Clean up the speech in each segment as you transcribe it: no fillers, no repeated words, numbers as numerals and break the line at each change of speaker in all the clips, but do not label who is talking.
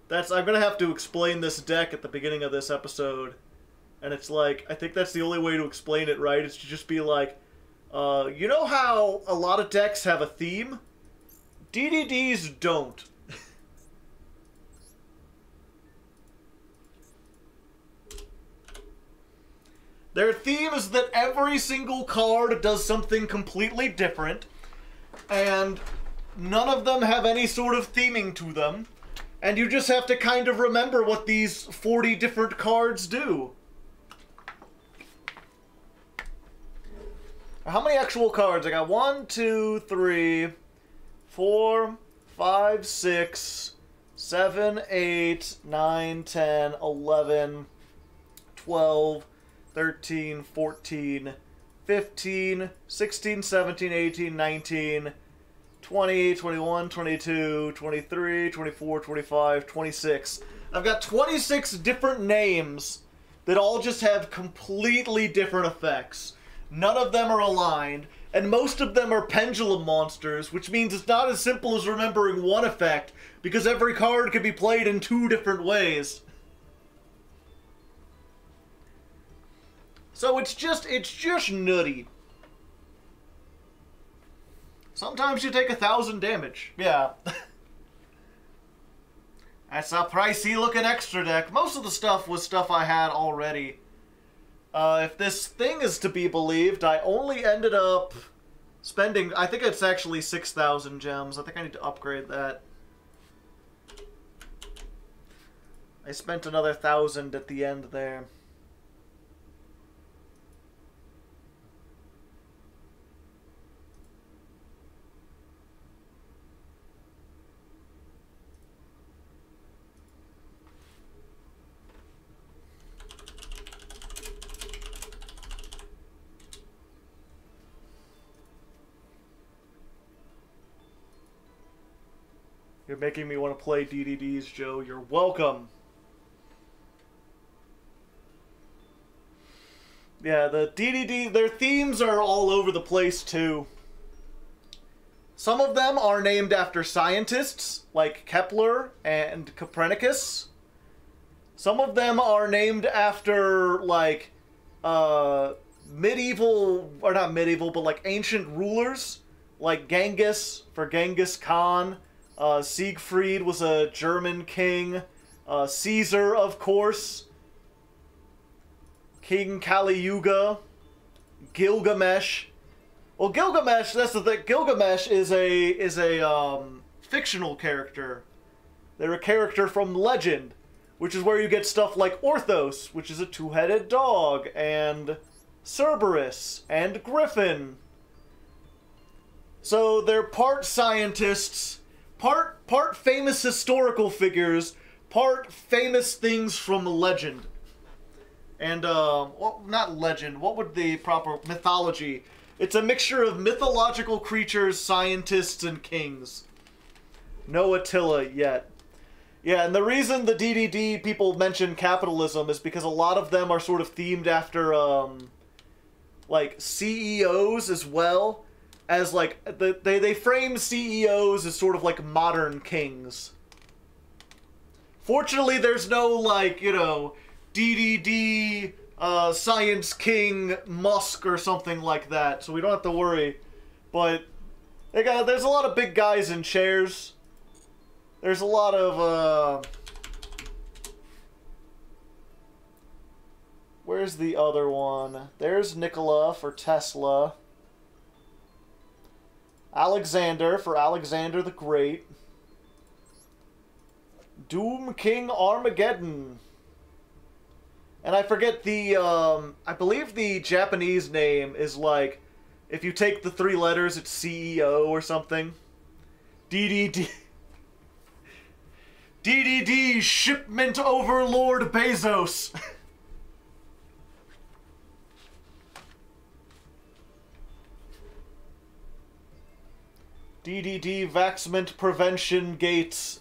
I'm gonna have to explain this deck at the beginning of this episode. And it's like, I think that's the only way to explain it, right? It's to just be like, you know how a lot of decks have a theme? DDDs don't. Their theme is that every single card does something completely different, and none of them have any sort of theming to them, and you just have to kind of remember what these 40 different cards do. How many actual cards? I got 1, 2, 3, 4, 5, 6, 7, 8, 9, 10, 11, 12, 13, 14, 15, 16, 17, 18, 19, 20, 21, 22, 23, 24, 25, 26. I've got 26 different names that all just have completely different effects. None of them are aligned, and most of them are pendulum monsters, which means it's not as simple as remembering one effect, because every card can be played in 2 different ways. So it's just nutty. Sometimes you take 1,000 damage. Yeah. That's a pricey looking extra deck. Most of the stuff was stuff I had already. If this thing is to be believed, I only ended up spending, I think it's actually 6,000 gems. I think I need to upgrade that. I spent another 1,000 at the end there. You're making me want to play DDDs, Joe. You're welcome. Yeah, the DDD, their themes are all over the place, too. Some of them are named after scientists, like Kepler and Copernicus. Some of them are named after, like, medieval, or not medieval, but like ancient rulers, like Genghis, for Genghis Khan. Siegfried was a German king. Caesar, of course. King Kali Yuga. Gilgamesh. Well, Gilgamesh, that's the thing. Gilgamesh is a fictional character. They're a character from legend, which is where you get stuff like Orthos, which is a 2-headed dog, and Cerberus, and Griffin. So they're part scientists, part famous historical figures, part famous things from legend. And, well, not legend, what would the proper mythology? It's a mixture of mythological creatures, scientists, and kings. No Attila yet. Yeah, and the reason the DDD people mention capitalism is because a lot of them are sort of themed after, like, CEOs as well. As, like, they frame CEOs as sort of like modern kings. Fortunately, there's no, like, you know, DDD, Science King Musk or something like that, so we don't have to worry. But there's a lot of big guys in chairs. There's a lot of, where's the other one? There's Nikola for Tesla. Alexander for Alexander the Great. Doom King Armageddon. And I forget the, I believe the Japanese name is like, if you take the 3 letters, it's CEO or something. DDD. DDD Shipment Overlord Bezos. DDD Vaxment Prevention Gates.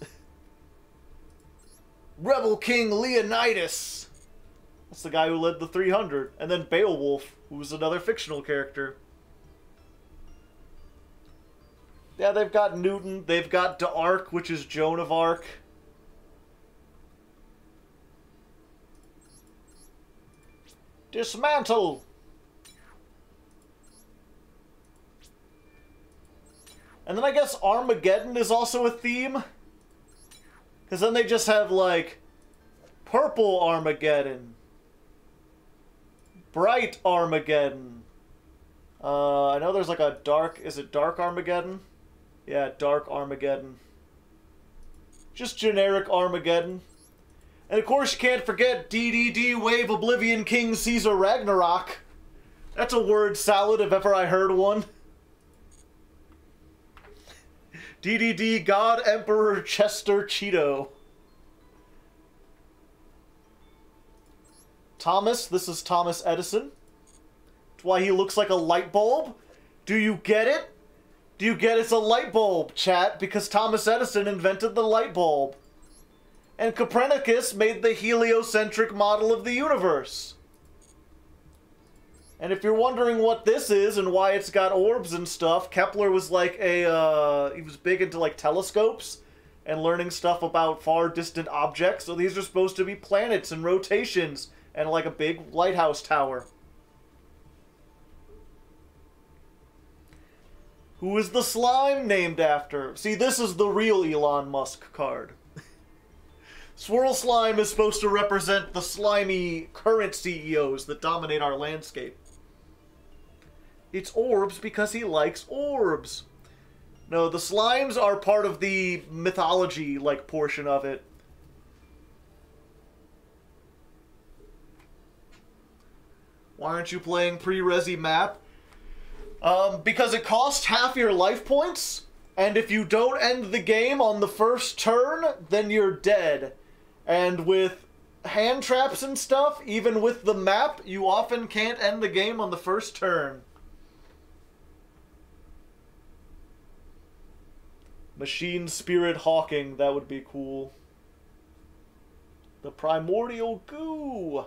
Rebel King Leonidas. That's the guy who led the 300. And then Beowulf, who was another fictional character. Yeah, they've got Newton. They've got D'Arc, which is Joan of Arc. Dismantle! And then I guess Armageddon is also a theme. Because then they just have, like, purple Armageddon. Bright Armageddon. I know there's like a dark... Is it Dark Armageddon? Yeah, Dark Armageddon. Just generic Armageddon. And of course you can't forget DDD Wave Oblivion King Caesar Ragnarok. That's a word salad if ever I heard one. DDD God Emperor Chester Cheeto. Thomas, this is Thomas Edison. That's why he looks like a light bulb. Do you get it? Do you get it's a light bulb, chat? Because Thomas Edison invented the light bulb. And Copernicus made the heliocentric model of the universe. And if you're wondering what this is and why it's got orbs and stuff, Kepler was like a, he was big into like telescopes and learning stuff about far distant objects. So these are supposed to be planets and rotations and like a big lighthouse tower. Who is the slime named after? See, this is the real Elon Musk card. Swirl Slime is supposed to represent the slimy current CEOs that dominate our landscape. It's orbs because he likes orbs. No, the slimes are part of the mythology, like, portion of it. Why aren't you playing pre-resi map? Because it costs half your life points, and if you don't end the game on the first turn, then you're dead. And with hand traps and stuff, even with the map, you often can't end the game on the first turn. Machine Spirit Hawking, that would be cool. The Primordial Goo.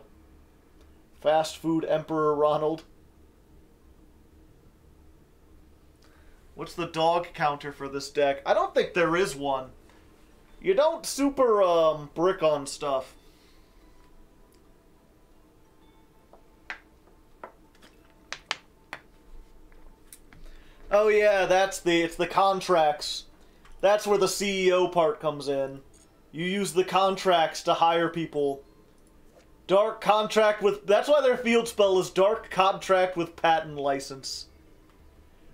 Fast Food Emperor Ronald. What's the dog counter for this deck? I don't think there is one. You don't super, brick on stuff. Oh yeah, it's the contracts. That's where the CEO part comes in. You use the contracts to hire people. Dark contract with... That's why their field spell is Dark Contract with Patent License.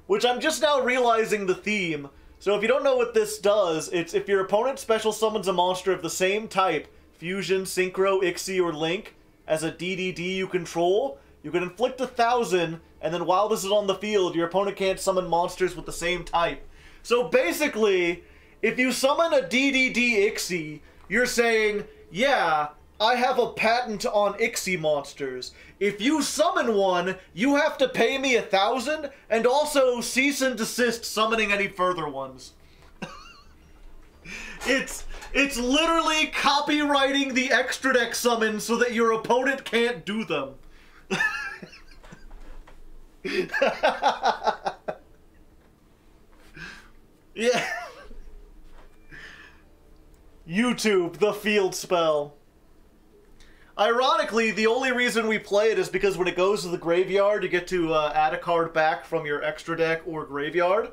Which I'm just now realizing the theme. So if you don't know what this does, it's if your opponent special summons a monster of the same type, Fusion, Synchro, Ixie, or Link, as a DDD you control, you can inflict 1,000, and then while this is on the field, your opponent can't summon monsters with the same type. So basically, if you summon a DDD Ixie, you're saying, yeah, I have a patent on Ixie monsters. If you summon one, you have to pay me 1,000, and also cease and desist summoning any further ones. It's literally copywriting the extra deck summons so that your opponent can't do them. Yeah. YouTube, the field spell. Ironically, the only reason we play it is because when it goes to the graveyard, you get to add a card back from your extra deck or graveyard.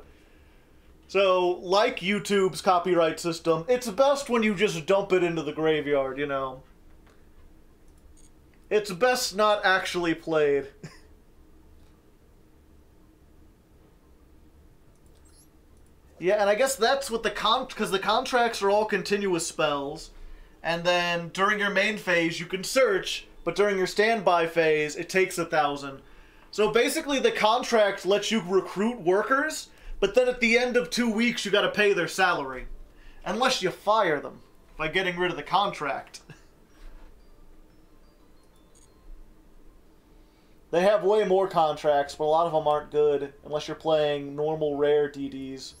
So, like YouTube's copyright system, it's best when you just dump it into the graveyard, you know. It's best not actually played. Yeah, and I guess that's what because the contracts are all continuous spells. And then during your main phase, you can search, but during your standby phase, it takes 1,000. So basically, the contract lets you recruit workers, but then at the end of 2 weeks, you gotta pay their salary. Unless you fire them by getting rid of the contract. They have way more contracts, but a lot of them aren't good, unless you're playing normal rare DDs.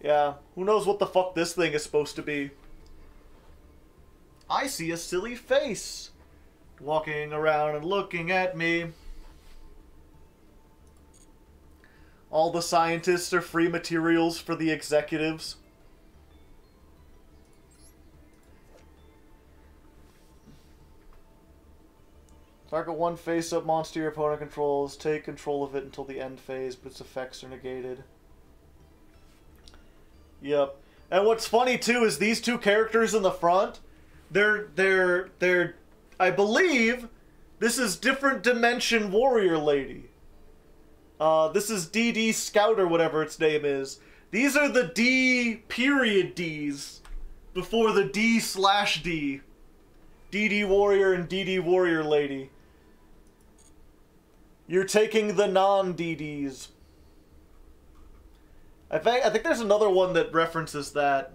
Yeah, who knows what the fuck this thing is supposed to be. I see a silly face walking around and looking at me. All the scientists are free materials for the executives. Target one face-up monster your opponent controls. Take control of it until the end phase, but its effects are negated. Yep. And what's funny, too, is these two characters in the front, they're I believe, this is Different Dimension Warrior Lady. This is DD Scout or whatever its name is. These are the D period Ds before the D/D. DD Warrior and DD Warrior Lady. You're taking the non-DDs. I think there's another one that references that.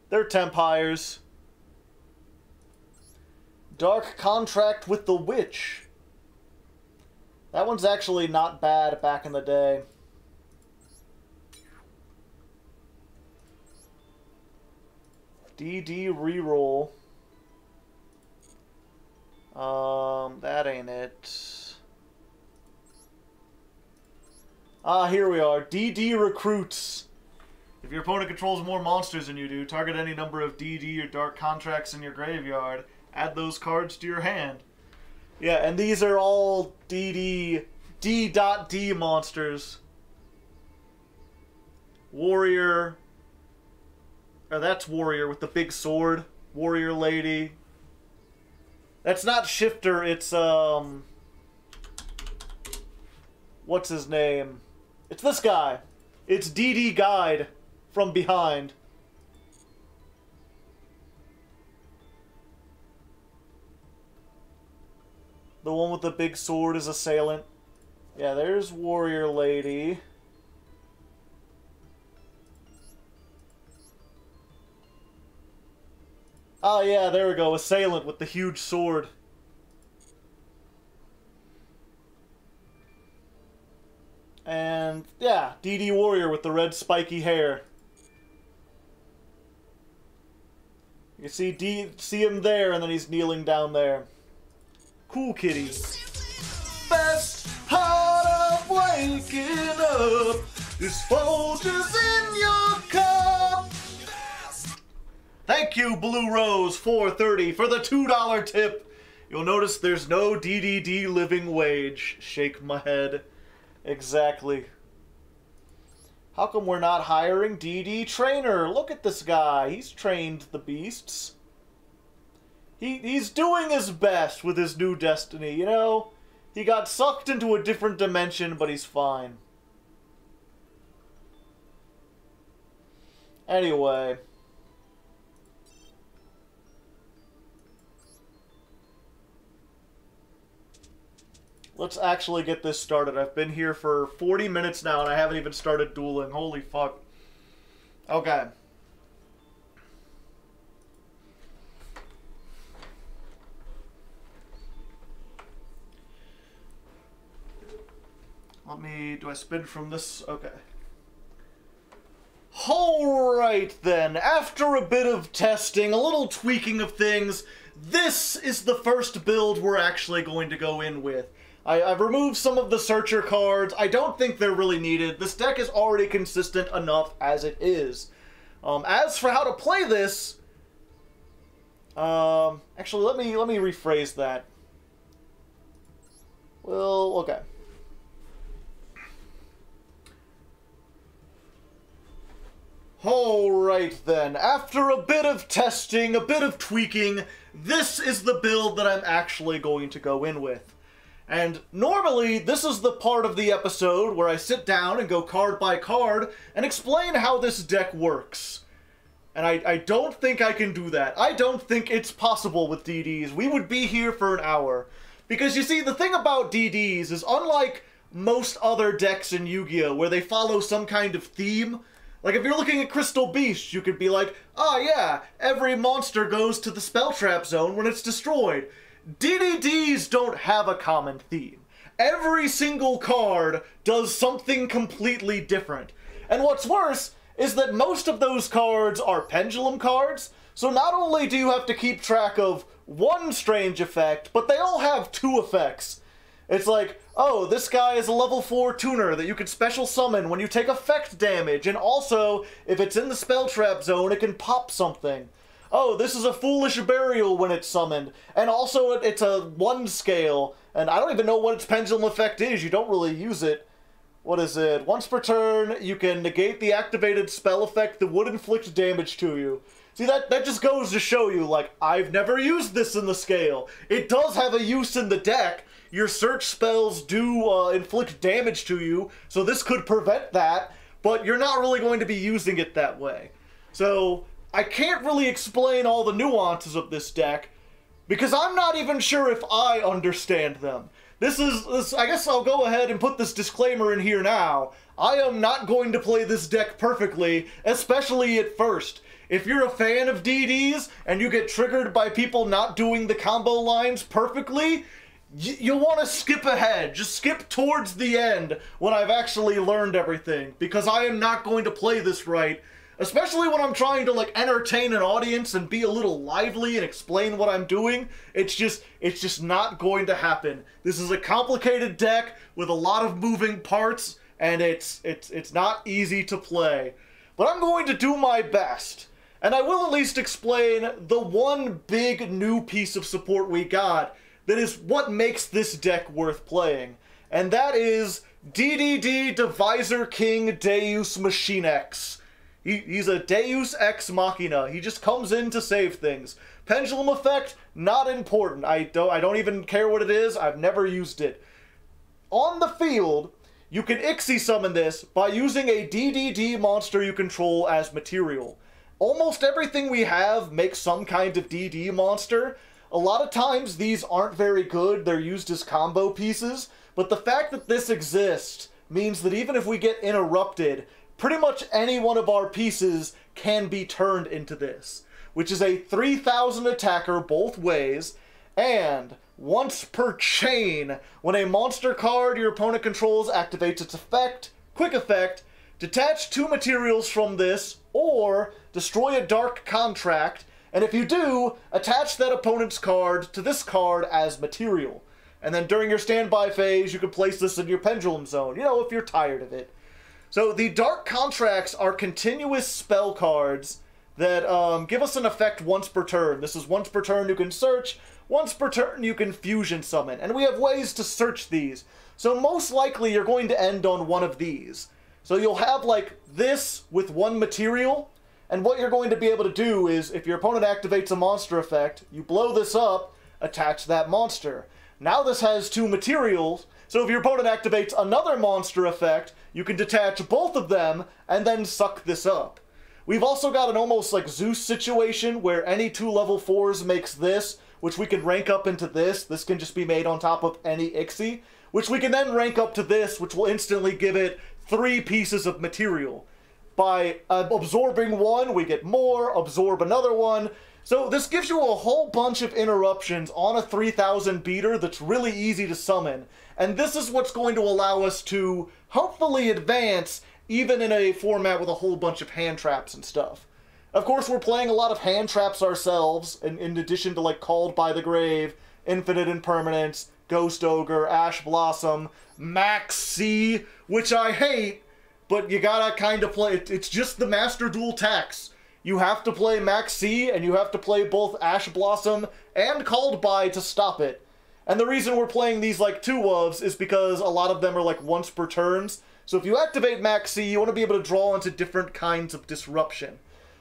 They're Tempires. Dark Contract with the Witch. That one's actually not bad back in the day. DD reroll. That ain't it. Ah, here we are. DD recruits. If your opponent controls more monsters than you do, target any number of DD or Dark Contracts in your graveyard. Add those cards to your hand. Yeah, and these are all DD D.D monsters. Warrior. Oh, that's Warrior with the big sword. Warrior Lady. That's not Shifter, it's, what's his name? It's this guy. It's DD Guide from behind. The one with the big sword is Assailant. Yeah, there's Warrior Lady. Oh yeah, there we go. Assailant with the huge sword. And yeah, DD Warrior with the red spiky hair. You see him there, and then he's kneeling down there. Cool kitty. Best part of waking up is Folgers in your cup. Thank you, Blue Rose 430 for the $2 tip. You'll notice there's no DDD living wage. Shake my head. Exactly. How come we're not hiring DD Trainer? Look at this guy. He's trained the beasts. He's doing his best with his new destiny, you know? He got sucked into a different dimension, but he's fine. Anyway. Let's actually get this started. I've been here for 40 minutes now and I haven't even started dueling. Holy fuck. Okay. Do I spin from this? Okay. Alright then, after a bit of testing, a little tweaking of things, this is the first build we're actually going to go in with. I've removed some of the searcher cards. I don't think they're really needed. This deck is already consistent enough as it is. As for how to play this, actually let me rephrase that. Well, okay. Alright then, after a bit of testing, a bit of tweaking, this is the build that I'm actually going to go in with. And normally, this is the part of the episode where I sit down and go card by card and explain how this deck works. And I don't think I can do that. I don't think it's possible with DDs. We would be here for an hour. Because you see, the thing about DDs is unlike most other decks in Yu-Gi-Oh! Where they follow some kind of theme. Like, if you're looking at Crystal Beast, you could be like, oh yeah, every monster goes to the Spell Trap Zone when it's destroyed. DDDs don't have a common theme. Every single card does something completely different. And what's worse is that most of those cards are pendulum cards, so not only do you have to keep track of one strange effect, but they all have two effects. It's like, oh, this guy is a level 4 tuner that you can special summon when you take effect damage, and also, if it's in the Spell Trap Zone, it can pop something. oh, this is a foolish burial when it's summoned. And also, it's a 1 scale, and I don't even know what its pendulum effect is. You don't really use it. What is it? Once per turn, you can negate the activated spell effect that would inflict damage to you. See, that just goes to show you, like, I've never used this in the scale. It does have a use in the deck. Your search spells do inflict damage to you, so this could prevent that, but you're not really going to be using it that way. So, I can't really explain all the nuances of this deck, because I'm not even sure if I understand them. I guess I'll go ahead and put this disclaimer in here now. I am not going to play this deck perfectly, especially at first. If you're a fan of DDs and you get triggered by people not doing the combo lines perfectly, you'll want to skip ahead. Just skip towards the end when I've actually learned everything, because I am not going to play this right. Especially when I'm trying to, like, entertain an audience and be a little lively and explain what I'm doing. It's just not going to happen. This is a complicated deck with a lot of moving parts, and it's not easy to play. But I'm going to do my best. And I will at least explain the one big new piece of support we got that is what makes this deck worth playing. And that is DDD Divisor King Deus Machine X. He's a Deus Ex Machina. He just comes in to save things. Pendulum effect, not important. I don't even care what it is. I've never used it. On the field, you can Ixie summon this by using a DDD monster you control as material. Almost everything we have makes some kind of DD monster. A lot of times these aren't very good. They're used as combo pieces. But the fact that this exists means that even if we get interrupted, pretty much any one of our pieces can be turned into this, which is a 3,000 attacker both ways, and once per chain, when a monster card your opponent controls activates its effect, quick effect, detach 2 materials from this, or destroy a dark contract, and if you do, attach that opponent's card to this card as material. And then during your standby phase, you can place this in your pendulum zone, you know, if you're tired of it. So the dark contracts are continuous spell cards that give us an effect once per turn. This is once per turn you can search, once per turn you can fusion summon, and we have ways to search these. So most likely you're going to end on one of these. So you'll have like this with 1 material, and what you're going to be able to do is, if your opponent activates a monster effect, you blow this up, attach that monster. Now this has 2 materials, so if your opponent activates another monster effect, you can detach both of them and then suck this up. We've also got an almost like Zeus situation where any 2 level 4s makes this, which we can rank up into this. This can just be made on top of any Ixie, which we can then rank up to this, which will instantly give it 3 pieces of material. By absorbing 1, we get more, absorb another one. So this gives you a whole bunch of interruptions on a 3,000 beater that's really easy to summon. And this is what's going to allow us to hopefully advance even in a format with a whole bunch of hand traps and stuff. Of course, we're playing a lot of hand traps ourselves, in addition to like Called by the Grave, Infinite Impermanence, Ghost Ogre, Ash Blossom, Max C, which I hate, but you gotta kind of play it. It's just the Master Duel tax. You have to play Max C, and you have to play both Ash Blossom and Called By to stop it. And the reason we're playing these like 2-ofs is because a lot of them are like once per turns. So if you activate Max C, you want to be able to draw into different kinds of disruption.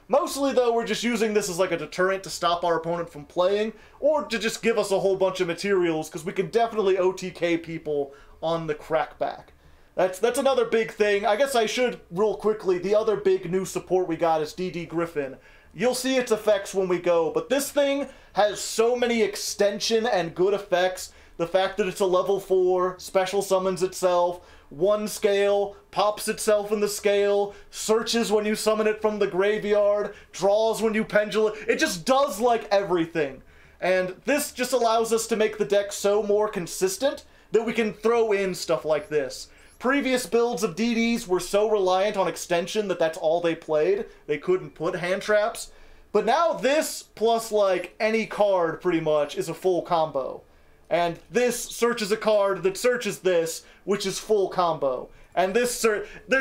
Mostly, though, we're just using this as like a deterrent to stop our opponent from playing, or to just give us a whole bunch of materials, because we can definitely OTK people on the crackback. That's another big thing. I guess I should, real quickly, the other big new support we got is DD Griffin. You'll see its effects when we go, but this thing has so many extension and good effects. The fact that it's a level 4, special summons itself, 1 scale, pops itself in the scale, searches when you summon it from the graveyard, draws when you pendulum. It just does like everything. And this just allows us to make the deck so more consistent that we can throw in stuff like this. Previous builds of DDs were so reliant on extension that that's all they played. They couldn't put hand traps. But now this, plus like any card pretty much, is a full combo. And this searches a card that searches this, which is full combo. And there's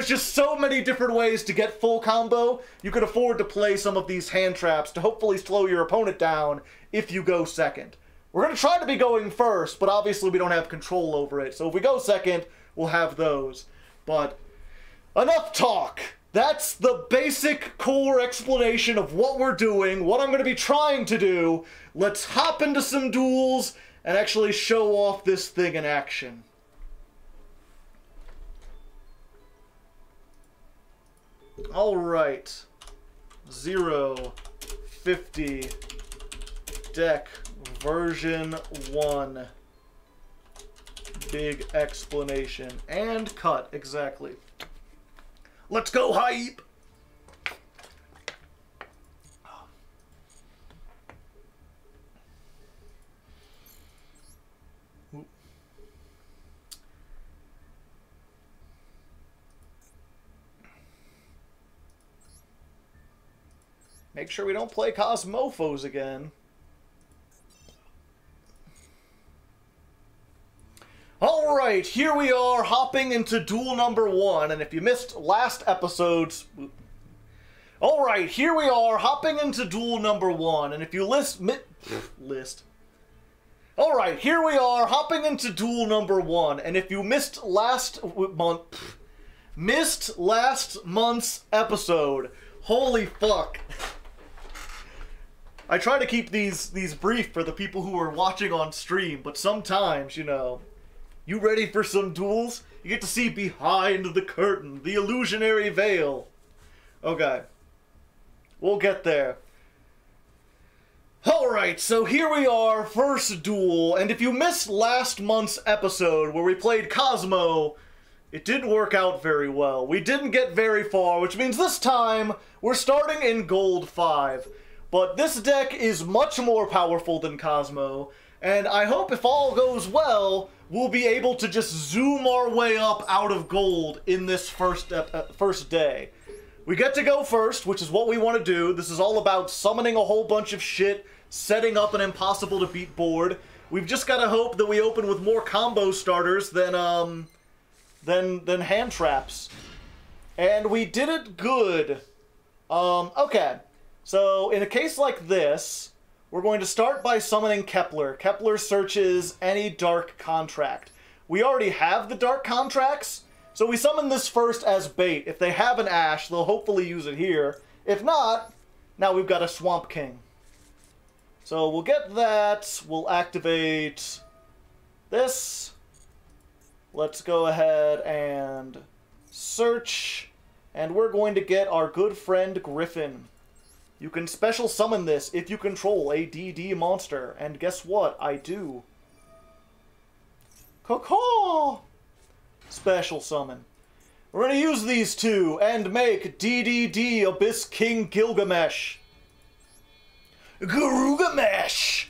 just so many different ways to get full combo. You could afford to play some of these hand traps to hopefully slow your opponent down if you go second. We're going to try to be going first, but obviously we don't have control over it. So if we go second, we'll have those. But enough talk. That's the basic core explanation of what we're doing, what I'm going to be trying to do. Let's hop into some duels and actually show off this thing in action. Alright. 0, 50, deck, version 1. Big explanation. And cut, exactly. Let's go, hype! Make sure we don't play Cosmofos again. Alright, here we are hopping into duel number 1, and if you missed last episode's... Alright, here we are hopping into duel number 1, and if you Alright, here we are hopping into duel number 1, and if you missed last month's episode, holy fuck. I try to keep these brief for the people who are watching on stream, but sometimes, you know, you ready for some duels? You get to see behind the curtain, the illusionary veil. Okay. We'll get there. Alright, so here we are, first duel, and if you missed last month's episode where we played Cosmo, it didn't work out very well. We didn't get very far, which means this time we're starting in Gold 5. But this deck is much more powerful than Cosmo, and I hope if all goes well, we'll be able to just zoom our way up out of gold in this first day. We get to go first, which is what we want to do. This is all about summoning a whole bunch of shit, setting up an impossible-to-beat board. We've just got to hope that we open with more combo starters than hand traps. And we did it good. Okay. So, in a case like this, we're going to start by summoning Kepler. Kepler searches any dark contract. We already have the dark contracts, so we summon this first as bait. If they have an Ash, they'll hopefully use it here. If not, now we've got a Swamp King. So we'll get that. We'll activate this. Let's go ahead and search. And we're going to get our good friend Griffin. You can special summon this if you control a DD monster. And guess what? I do. Caw-caw! Special summon. We're going to use these two and make DDD Abyss King Gilgamesh. Garugamesh!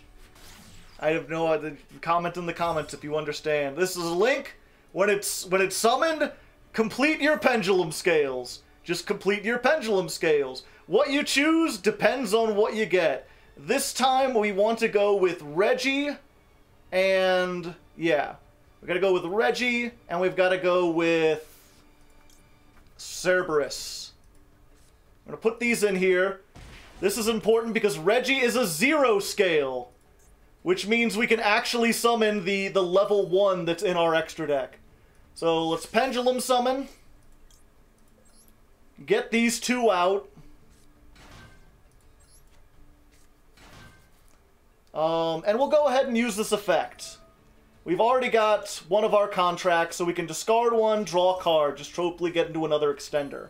I have no idea. Comment in the comments if you understand. This is a link. When it's summoned, complete your pendulum scales. Just complete your pendulum scales. What you choose depends on what you get. This time we want to go with Reggie, and yeah. We've got to go with Reggie, and we've got to go with Cerberus. I'm going to put these in here. This is important because Reggie is a 0 scale, which means we can actually summon the level 1 that's in our extra deck. So let's pendulum summon. Get these two out. And we'll go ahead and use this effect. We've already got one of our contracts, so we can discard one, draw a card, just hopefully get into another extender.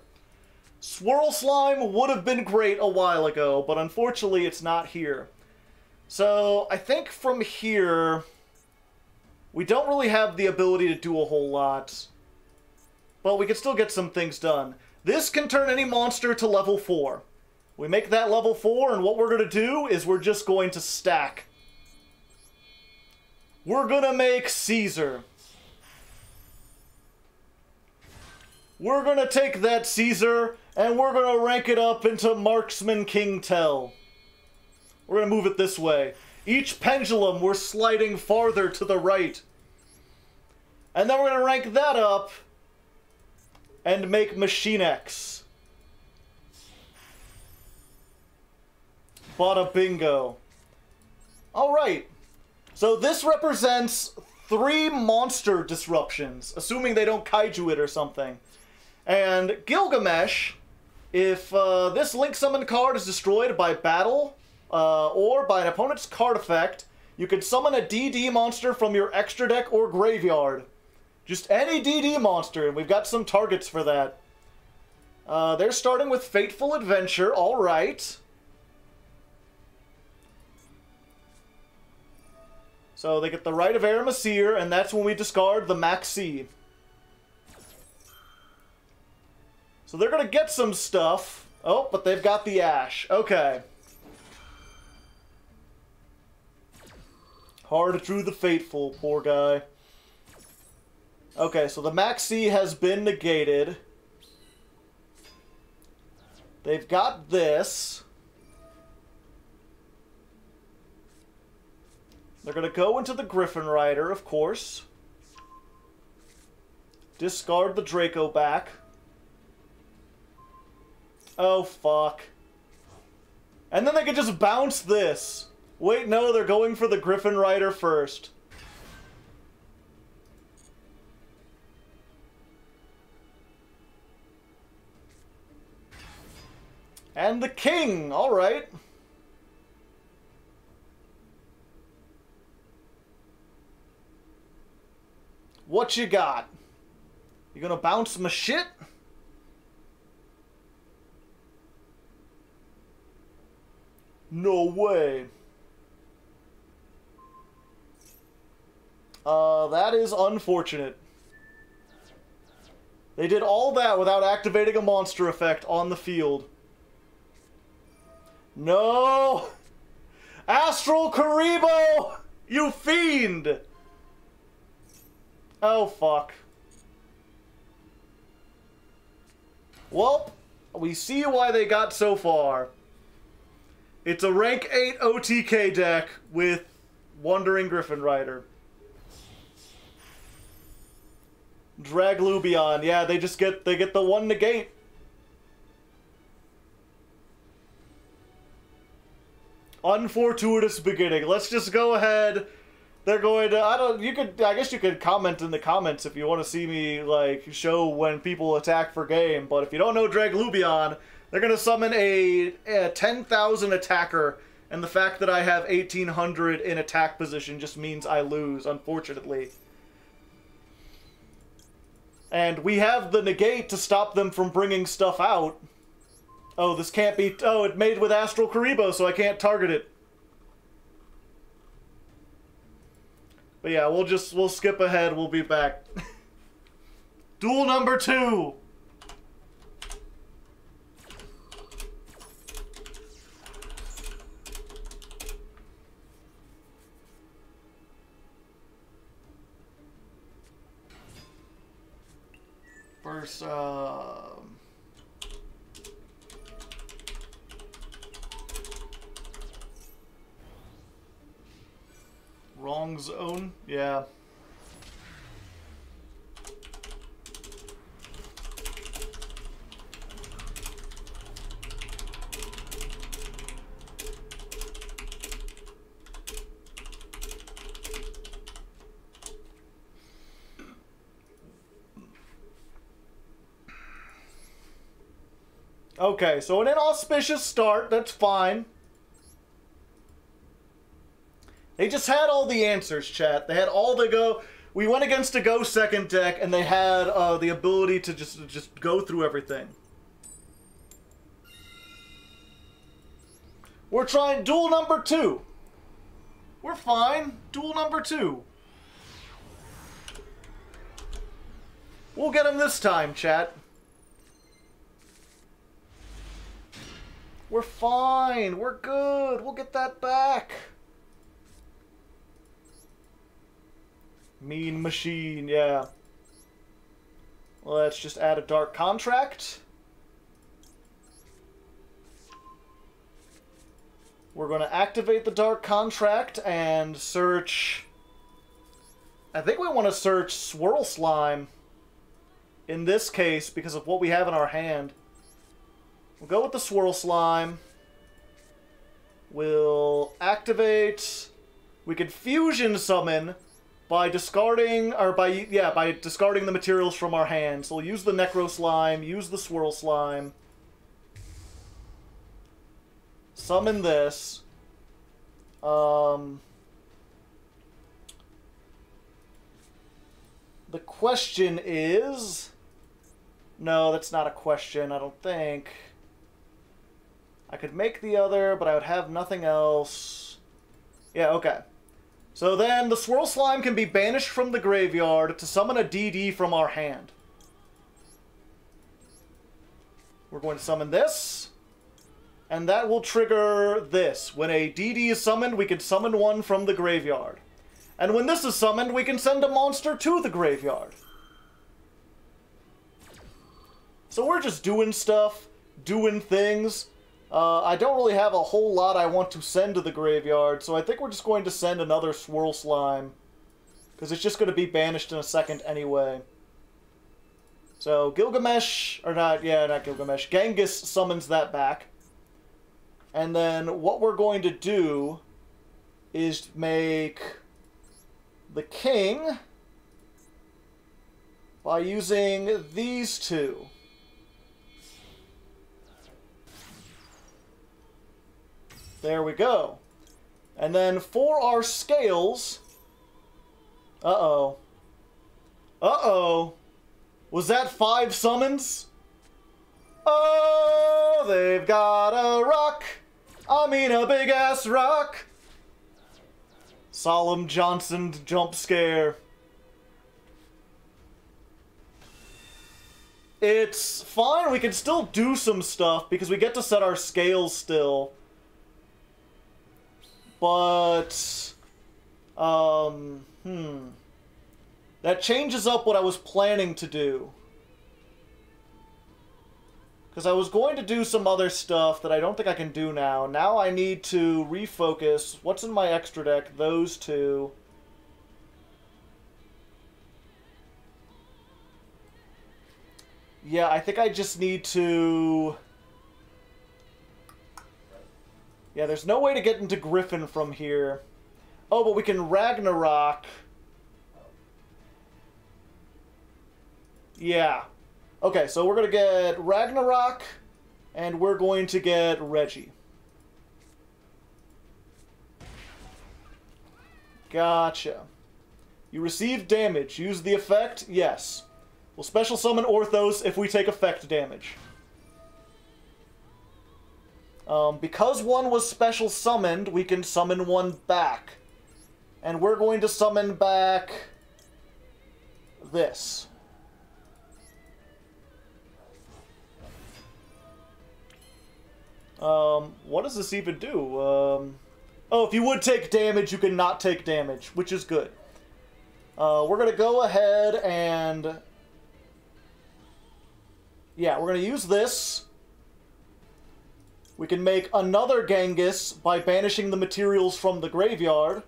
Swirl Slime would have been great a while ago, but unfortunately it's not here. So I think from here, we don't really have the ability to do a whole lot, but we can still get some things done. This can turn any monster to level 4. We make that level 4, and what we're going to do is we're just going to stack. We're going to make Caesar. We're going to take that Caesar, and we're going to rank it up into Marksman King Tell. We're going to move it this way. Each pendulum, we're sliding farther to the right. And then we're going to rank that up and make Machine X. Bada bingo. Alright. So this represents 3 monster disruptions, assuming they don't kaiju it or something. And Gilgamesh, if this Link Summon card is destroyed by battle or by an opponent's card effect, you can summon a DD monster from your extra deck or graveyard. Just any DD monster, and we've got some targets for that. They're starting with Fateful Adventure, alright. So they get the Rite of Aramesir, and that's when we discard the Maxi. So they're gonna get some stuff. Oh, but they've got the Ash. Okay. Hard drew the Fateful, poor guy. Okay, so the Maxi has been negated. They've got this. They're going to go into the Griffin Rider, of course. Discard the Draco back. Oh, fuck. And then they can just bounce this. Wait, no, they're going for the Griffin Rider first. And the King, alright. What you got? You gonna bounce my shit? No way. That is unfortunate. They did all that without activating a monster effect on the field. No! Astral Karibo! You fiend! Oh, fuck. Well, we see why they got so far. It's a rank 8 OTK deck with Wandering Griffin Rider. Draglubion, yeah, they get the 1 negate. Unfortuitous beginning. Let's just go ahead. They're going to, I guess you could comment in the comments if you want to see me, like, show when people attack for game, but if you don't know Draglubion, they're going to summon a 10,000 attacker, and the fact that I have 1,800 in attack position just means I lose, unfortunately. And we have the negate to stop them from bringing stuff out. Oh, this can't be, oh, it made with Astral Karibo, so I can't target it. But yeah, we'll skip ahead, we'll be back. Duel number 2! First, wrong zone? Yeah. Okay, so an inauspicious start, that's fine. They just had all the answers, chat. They had all the go... We went against a go second deck, and they had the ability to just go through everything. We're trying duel number 2. We're fine. Duel number 2. We'll get him this time, chat. We're fine. We're good. We'll get that back. Mean Machine, yeah. Let's just add a Dark Contract. We're going to activate the Dark Contract and search... I think we want to search Swirl Slime in this case, because of what we have in our hand, we'll go with the Swirl Slime. We'll activate... We could fusion summon by discarding, or by discarding the materials from our hand. So we'll use the Necro Slime, use the Swirl Slime. Summon this. The question is... No, that's not a question, I don't think. I could make the other, but I would have nothing else. Yeah, okay. So then the Swirl Slime can be banished from the graveyard to summon a DD from our hand. We're going to summon this. And that will trigger this. When a DD is summoned, we can summon one from the graveyard. And when this is summoned, we can send a monster to the graveyard. So we're just doing stuff, doing things. I don't really have a whole lot I want to send to the graveyard, so I think we're just going to send another Swirl Slime. Because it's just going to be banished in a second anyway. So Gilgamesh, or not, yeah, not Gilgamesh, Genghis summons that back. And then what we're going to do is make the king by using these two. There we go. And then for our scales... Uh-oh. Uh-oh. Was that 5 summons? Oh, they've got a rock. I mean a big-ass rock. Solemn Johnson jump scare. It's fine. We can still do some stuff because we get to set our scales still. But, that changes up what I was planning to do. Because I was going to do some other stuff that I don't think I can do now. Now I need to refocus. What's in my extra deck? Those two. Yeah, I think I just need to... Yeah, there's no way to get into Griffin from here. Oh, but we can Ragnarok. Yeah. Okay, so we're going to get Ragnarok, and we're going to get Reggie. Gotcha. You receive damage. Use the effect? Yes. We'll special summon Orthos if we take effect damage. Because one was special summoned, we can summon one back. And we're going to summon back this. What does this even do? Oh, if you would take damage, you can not take damage, which is good. We're going to go ahead and... Yeah, we're going to use this. We can make another Genghis by banishing the materials from the graveyard.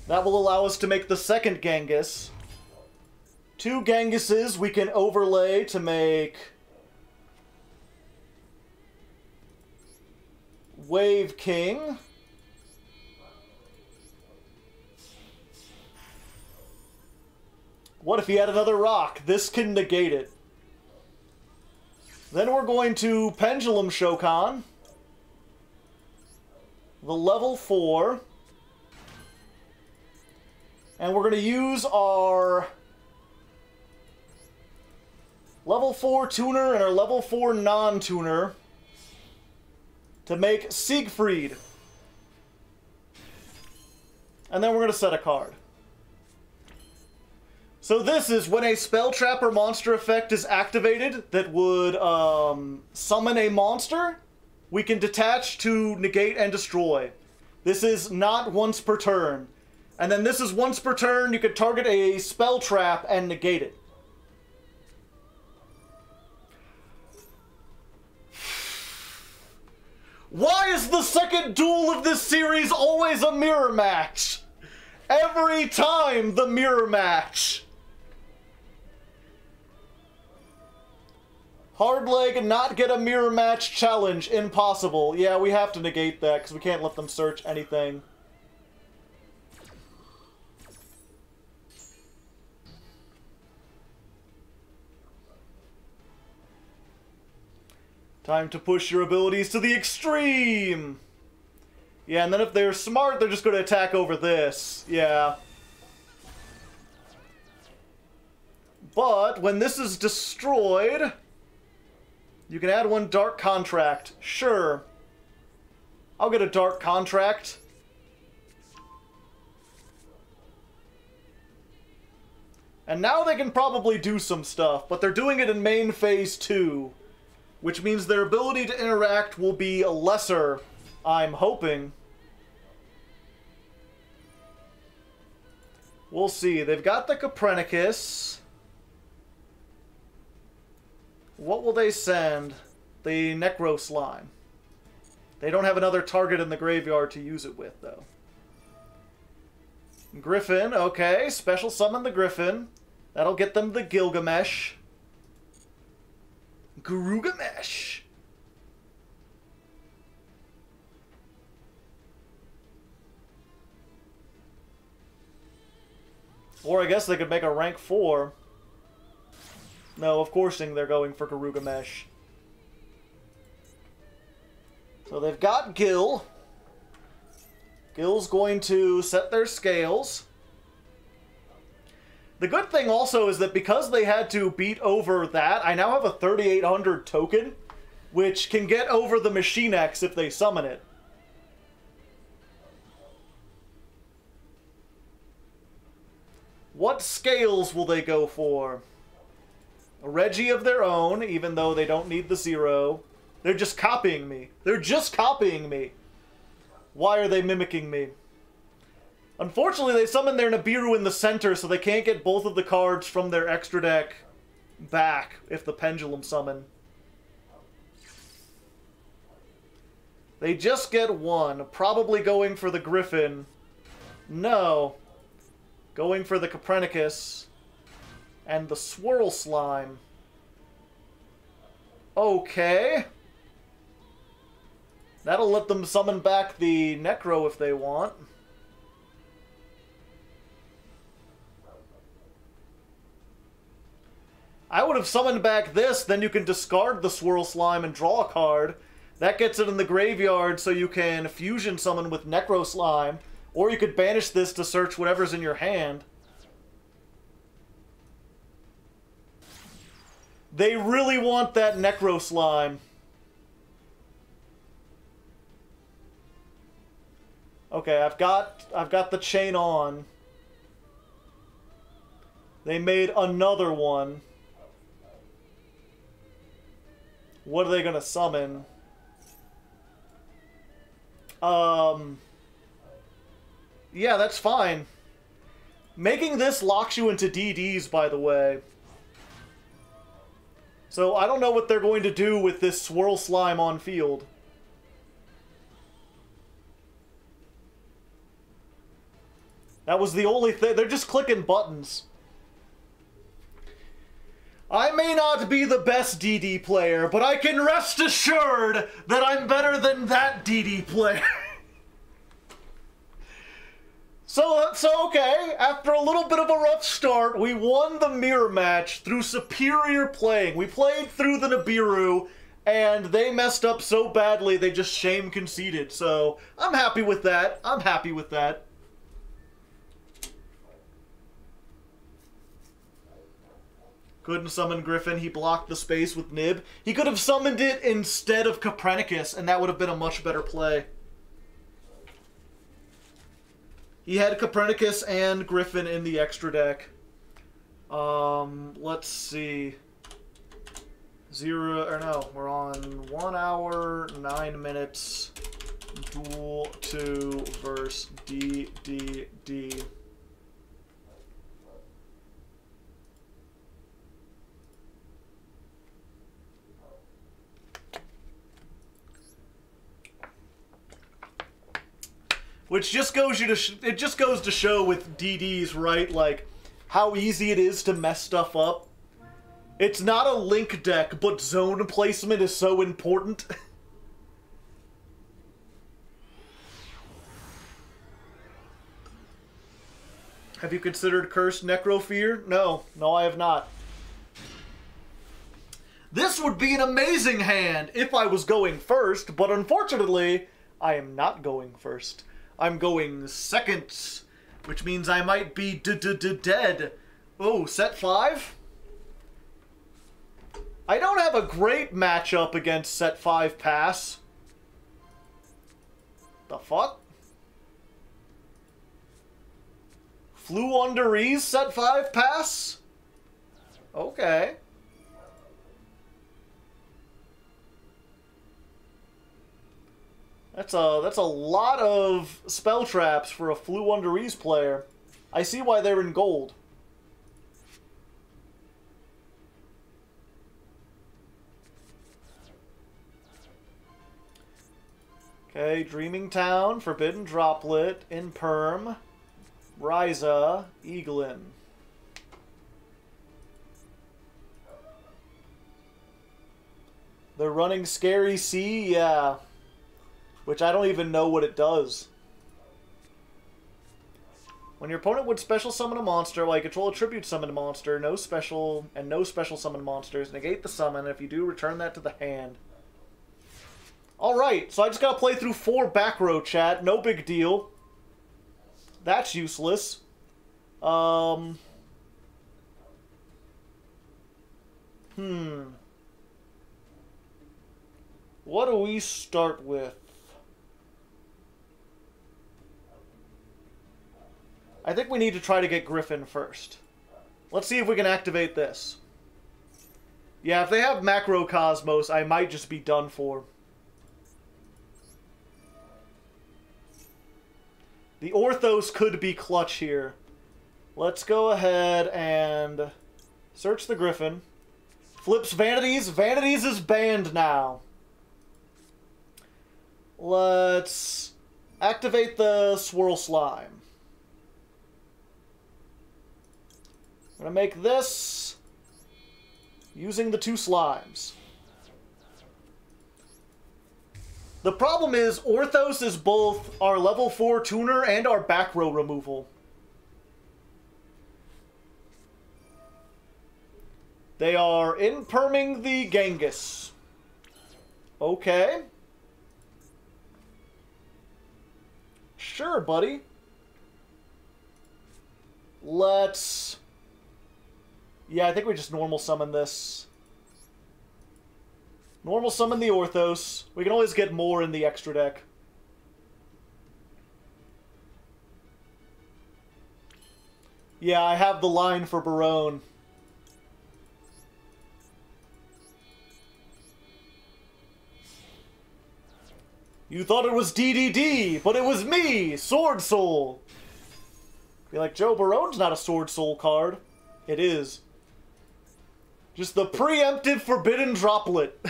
That will allow us to make the second Genghis. 2 Genghises we can overlay to make Wave King. What if he had another rock? This can negate it. Then we're going to Pendulum Shokan. The level 4. And we're going to use our level 4 tuner and our level 4 non-tuner to make Siegfried. And then we're going to set a card. So this is when a spell trap or monster effect is activated that would summon a monster, we can detach to negate and destroy. This is not once per turn. And then this is once per turn, you could target a spell trap and negate it. Why is the second duel of this series always a mirror match? Every time the mirror match. Hard leg not get a mirror match challenge. Impossible. Yeah, we have to negate that because we can't let them search anything. Time to push your abilities to the extreme. Yeah, and then if they're smart, they're just going to attack over this. Yeah. But when this is destroyed, you can add one dark contract. Sure. I'll get a dark contract. And now they can probably do some stuff, but they're doing it in main phase 2. Which means their ability to interact will be lesser, I'm hoping. We'll see. They've got the Copernicus. What will they send? The Necro Slime. They don't have another target in the graveyard to use it with, though. Griffin, okay. Special summon the Griffin. That'll get them the Gilgamesh. Garugamesh. Or I guess they could make a rank 4. No, of course they're going for Garugamesh. So they've got Gil. Gil's going to set their scales. The good thing also is that because they had to beat over that, I now have a 3800 token, which can get over the Machine X if they summon it. What scales will they go for? A Reggie of their own, even though they don't need the 0. They're just copying me. They're just copying me. Why are they mimicking me? Unfortunately, they summon their Nibiru in the center, so they can't get both of the cards from their extra deck back if the Pendulum summon. They just get one. Probably going for the Griffin. No. Going for the Copernicus. And the Swirl Slime. Okay. That'll let them summon back the Necro if they want. I would have summoned back this, then you can discard the Swirl Slime and draw a card. That gets it in the graveyard so you can fusion summon with Necro Slime. Or you could banish this to search whatever's in your hand. They really want that Necro Slime. Okay, I've got the chain on. They made another one. What are they gonna summon? Yeah, that's fine. Making this locks you into DDs, by the way. So I don't know what they're going to do with this Swirl Slime on field. That was the only thing. They're just clicking buttons. I may not be the best DD player, but I can rest assured that I'm better than that DD player. So okay, after a little bit of a rough start, we won the mirror match through superior playing. We played through the Nibiru, and they messed up so badly they just shame conceded. So I'm happy with that. I'm happy with that. Couldn't summon Griffin. He blocked the space with Nib. He could have summoned it instead of Copernicus, and that would have been a much better play. He had Copernicus and Griffin in the extra deck. Let's see. We're on 1 hour, 9 minutes. Duel 2 versus DDD. Which just goes it just goes to show with DDs, right? Like how easy it is to mess stuff up. It's not a link deck, but zone placement is so important. Have you considered Cursed Necrofear? No, I have not. This would be an amazing hand if I was going first, but unfortunately, I am not going first. I'm going second, which means I might be dead. Oh, set 5? I don't have a great matchup against set 5 pass. The fuck? Flew under ease, set 5 pass? Okay. That's a lot of spell traps for a Flew under ease player. I see why they're in gold. Okay, Dreaming Town, Forbidden Droplet, Imperm, Ryza, Eaglin. They're running Scary Sea, yeah. Which I don't even know what it does. When your opponent would special summon a monster, while you control a tribute summon monster, no special summon monsters, negate the summon. If you do, return that to the hand. Alright, so I just gotta play through 4 back row, chat. No big deal. That's useless. What do we start with? I think we need to try to get Griffin first. Let's see if we can activate this. Yeah, if they have Macrocosmos, I might just be done for. The Orthos could be clutch here. Let's go ahead and search the Griffin. Flips Vanities. Vanities is banned now. Let's activate the Swirl Slime. I'm going to make this using the 2 slimes. The problem is, Orthos is both our level 4 tuner and our back row removal. They are imperming the Genghis. Okay. Sure, buddy. Let's... Yeah, I think we just normal summon this. Normal summon the Orthos. We can always get more in the extra deck. Yeah, I have the line for Barone. You thought it was DDD, but it was me, Sword Soul. Be like, Joe, Barone's not a Sword Soul card. It is. Just the preemptive Forbidden Droplet.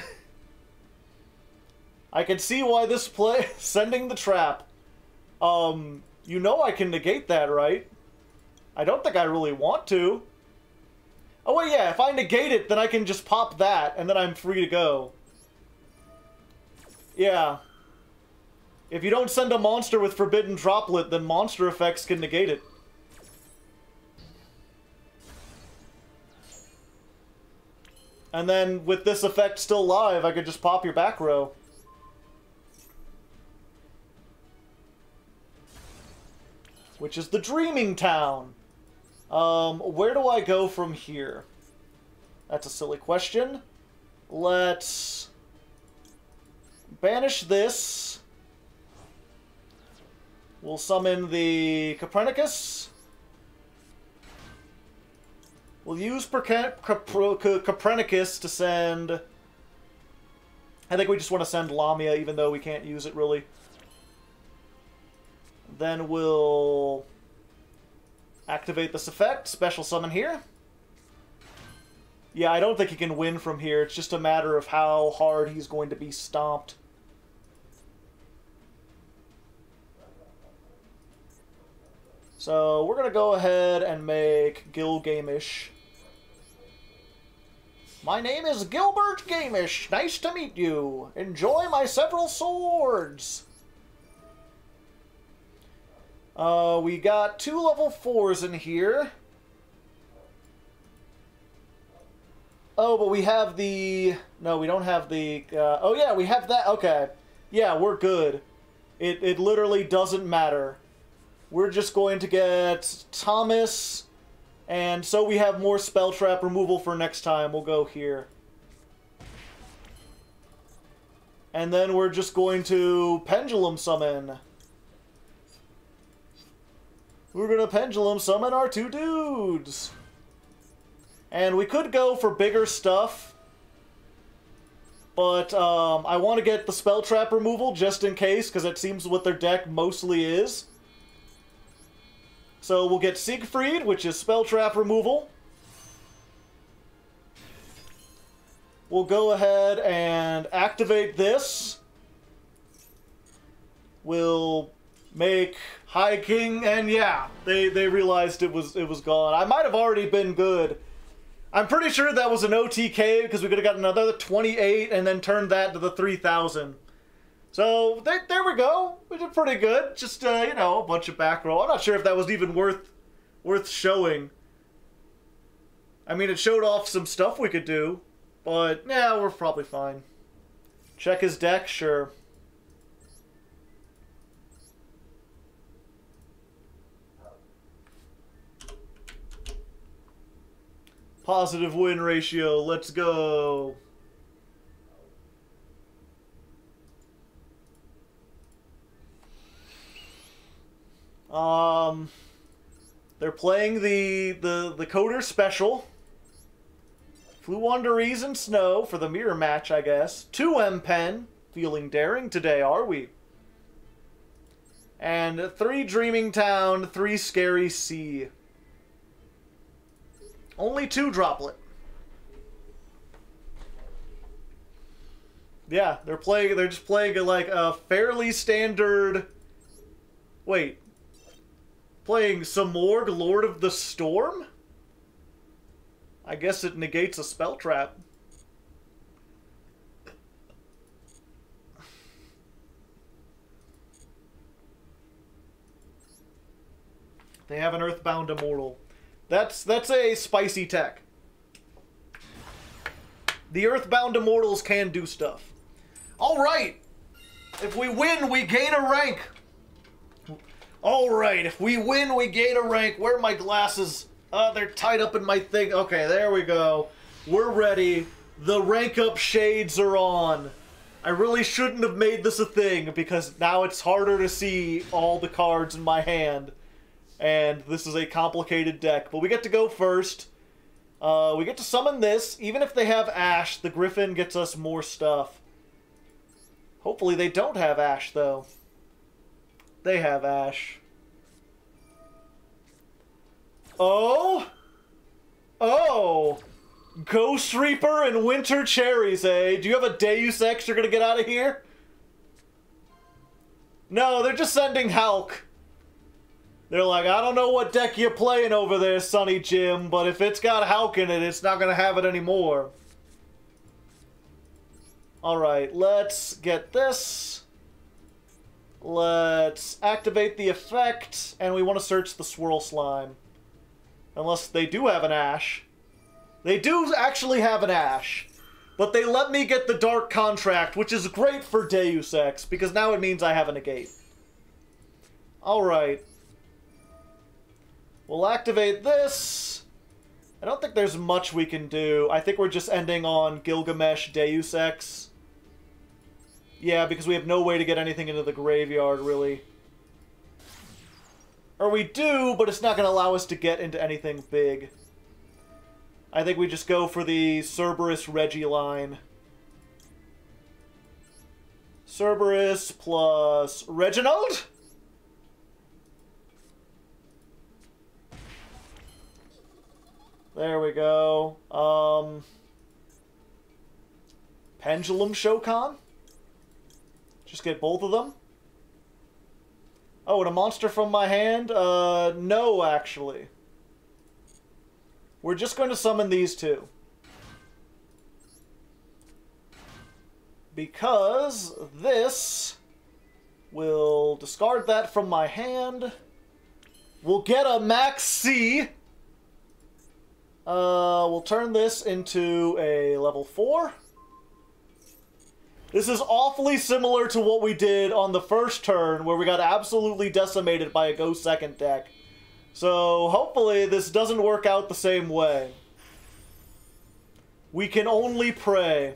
I can see why this play... Sending the Trap. You know I can negate that, right? I don't think I really want to. Oh, wait, yeah. If I negate it, then I can just pop that, and then I'm free to go. Yeah. If you don't send a monster with Forbidden Droplet, then monster effects can negate it. And then, with this effect still live, I could just pop your back row. Which is the Dreaming Town. Where do I go from here? That's a silly question. Let's banish this. We'll summon the Copernicus. We'll use Copernicus to send... I think we just want to send Lamia, even though we can't use it, really. Then we'll activate this effect. Special summon here. Yeah, I don't think he can win from here. It's just a matter of how hard he's going to be stomped. So we're going to go ahead and make Gilgamish. My name is Gilbert Gamish. Nice to meet you. Enjoy my several swords. We got 2 level 4s in here. Oh, but we have the... No, we don't have the... oh, yeah, we have that. Okay. Yeah, we're good. It literally doesn't matter. We're just going to get Thomas, and so we have more spell trap removal for next time. We'll go here. And then we're just going to Pendulum Summon. We're going to Pendulum Summon our 2 dudes. And we could go for bigger stuff. But I want to get the spell trap removal just in case, because it seems what their deck mostly is. So we'll get Siegfried, which is spell trap removal. We'll go ahead and activate this. We'll make High King, and yeah, they realized it was gone. I might have already been good. I'm pretty sure that was an OTK because we could have got another 28 and then turned that to the 3000. So there we go. We did pretty good. Just you know, a bunch of back row. I'm not sure if that was even worth showing. I mean, it showed off some stuff we could do, but yeah, we're probably fine. Check his deck, sure. Positive win ratio. Let's go. They're playing the Coder Special. Flew on Dries and Snow for the mirror match, I guess. 2 M-Pen. Feeling daring today, are we? And 3 Dreaming Town, 3 Scary Sea. Only 2 Droplet. Yeah, they're just playing like a fairly standard... Wait. Playing Samorg, Lord of the Storm? I guess it negates a spell trap. They have an Earthbound Immortal. That's a spicy tech. The Earthbound Immortals can do stuff. Alright! If we win, we gain a rank! Alright, if we win, we gain a rank. Where are my glasses? They're tied up in my thing. Okay, there we go. We're ready. The rank up shades are on. I really shouldn't have made this a thing, because now it's harder to see all the cards in my hand. And this is a complicated deck. But we get to go first. We get to summon this. Even if they have Ash, the Griffin gets us more stuff. Hopefully they don't have Ash, though. They have Ash. Oh? Oh! Ghost Reaper and Winter Cherries, eh? Do you have a Deus Ex you're gonna get out of here? No, they're just sending Hulk. They're like, I don't know what deck you're playing over there, Sonny Jim, but if it's got Hulk in it, it's not gonna have it anymore. Alright, let's get this. Let's activate the effect, and we want to search the Swirl Slime. Unless they do have an Ash. They do actually have an Ash. But they let me get the Dark Contract, which is great for Deus Ex, because now it means I have a negate. Alright. We'll activate this. I don't think there's much we can do. I think we're just ending on Gilgamesh Deus Ex. Yeah, because we have no way to get anything into the graveyard, really. Or we do, but it's not going to allow us to get into anything big. I think we just go for the Cerberus Reggie line. Cerberus plus Reginald? There we go. Pendulum Shokan? Just get both of them. Oh, and a monster from my hand? No, actually. We're just going to summon these two. Because this will discard that from my hand. We'll get a Max C. We'll turn this into a level 4. This is awfully similar to what we did on the first turn, where we got absolutely decimated by a Go Second deck. So, hopefully this doesn't work out the same way. We can only pray.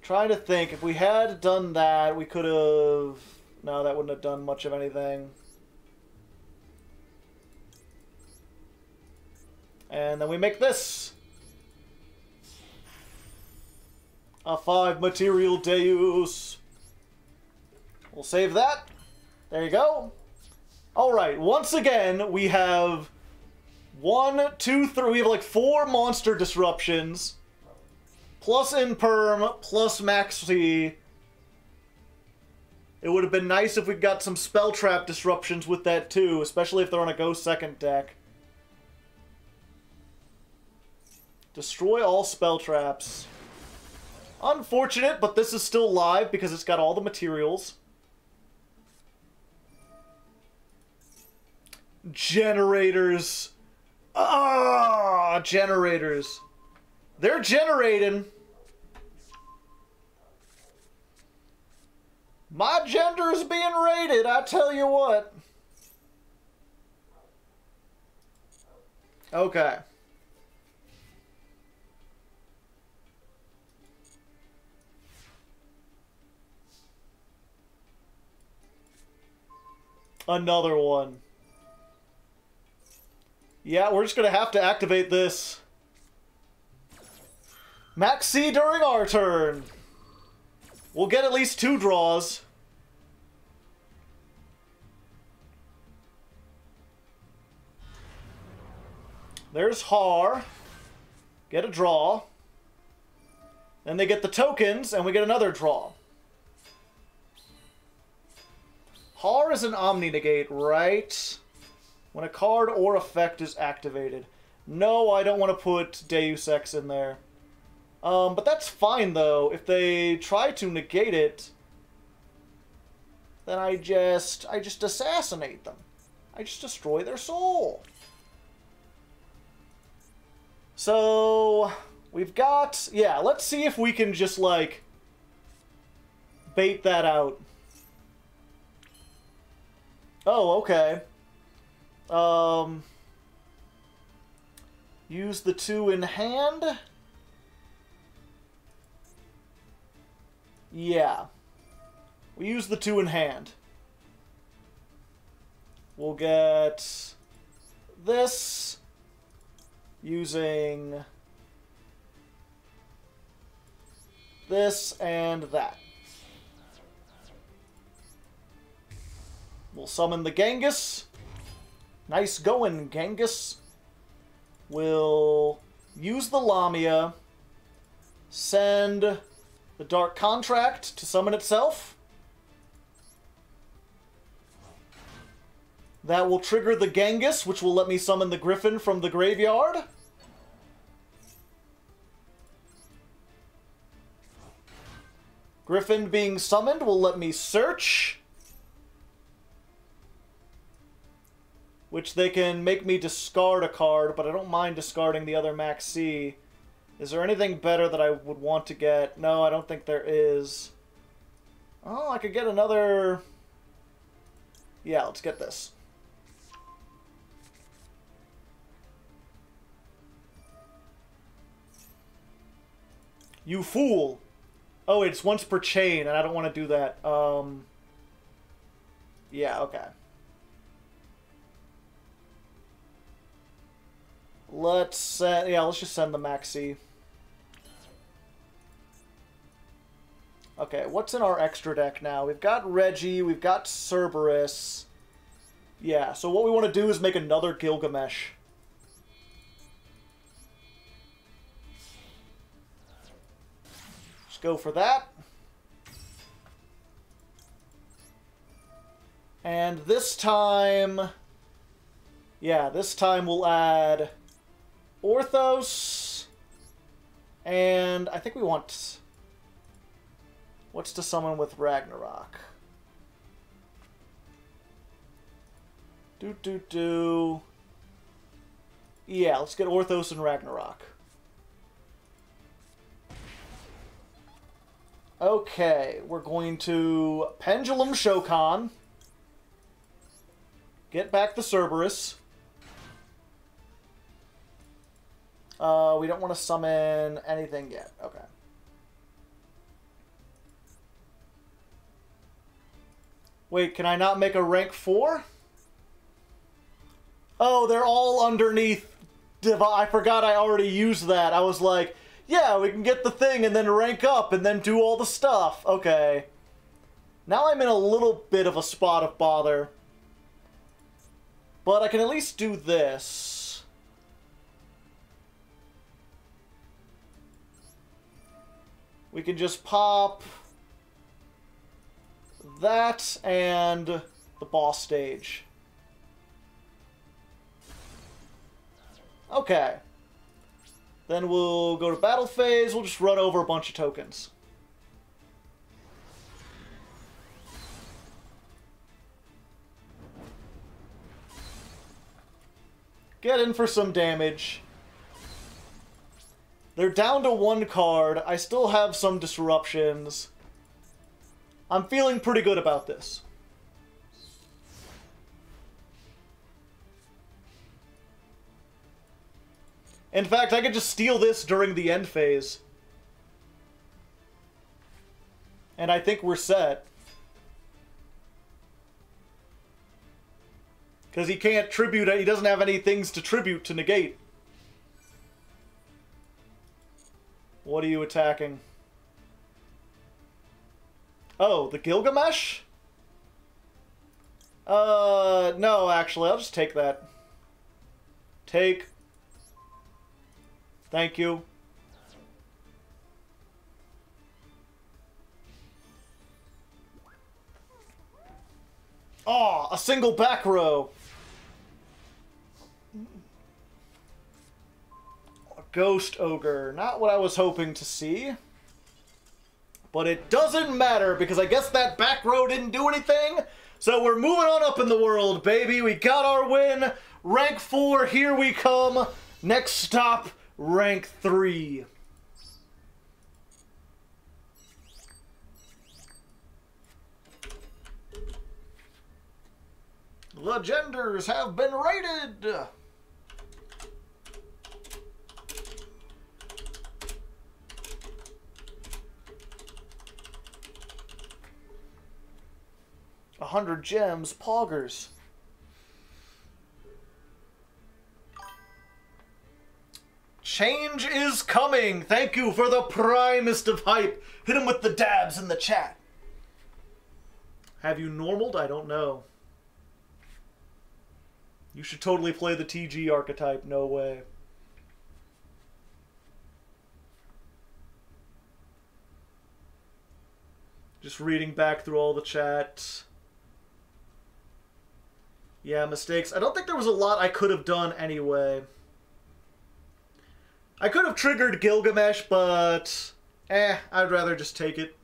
Trying to think, if we had done that, we could have... No, that wouldn't have done much of anything. And then we make this. A 5 material Deus. We'll save that. There you go. Alright, once again, we have 1, 2, 3... We have like 4 monster disruptions. Plus Imperm, plus Maxi. It would have been nice if we got some Spell Trap disruptions with that too, especially if they're on a Go Second deck. Destroy all Spell Traps. Unfortunate, but this is still live because it's got all the materials. Generators. Ah, generators. They're generating. My gender is being rated, I tell you what. Okay. Another one. Yeah, we're just gonna have to activate this. Max C during our turn. We'll get at least 2 draws. There's Har. Get a draw. Then they get the tokens, and we get another draw. Har is an Omni-Negate, right? When a card or effect is activated. No, I don't want to put Deus Ex in there. But that's fine, though. If they try to negate it, then I just assassinate them. I just destroy their soul. So, we've got... Yeah, let's see if we can just, like, bait that out. Oh, okay. Use the 2 in hand... Yeah. We use the 2 in hand. We'll get this using this and that. We'll summon the Genghis. Nice going, Genghis. We'll use the Lamia. Send... the Dark Contract to summon itself. That will trigger the Genghis, which will let me summon the Griffin from the graveyard. Griffin being summoned will let me search. Which they can make me discard a card, but I don't mind discarding the other Max C. Is there anything better that I would want to get? No, I don't think there is. Oh, I could get another... Yeah, let's get this. You fool! Oh, it's once per chain, and I don't want to do that. Yeah, okay. Let's send... Yeah, let's just send the Maxi. Okay, what's in our extra deck now? We've got Reggie, we've got Cerberus. Yeah, so what we want to do is make another Gilgamesh. go for that. And this time... Yeah, this time we'll add Orthos. And I think we want... What's to summon with Ragnarok? Yeah, let's get Orthos and Ragnarok. Okay, we're going to Pendulum Shokan. Get back the Cerberus. We don't want to summon anything yet. Okay. Wait, can I not make a rank 4? Oh, they're all underneath... I forgot I already used that. I was like, yeah, we can get the thing and then rank up and then do all the stuff. Okay. Now I'm in a little bit of a spot of bother. But I can at least do this. We can just pop that and the boss stage. Okay. Then we'll go to battle phase. We'll just run over a bunch of tokens. Get in for some damage. They're down to 1 card. I still have some disruptions. I'm feeling pretty good about this. In fact, I could just steal this during the end phase. And I think we're set. Because he can't tribute, he doesn't have any things to tribute to negate. What are you attacking? Oh, the Gilgamesh? No, actually, I'll just take that. Take. Thank you. Oh, a single back row. A ghost ogre. Not what I was hoping to see. But it doesn't matter, because I guess that back row didn't do anything. So we're moving on up in the world, baby. We got our win. Rank 4, here we come. Next stop, rank 3. The genders have been rated. A 100 gems, poggers. Change is coming. Thank you for the primest of hype. Hit him with the dabs in the chat. Have you normaled? I don't know. You should totally play the TG archetype. No way. Just reading back through all the chat. Yeah, mistakes. I don't think there was a lot I could have done anyway. I could have triggered Gilgamesh, but... I'd rather just take it.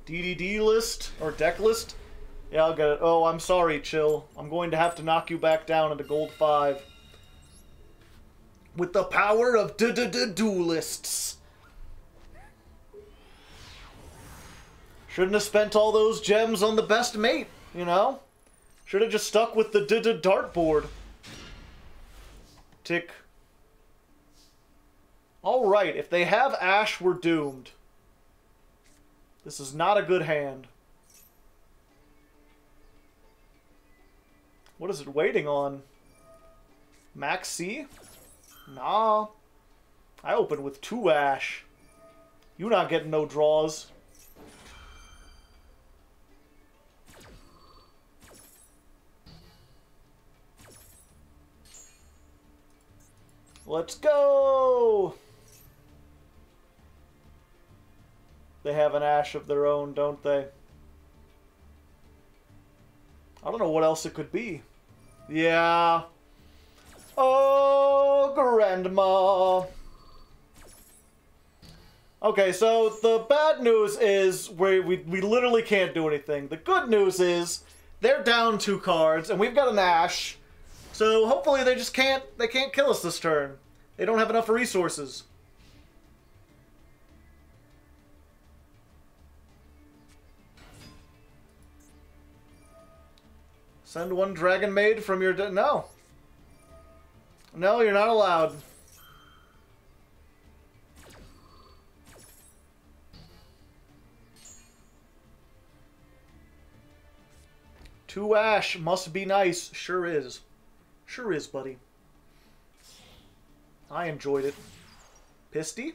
DDD list? Or deck list? Yeah, I'll get it. Oh, I'm sorry, Chill. I'm going to have to knock you back down into gold 5. With the power of duelists. Shouldn't have spent all those gems on the best mate, you know? Should have just stuck with the dartboard. Tick. Alright, if they have Ash, we're doomed. This is not a good hand. What is it waiting on? Max C? Nah. I opened with 2 Ash. You not getting no draws. Let's go! They have an Ash of their own, don't they? I don't know what else it could be. Yeah. Oh, Grandma. Okay, so the bad news is we literally can't do anything. The good news is they're down 2 cards, and we've got an Ash. So hopefully they can't kill us this turn. They don't have enough resources. Send 1 Dragon Maid from your... No. No, you're not allowed. Two Ash must be nice. Sure is. Sure is, buddy. I enjoyed it. Pisty?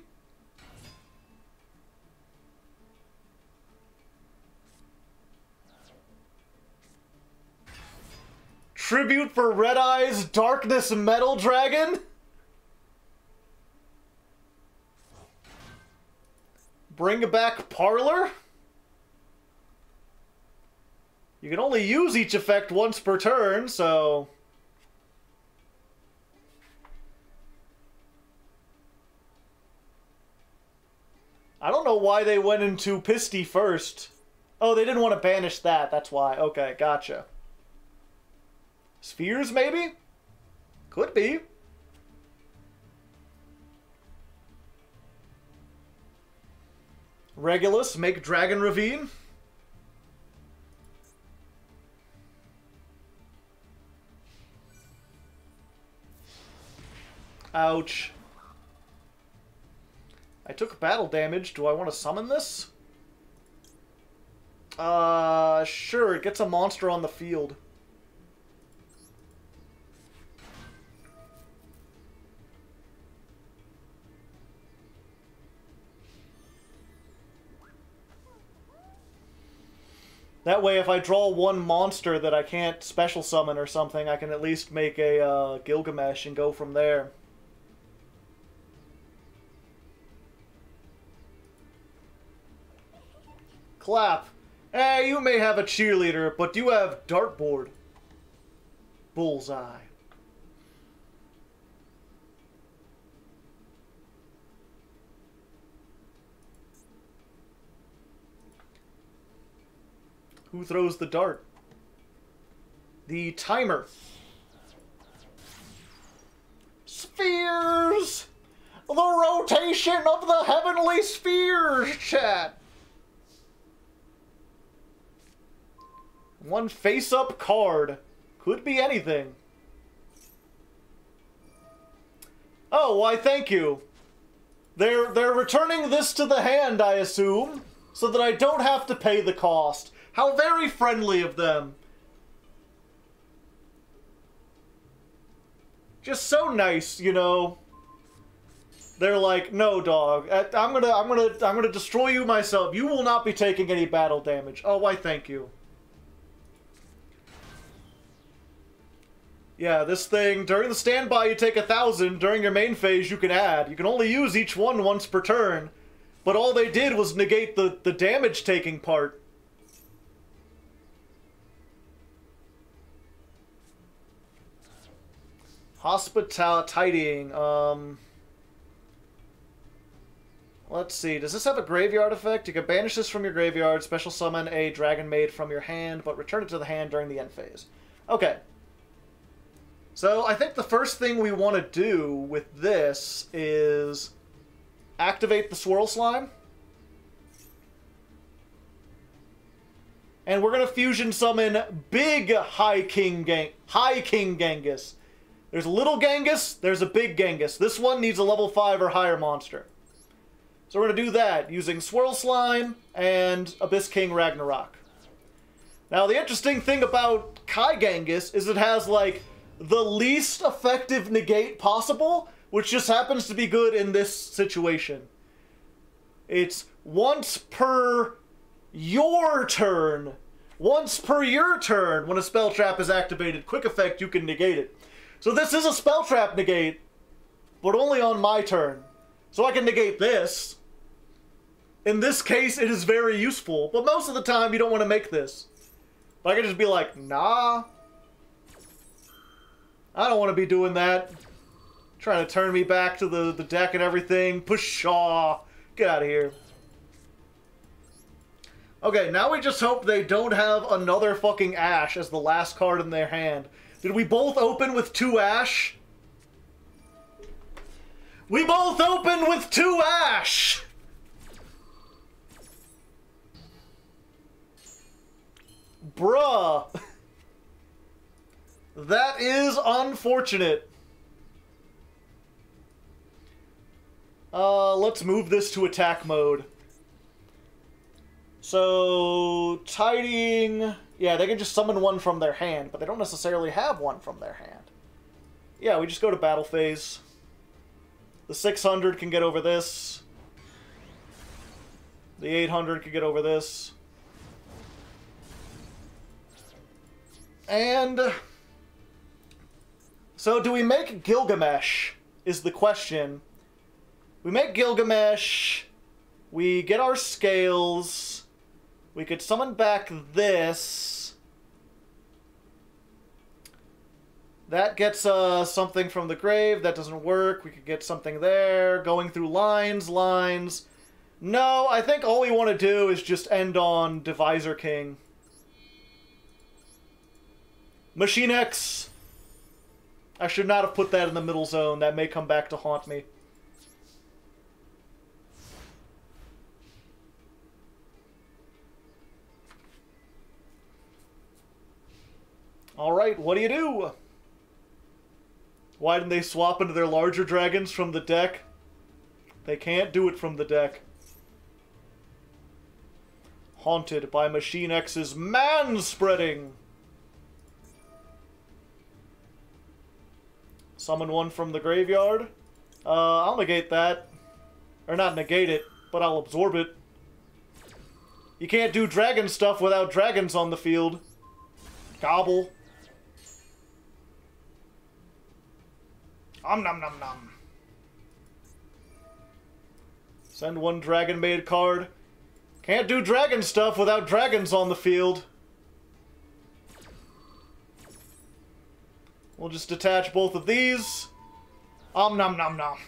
Tribute for Red Eye's Darkness Metal Dragon? Bring back Parlor? You can only use each effect once per turn, so... I don't know why they went into Pisty first. Oh, they didn't want to banish that, that's why. Okay, gotcha. Spheres, maybe? Could be. Regulus, make Dragon Ravine. Ouch. I took battle damage. Do I want to summon this? Sure. It gets a monster on the field. That way, if I draw 1 monster that I can't special summon or something, I can at least make a Gilgamesh and go from there. Clap. Hey, you may have a cheerleader, but you have dartboard. Bullseye. Who throws the dart? The timer. Spheres! The rotation of the heavenly spheres, chat! 1 face-up card. Could be anything. Oh, why thank you. They're returning this to the hand, I assume, so that I don't have to pay the cost. How very friendly of them. Just so nice, you know. They're like, no, dog. I'm gonna destroy you myself. You will not be taking any battle damage. Oh, why thank you. Yeah, this thing, during the standby you take 1,000, during your main phase you can add. You can only use each one once per turn, but all they did was negate the damage taking part. Tidying, let's see, does this have a graveyard effect? You can banish this from your graveyard, special summon a Dragon Maid from your hand, but return it to the hand during the end phase. Okay. So, I think the first thing we want to do with this is activate the Swirl Slime. And we're going to fusion summon big High King Genghis. There's a little Genghis, there's a big Genghis. This one needs a level 5 or higher monster. So we're going to do that using Swirl Slime and Abyss King Ragnarok. Now, the interesting thing about Kai Genghis is it has, like, the least effective negate possible, which just happens to be good in this situation. It's once per your turn. Once per your turn, when a spell trap is activated, quick effect, you can negate it. So this is a spell trap negate, but only on my turn. So I can negate this. In this case, it is very useful, but most of the time you don't want to make this. But I can just be like, nah. I don't want to be doing that. Trying to turn me back to the deck and everything. Pshaw. Get out of here. Okay, now we just hope they don't have another fucking Ash as the last card in their hand. Did we both open with 2 Ash? We both open with 2 Ash! Bruh. That is unfortunate. Let's move this to attack mode. So, tidying... Yeah, they can just summon one from their hand, but they don't necessarily have one from their hand. Yeah, we just go to battle phase. The 600 can get over this. The 800 can get over this. And... So, do we make Gilgamesh, is the question. We make Gilgamesh, we get our scales, we could summon back this. That gets something from the grave, that doesn't work, we could get something there, going through lines. No, I think all we want to do is just end on Divisor King. Machine X. I should not have put that in the middle zone. That may come back to haunt me. Alright, what do you do? Why didn't they swap into their larger dragons from the deck? They can't do it from the deck. Haunted by Machine X's man-spreading. Summon one from the graveyard. I'll negate that. Or not negate it, but I'll absorb it. You can't do dragon stuff without dragons on the field. Gobble. Nom nom nom. Send one Dragon Maid card. Can't do dragon stuff without dragons on the field. We'll just detach both of these. Nom nom nom.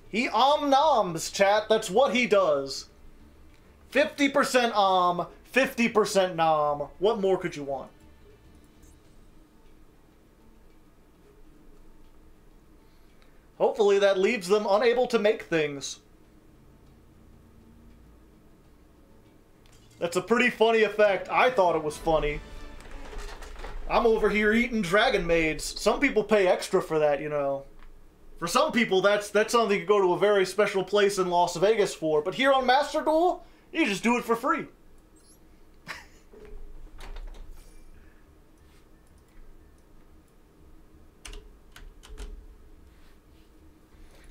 He noms, chat. That's what he does. 50% 50% nom. What more could you want? Hopefully that leaves them unable to make things. That's a pretty funny effect. I thought it was funny. I'm over here eating Dragon Maids. Some people pay extra for that, you know. For some people, that's something you go to a very special place in Las Vegas for. But here on Master Duel, you just do it for free.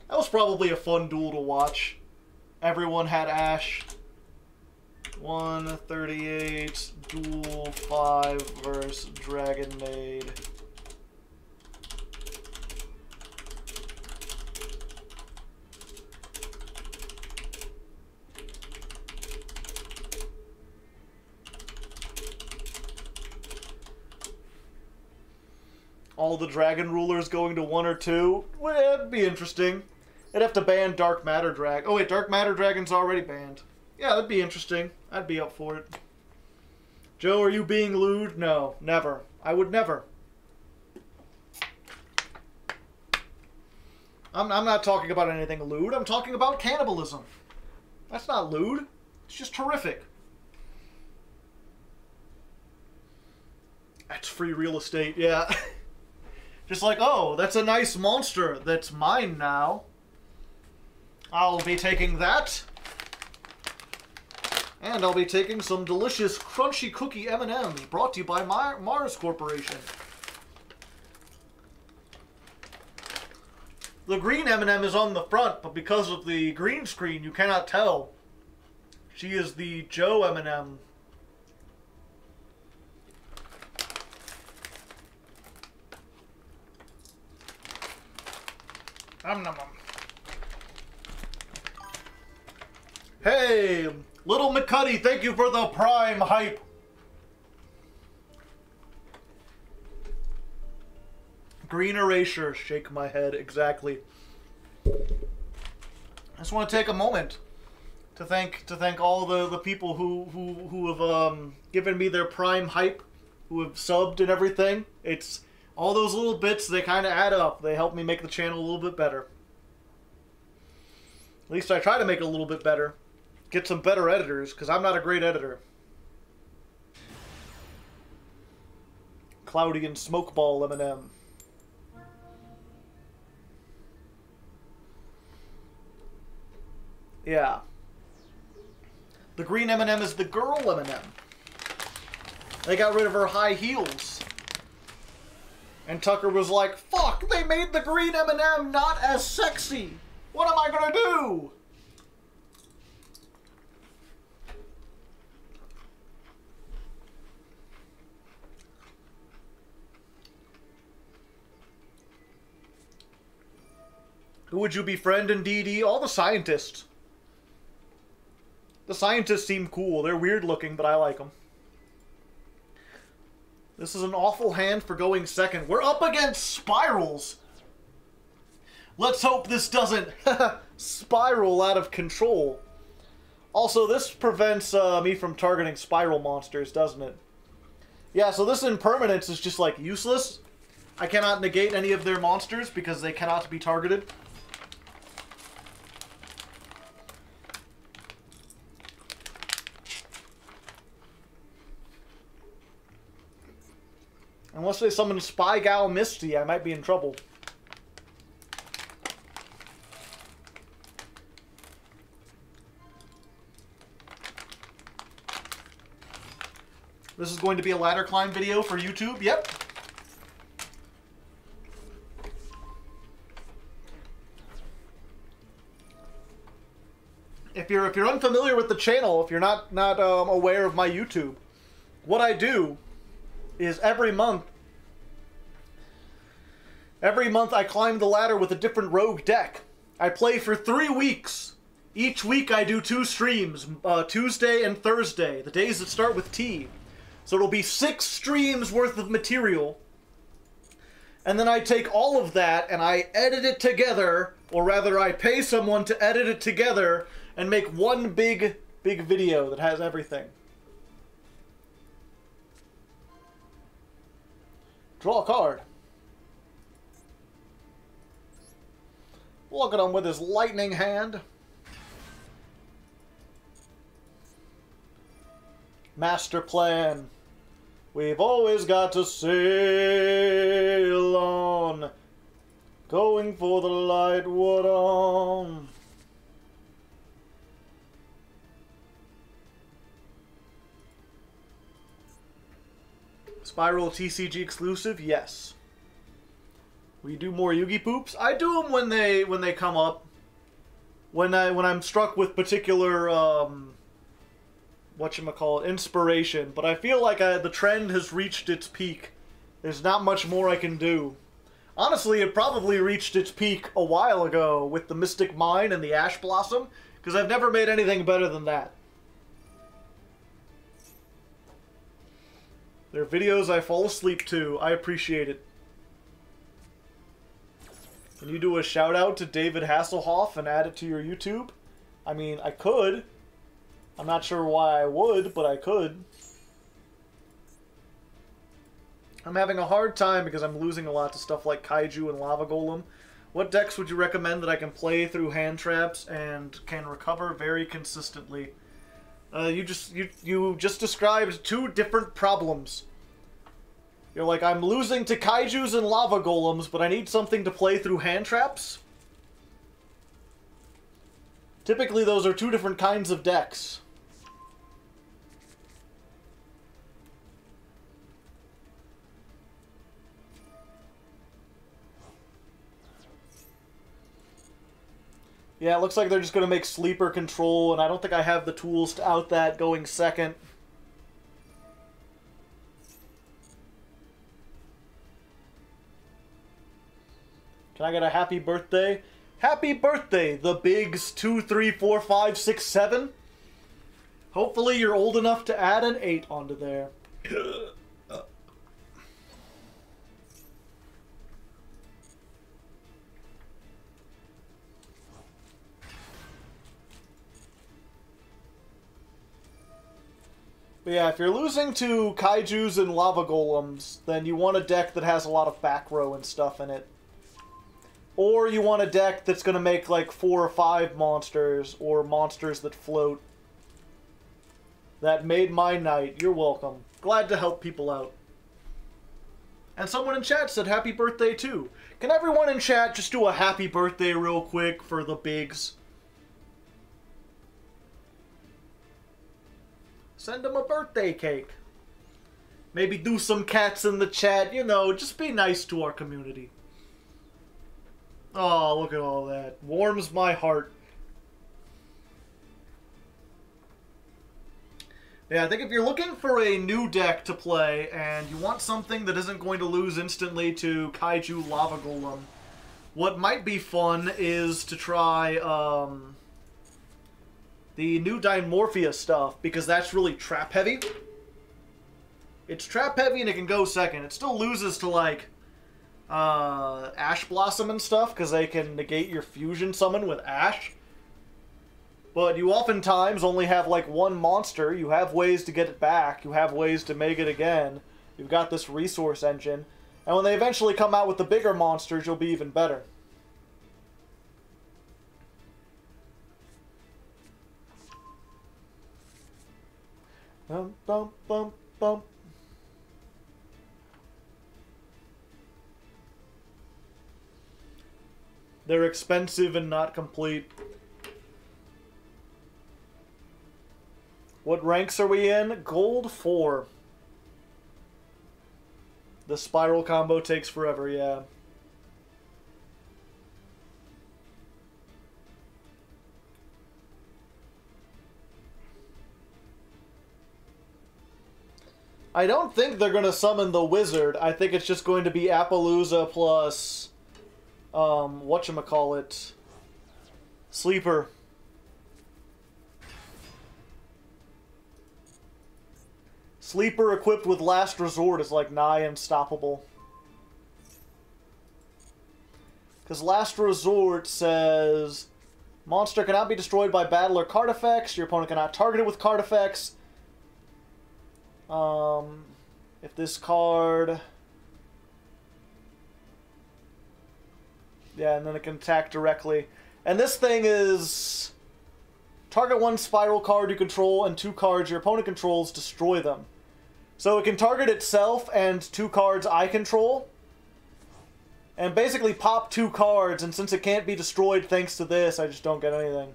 That was probably a fun duel to watch. Everyone had Ash. 138, Duel 5 versus Dragon Maid. All the Dragon Rulers going to 1 or 2? Well, it'd be interesting. They'd have to ban Dark Matter Dragon. Oh wait, Dark Matter Dragon's already banned. Yeah, that'd be interesting. I'd be up for it. Joe, are you being lewd? No, never. I would never. I'm not talking about anything lewd. I'm talking about cannibalism. That's not lewd. It's just terrific. That's free real estate, yeah. Just like, oh, that's a nice monster that's mine now. I'll be taking that. And I'll be taking some delicious crunchy cookie M&Ms brought to you by Mars Corporation. The green M&M is on the front, but because of the green screen, you cannot tell. She is the Joe M&M. Nom, nom, nom. Hey, Little McCuddy, thank you for the Prime hype. Green erasure, shake my head, exactly. I just want to take a moment to thank all the people who have given me their Prime hype, who have subbed and everything. It's all those little bits, they kind of add up. They help me make the channel a little bit better. At least I try to make it a little bit better. Get some better editors, because I'm not a great editor. Cloudy and Smokeball M&M. Yeah. The green M&M is the girl M&M. They got rid of her high heels. And Tucker was like, fuck, they made the green M&M not as sexy. What am I gonna do? Who would you befriend in DD? All the scientists. The scientists seem cool. They're weird looking, but I like them. This is an awful hand for going second. We're up against spirals. Let's hope this doesn't spiral out of control. Also, this prevents me from targeting spiral monsters, doesn't it? Yeah, so this impermanence is just, like, useless. I cannot negate any of their monsters because they cannot be targeted. Unless they summon Spy Gal Misty, I might be in trouble. This is going to be a ladder climb video for YouTube, yep. If you're unfamiliar with the channel, if you're not aware of my YouTube, what I do is every month I climb the ladder with a different rogue deck. I play for 3 weeks. Each week I do 2 streams, Tuesday and Thursday, the days that start with T. So it'll be 6 streams worth of material. And then I take all of that and I edit it together, or rather I pay someone to edit it together and make one big video that has everything. Draw a card. Look at him with his lightning hand. Master plan. We've always got to sail on. Going for the light, what on? Spiral TCG exclusive? Yes. Will you do more Yugi poops? I do them when they come up. When I'm struck with particular whatchamacallit, inspiration. But I feel like the trend has reached its peak. There's not much more I can do. Honestly, it probably reached its peak a while ago with the Mystic Mine and the Ash Blossom, because I've never made anything better than that. They're videos I fall asleep to. I appreciate it. Can you do a shout out to David Hasselhoff and add it to your YouTube? I mean, I could. I'm not sure why I would, but I could. I'm having a hard time because I'm losing a lot to stuff like Kaiju and Lava Golem. What decks would you recommend that I can play through hand traps and can recover very consistently? You just described 2 different problems. You're like, I'm losing to Kaijus and Lava Golems, but I need something to play through hand traps? Typically, those are 2 different kinds of decks. Yeah, it looks like they're just going to make Sleeper Control, and I don't think I have the tools to out that going second. Can I get a happy birthday? Happy birthday, the Bigs 2, 3, 4, 5, 6, 7. Hopefully you're old enough to add an 8 onto there. But yeah, if you're losing to kaijus and lava golems, then you want a deck that has a lot of back row and stuff in it. Or you want a deck that's going to make like 4 or 5 monsters, or monsters that float. That made my night. You're welcome. Glad to help people out. And someone in chat said happy birthday too. Can everyone in chat just do a happy birthday real quick for the Bigs? Send them a birthday cake. Maybe do some cats in the chat. You know, just be nice to our community. Oh, look at all that. Warms my heart. Yeah, I think if you're looking for a new deck to play, and you want something that isn't going to lose instantly to Kaiju Lava Golem, what might be fun is to try, the new Dimorphia stuff, because that's really trap-heavy. It's trap-heavy and it can go second. It still loses to, like, Ash Blossom and stuff, because they can negate your fusion summon with Ash. But you oftentimes only have, like, one monster. You have ways to get it back. You have ways to make it again. You've got this resource engine. And when they eventually come out with the bigger monsters, you'll be even better. Bum, bum, bum, bum. They're expensive and not complete. What ranks are we in? Gold 4. The spiral combo takes forever, yeah. I don't think they're going to summon the wizard. I think it's just going to be Appaloosa plus, whatchamacallit, Sleeper. Sleeper equipped with Last Resort is like nigh unstoppable. Because Last Resort says, monster cannot be destroyed by battle or card effects. Your opponent cannot target it with card effects. If this card... Yeah, and then it can attack directly. And this thing is... target one spiral card you control and 2 cards your opponent controls, destroy them. So it can target itself and 2 cards I control. And basically pop 2 cards, and since it can't be destroyed thanks to this, I just don't get anything.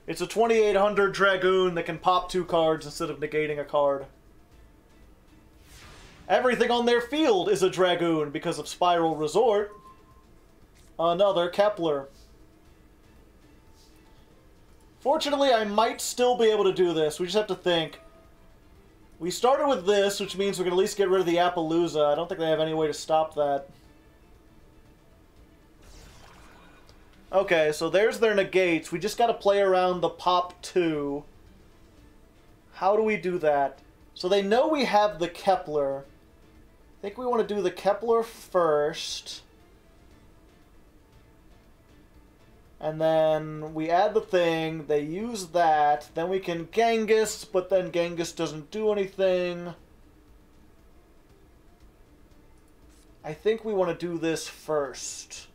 It's a 2800 Dragoon that can pop 2 cards instead of negating a card. Everything on their field is a Dragoon because of Spiral Resort. Another Kepler. Fortunately, I might still be able to do this. We just have to think. We started with this, which means we can at least get rid of the Appaloosa. I don't think they have any way to stop that. Okay, so there's their negates. We just got to play around the pop 2. How do we do that? So they know we have the Kepler. I think we want to do the Kepler first. And then we add the thing. They use that. Then we can Genghis, but then Genghis doesn't do anything. I think we want to do this first.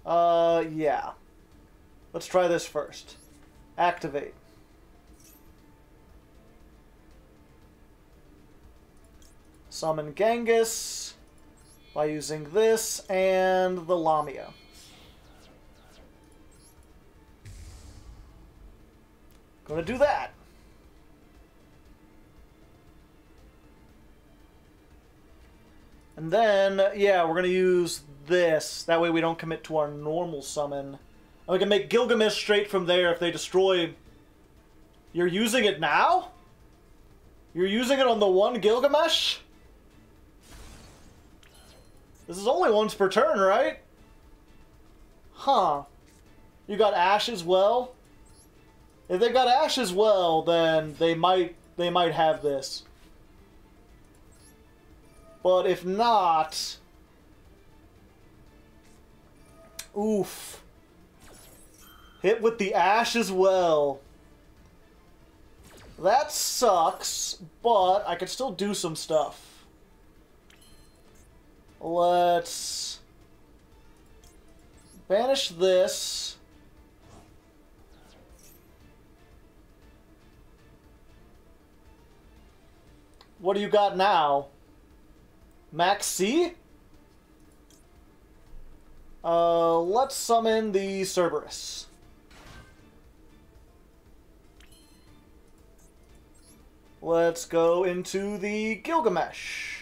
Yeah. Let's try this first. Activate. Summon Genghis by using this and the Lamia. Gonna do that. And then, yeah, we're gonna use this. That way we don't commit to our normal summon. And we can make Gilgamesh straight from there if they destroy... You're using it now? You're using it on the one Gilgamesh? This is only once per turn, right? Huh. You got Ash as well? If they got Ash as well, then they might have this. But if not... Oof. Hit with the Ash as well. That sucks, but I could still do some stuff. Let's banish this. What do you got now? Max C? Let's summon the Cerberus. Let's go into the Gilgamesh.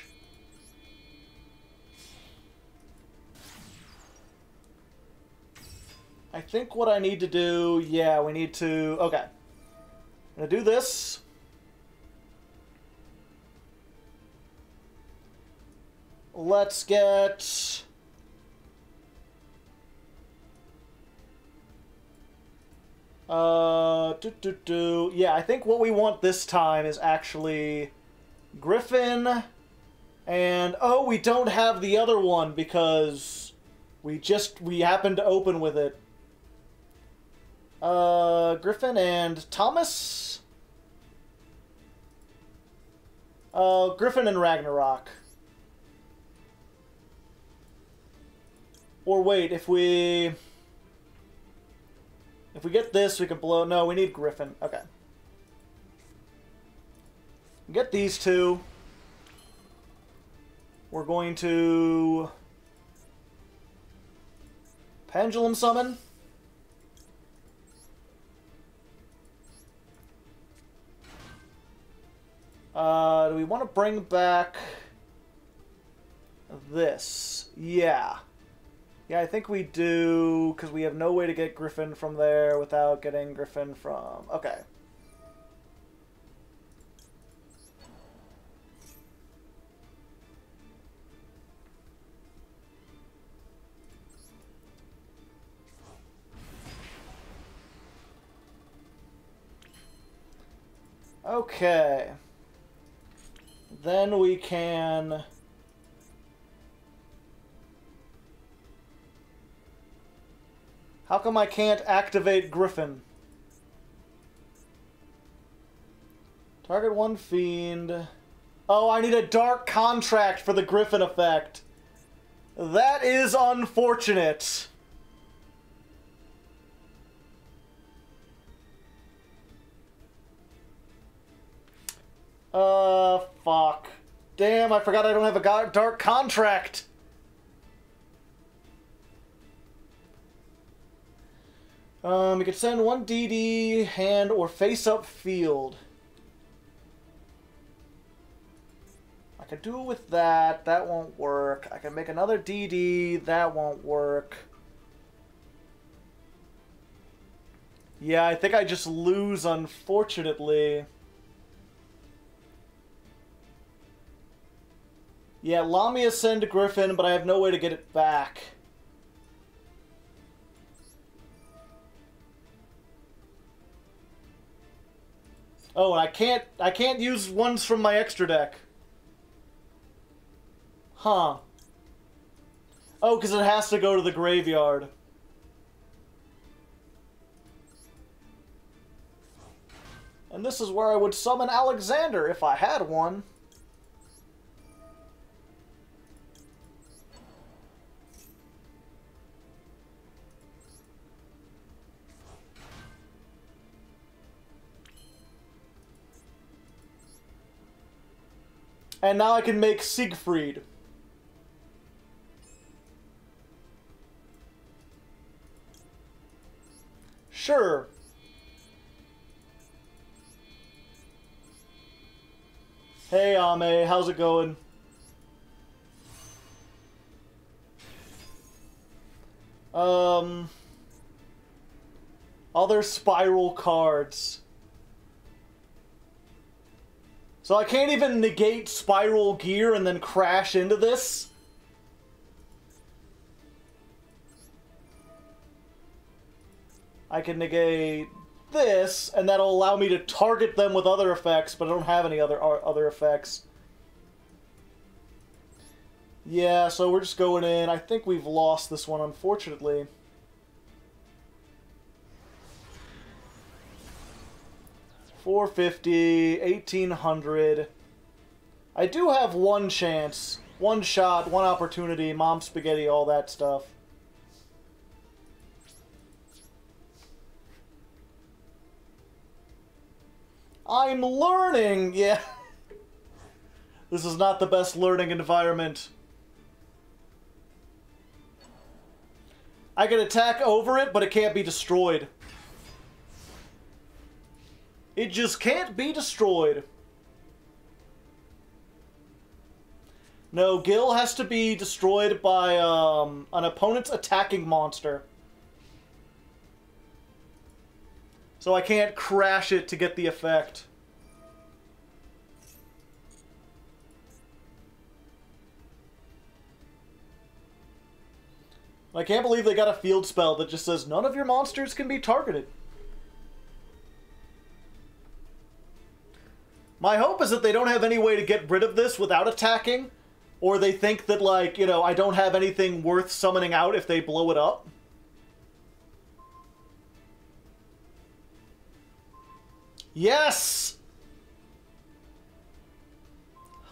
I think what I need to do... Yeah, we need to... Okay. I'm gonna do this. Let's get... Yeah, I think what we want this time is actually Griffin, and oh, we don't have the other one because we happened to open with it. Griffin and Thomas? Griffin and Ragnarok. Or wait, if we get this, we can blow... No, we need Griffin. Okay. Get these two. We're going to... Pendulum Summon. Do we want to bring back... this? Yeah. Yeah, I think we do, because we have no way to get Griffin from there without getting Griffin from... Okay. Okay. Then we can... How come I can't activate Griffin? Target one fiend. Oh, I need a dark contract for the Griffin effect. That is unfortunate. Fuck. Damn, I forgot I don't have a dark contract. You could send one DD, hand, or face-up field. I could do it with that. That won't work. I can make another DD. That won't work. Yeah, I think I just lose, unfortunately. Yeah, Lamia send Griffin, but I have no way to get it back. Oh, and I can't use ones from my extra deck. Huh. Oh, because it has to go to the graveyard. And this is where I would summon Alexander if I had one. And now I can make Siegfried. Sure. Hey, Ame, how's it going? Other spiral cards. So I can't even negate Spiral Gear and then crash into this. I can negate this, and that'll allow me to target them with other effects, but I don't have any other effects. Yeah, so we're just going in. I think we've lost this one, unfortunately. $450, 1,800. I do have one chance, one shot, one opportunity, mom spaghetti, all that stuff. I'm learning! Yeah. This is not the best learning environment. I can attack over it, but it can't be destroyed. It just can't be destroyed. No, Gil has to be destroyed by an opponent's attacking monster. So I can't crash it to get the effect. I can't believe they got a field spell that just says none of your monsters can be targeted. My hope is that they don't have any way to get rid of this without attacking, or they think that, like, you know, I don't have anything worth summoning out if they blow it up. Yes!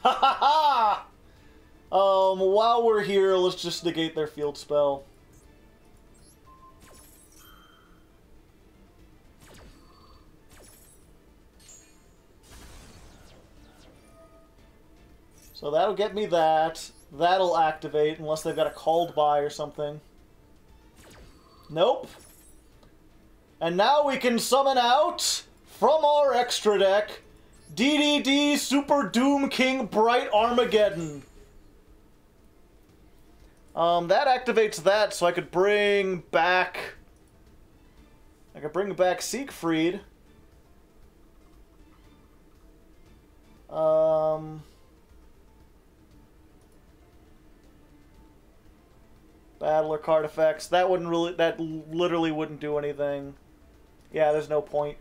Ha ha ha! While we're here, let's just negate their field spell. So that'll get me that. That'll activate, unless they've got a called by or something. Nope. And now we can summon out, from our extra deck, DDD Super Doom King Bright Armageddon. That activates that, so I could bring back... Siegfried. Battler card effects. That literally wouldn't do anything. Yeah, there's no point.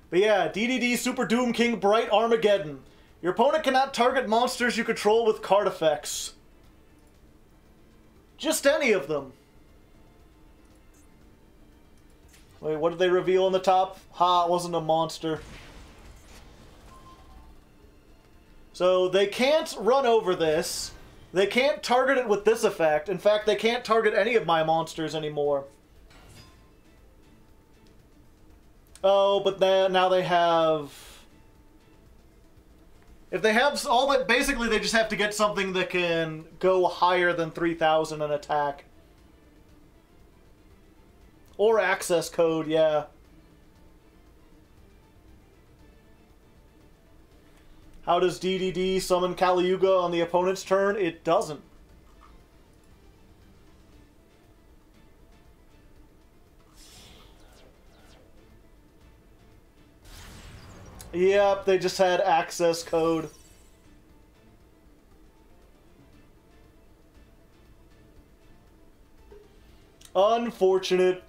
But yeah, DDD Super Doom King Bright Armageddon. Your opponent cannot target monsters you control with card effects. Just any of them. Wait, what did they reveal on the top? Ha, it wasn't a monster. So they can't run over this. They can't target it with this effect. In fact, they can't target any of my monsters anymore. Oh, but then now they have... If they have all that, basically they just have to get something that can go higher than 3,000 and attack. Or access code, yeah. How does DDD summon Kali Yuga on the opponent's turn? It doesn't. Yep, they just had access code. Unfortunate.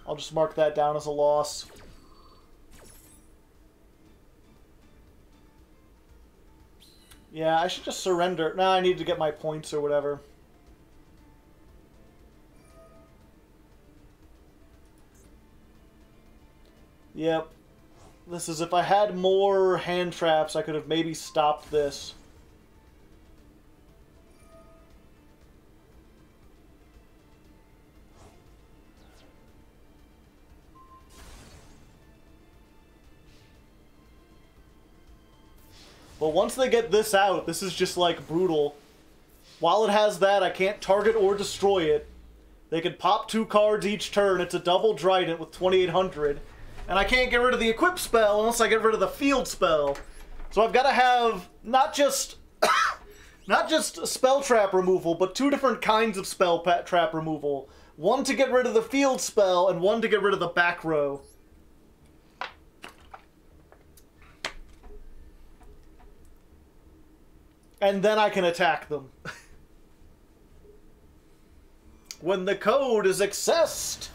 I'll just mark that down as a loss. Yeah, I should just surrender. Nah, I need to get my points or whatever. Yep. This is, if I had more hand traps, I could have maybe stopped this. But once they get this out, this is just, like, brutal. While it has that, I can't target or destroy it. They can pop 2 cards each turn. It's a double Trident with 2,800. And I can't get rid of the equip spell unless I get rid of the field spell. So I've got to have not just Not just spell trap removal, but 2 different kinds of spell trap removal. One to get rid of the field spell, and one to get rid of the back row. And then I can attack them. When the code is accessed.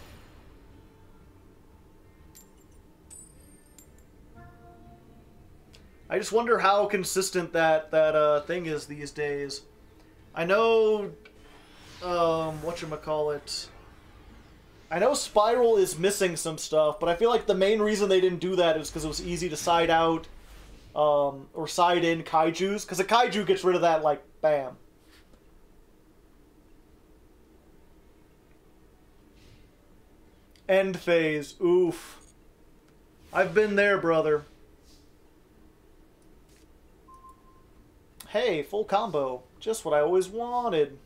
I just wonder how consistent that thing is these days. I know, whatchamacallit. I know Spiral is missing some stuff, but I feel like the main reason they didn't do that is because it was easy to side out, or side in Kaijus, because a Kaiju gets rid of that, like, bam. End phase, oof. I've been there, brother. Hey, full combo. Just what I always wanted.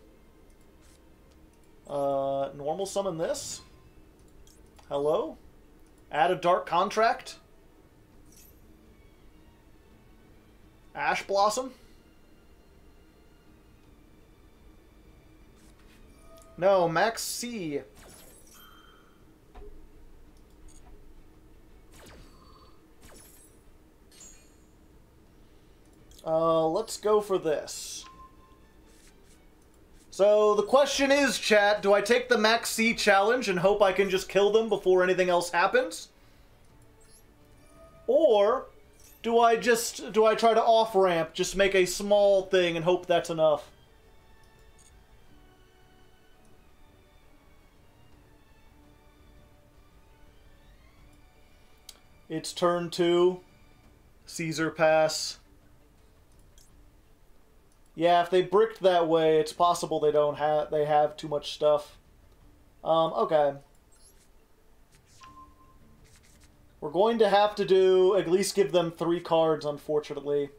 Normal summon this. Hello? Add a Dark Contract. Ash Blossom. No, Max C. Let's go for this. So, the question is, chat, do I take the Max C challenge and hope I can just kill them before anything else happens? Or, do I try to off-ramp, just make a small thing and hope that's enough? It's turn 2. Caesar pass. Yeah, if they bricked that way, it's possible they have too much stuff. Okay. We're going to have to do, at least give them 3 cards, unfortunately.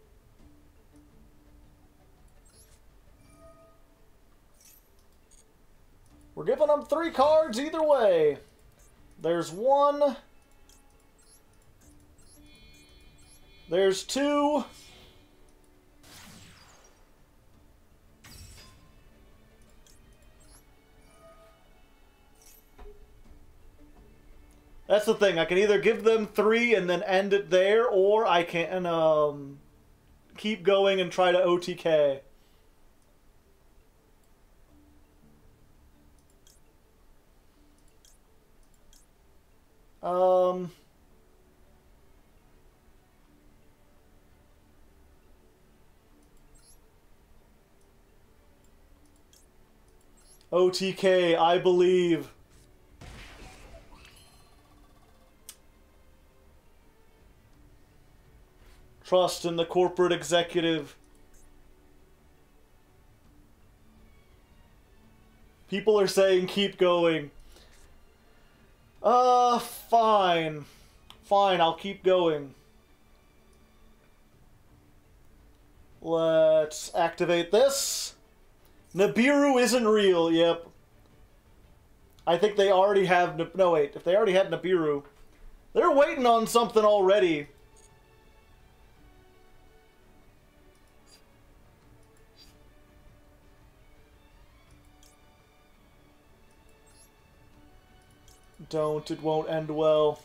We're giving them 3 cards either way. There's 1. There's 2. That's the thing. I can either give them 3 and then end it there, or I can keep going and try to OTK. OTK, I believe. Trust in the corporate executive. People are saying keep going. Fine. Fine, I'll keep going. Let's activate this. Nibiru isn't real, yep. I think they already have... No, wait. If they already had Nibiru... They're waiting on something already. Don't. It won't end well.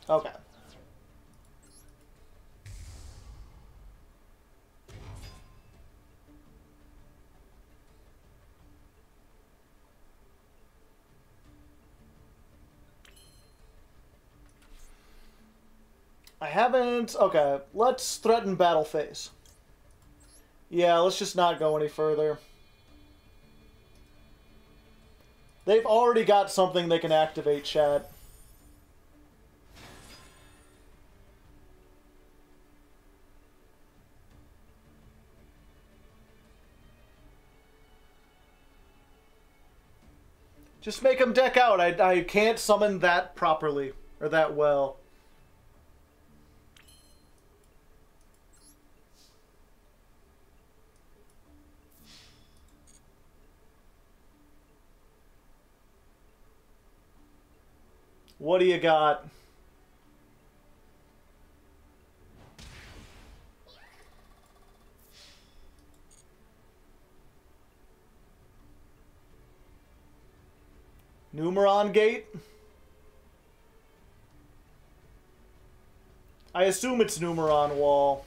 Okay. I haven't... Okay, let's threaten battle phase. Yeah, let's just not go any further. They've already got something they can activate, chat. Just make them deck out. I can't summon that properly, or that well. What do you got? Numeron Gate? I assume it's Numeron Wall.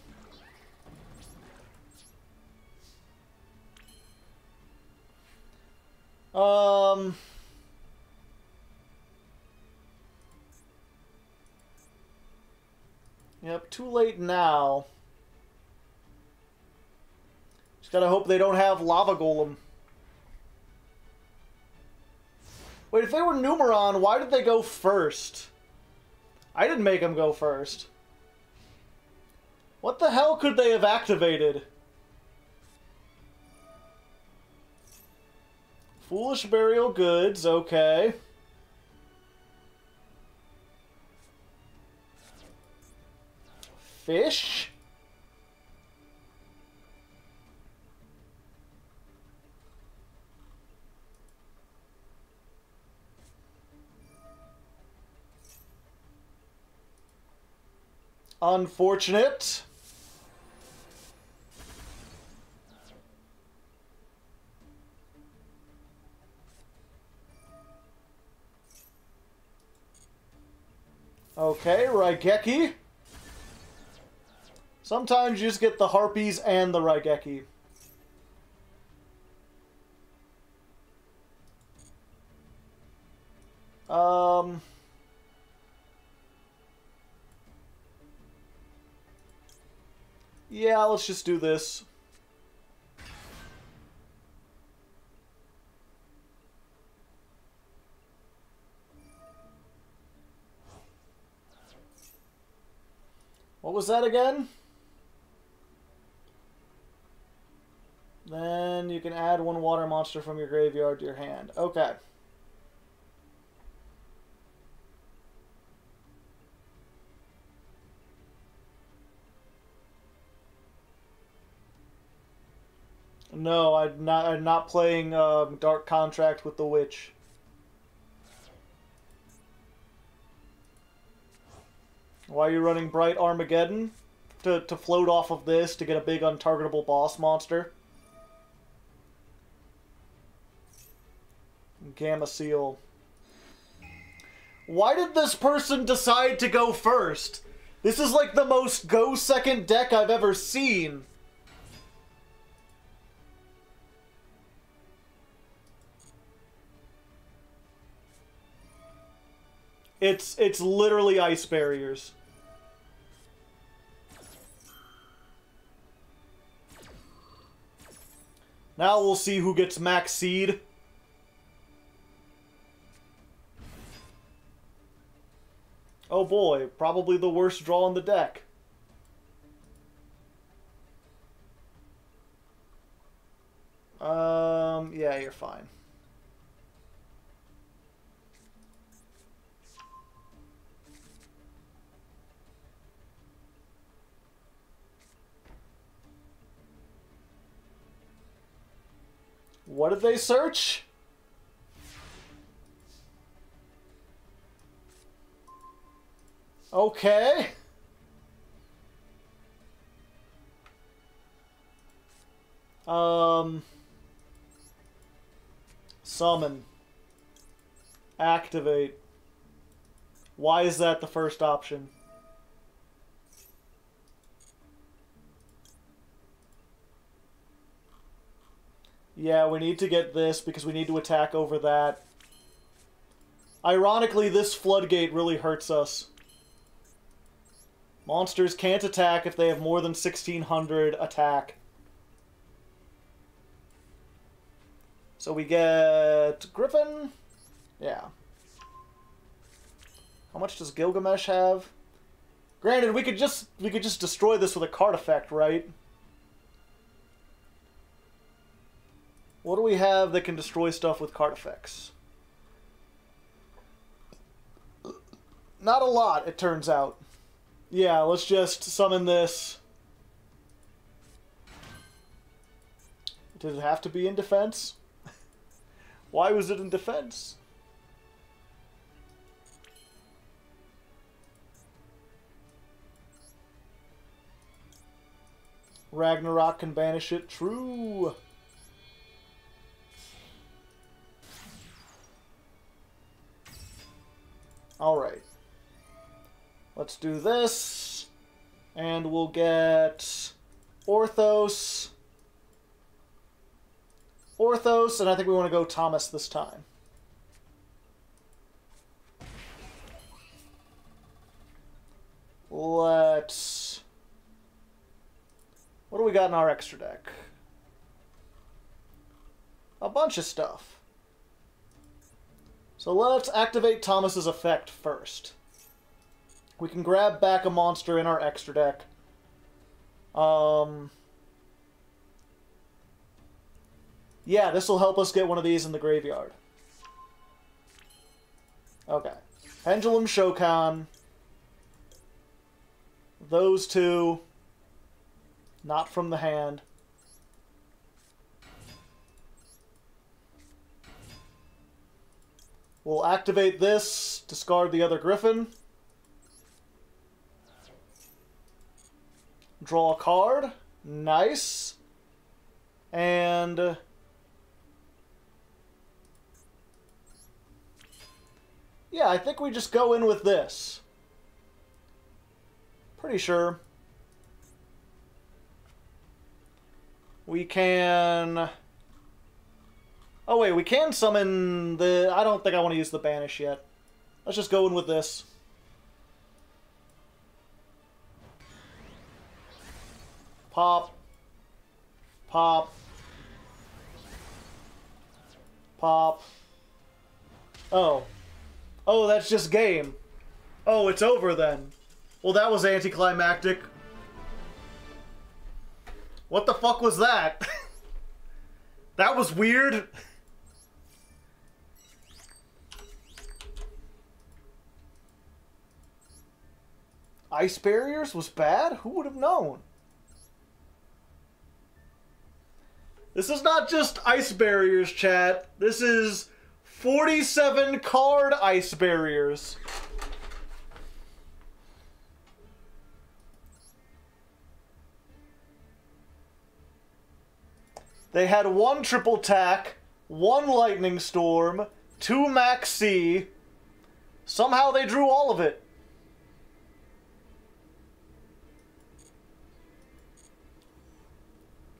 Yep, too late now. Just gotta hope they don't have Lava Golem. Wait, if they were Numeron, why did they go first? I didn't make them go first. What the hell could they have activated? Foolish Burial Goods, okay. Fish? Unfortunate. Okay, Raigeki. Sometimes you just get the Harpies and the Raigeki. Yeah, let's just do this. What was that again? Then you can add one water monster from your graveyard to your hand. Okay. No, I'm not playing Dark Contract with the Witch. Why are you running Bright Armageddon? To float off of this to get a big untargetable boss monster? Gamma Seal. Why did this person decide to go first? This is like the most go second deck I've ever seen. It's literally ice barriers. Now we'll see who gets max seed. Oh boy, probably the worst draw in the deck. Yeah, you're fine. What did they search? Okay. Summon. Activate. Why is that the first option? Yeah, we need to get this because we need to attack over that. Ironically, this floodgate really hurts us. Monsters can't attack if they have more than 1600 attack. So we get Griffin. Yeah. How much does Gilgamesh have? Granted, we could just destroy this with a card effect, right? What do we have that can destroy stuff with card effects? Not a lot, it turns out. Yeah, let's just summon this. Did it have to be in defense? Why was it in defense? Ragnarok can banish it. True. Alright. Let's do this. And we'll get Orthos. Orthos, and I think we want to go Thomas this time. Let's... What do we got in our extra deck? A bunch of stuff. So let's activate Thomas's effect first. We can grab back a monster in our extra deck. Yeah, this will help us get one of these in the graveyard. Okay. Pendulum Shokan. Those two. Not from the hand. We'll activate this, discard the other Griffin. Draw a card. Nice. And... yeah, I think we just go in with this. Pretty sure. We can... oh wait, we can summon the... I don't think I want to use the banish yet. Let's just go in with this. Pop. Pop. Pop. Oh. Oh, that's just game. Oh, it's over then. Well, that was anticlimactic. What the fuck was that? That was weird. Ice barriers was bad? Who would have known? This is not just ice barriers, chat. This is 47 card ice barriers. They had 1 triple tack, 1 lightning storm, 2 max C. Somehow they drew all of it.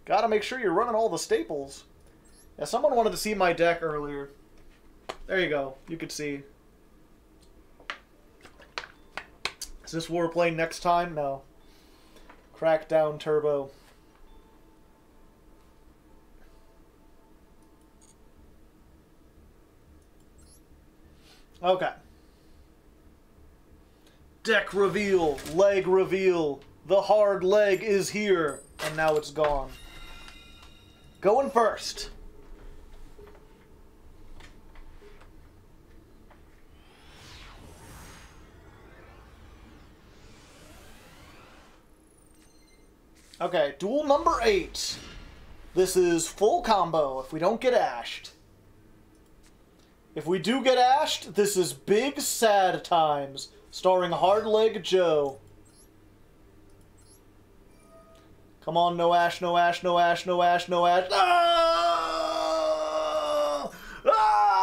Gotta make sure you're running all the staples. Yeah, someone wanted to see my deck earlier. There you go. You could see. Is this what we're playing next time? No. Crackdown Turbo. Okay. Deck reveal. Leg reveal. The hard leg is here. And now it's gone. Going first. Okay, duel number 8. This is full combo if we don't get ashed. If we do get ashed, this is Big Sad Times, starring Hard Leg Joe. Come on, no ash, no ash, no ash, no ash, no ash. Ah! Ah!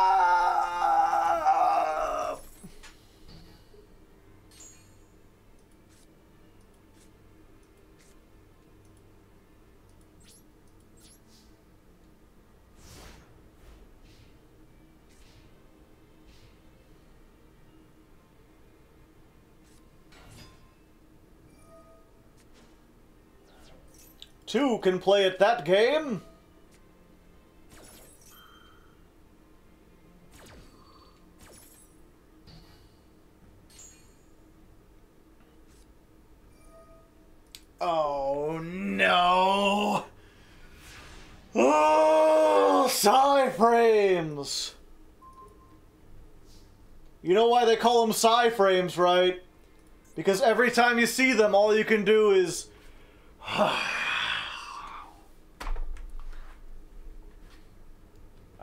2 can play at that game. Oh no! Oh, Psy-frames! You know why they call them Psy-frames, right? Because every time you see them, all you can do is...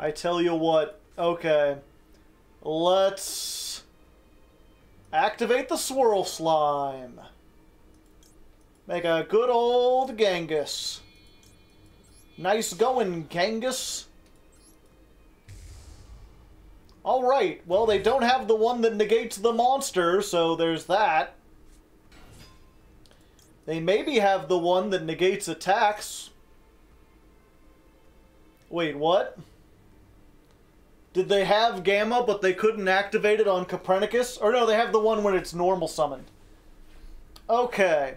I tell you what, okay. Let's activate the Swirl Slime. Make a good old Genghis. Nice going, Genghis. Alright, well, they don't have the one that negates the monster, so there's that. They maybe have the one that negates attacks. Wait, what? Did they have Gamma, but they couldn't activate it on Copernicus? Or no, they have the one when it's normal summoned. Okay,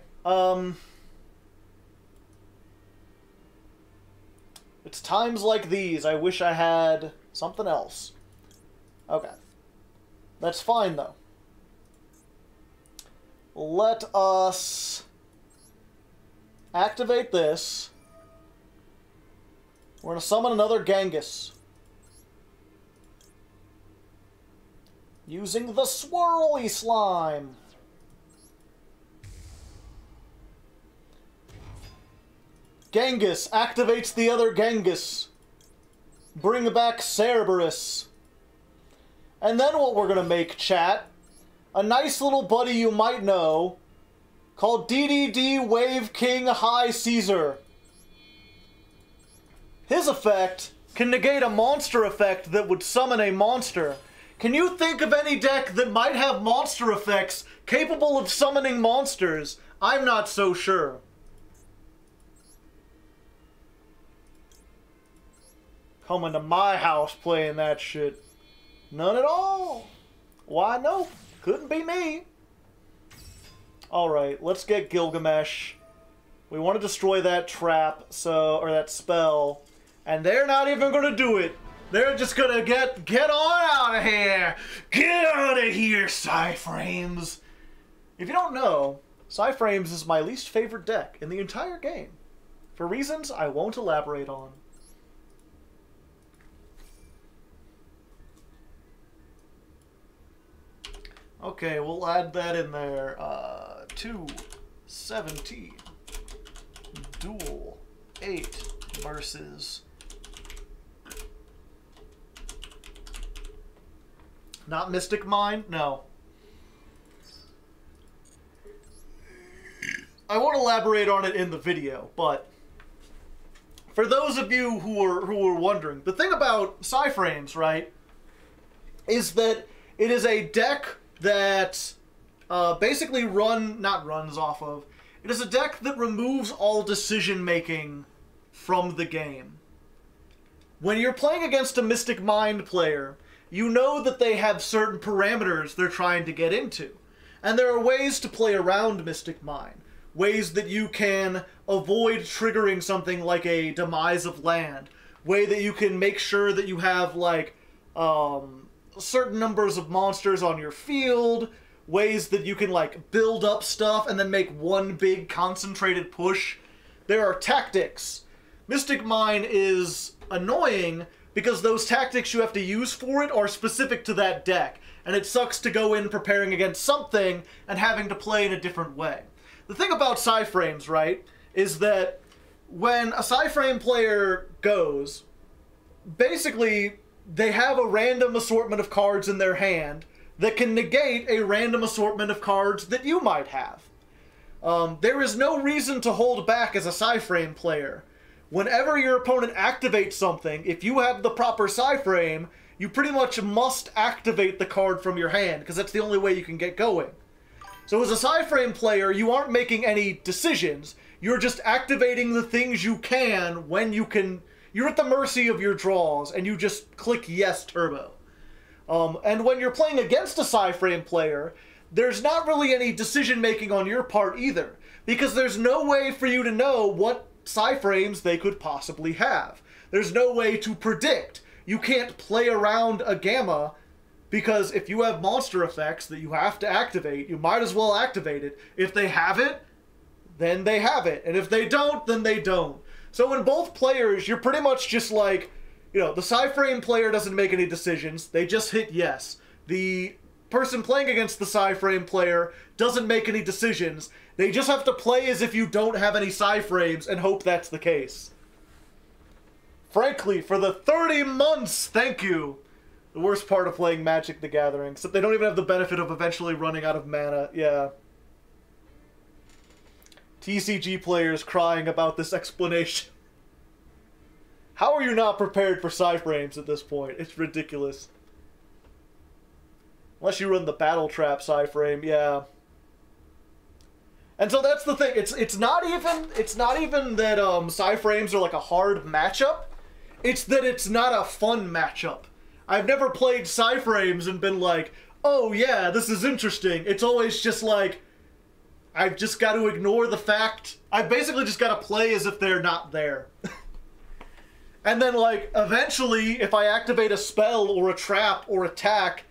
it's times like these I wish I had something else. Okay. That's fine, though. Let us activate this. We're going to summon another Genghis. Using the Swirly Slime. Genghis activates the other Genghis. Bring back Cerberus. And then what we're gonna make, chat, a nice little buddy you might know, called DDD Wave King High Caesar. His effect can negate a monster effect that would summon a monster. Can you think of any deck that might have monster effects capable of summoning monsters? I'm not so sure. Coming to my house playing that shit. None at all. Why, no. Couldn't be me. Alright, let's get Gilgamesh. We want to destroy that trap, or that spell. And they're not even going to do it. They're just going to get on out of here. Get out of here, Psyframes. If you don't know, Psyframes is my least favorite deck in the entire game. For reasons I won't elaborate on. Okay, we'll add that in there. 217. Duel 8 versus... Not Mystic Mind? No. I won't elaborate on it in the video, but for those of you who are wondering, the thing about Psyframes, right, is that it is a deck that basically it is a deck that removes all decision-making from the game. When you're playing against a Mystic Mind player, you know that they have certain parameters they're trying to get into. And there are ways to play around Mystic Mind. Ways that you can avoid triggering something like a Demise of Land. Way that you can make sure that you have, like, certain numbers of monsters on your field. Ways that you can, like, build up stuff and then make one big concentrated push. There are tactics. Mystic Mind is annoying because those tactics you have to use for it are specific to that deck. And it sucks to go in preparing against something and having to play in a different way. The thing about Psyframes, right, is that when a Psyframe player goes, basically they have a random assortment of cards in their hand that can negate a random assortment of cards that you might have. There is no reason to hold back as a Psyframe player. Whenever your opponent activates something, if you have the proper Psyframe, you pretty much must activate the card from your hand, because that's the only way you can get going. So as a Psyframe player, you aren't making any decisions. You're just activating the things you can when you can. You're at the mercy of your draws, and you just click yes turbo. And when you're playing against a Psyframe player, there's not really any decision-making on your part either, because there's no way for you to know what Psyframes they could possibly have. There's no way to predict. You can't play around a Gamma, because if you have monster effects that you have to activate, you might as well activate it. If they have it, then they have it. And if they don't, then they don't. So in both players, you're pretty much just like, you know, the Psyframe player doesn't make any decisions. They just hit yes. The person playing against the Psyframe player doesn't make any decisions. They just have to play as if you don't have any Psyframes and hope that's the case. Frankly, for the 30 months, thank you. The worst part of playing Magic the Gathering, except they don't even have the benefit of eventually running out of mana. Yeah. TCG players crying about this explanation. How are you not prepared for Psyframes at this point? It's ridiculous. Unless you run the Battle Trap Psyframe, yeah. And so that's the thing. It's not even that Psyframes are like a hard matchup. It's that it's not a fun matchup. I've never played Psyframes and been like, oh yeah, this is interesting. It's always just like, I've just got to ignore the fact. I've basically just got to play as if they're not there. And then, like, eventually, if I activate a spell or a trap or attack,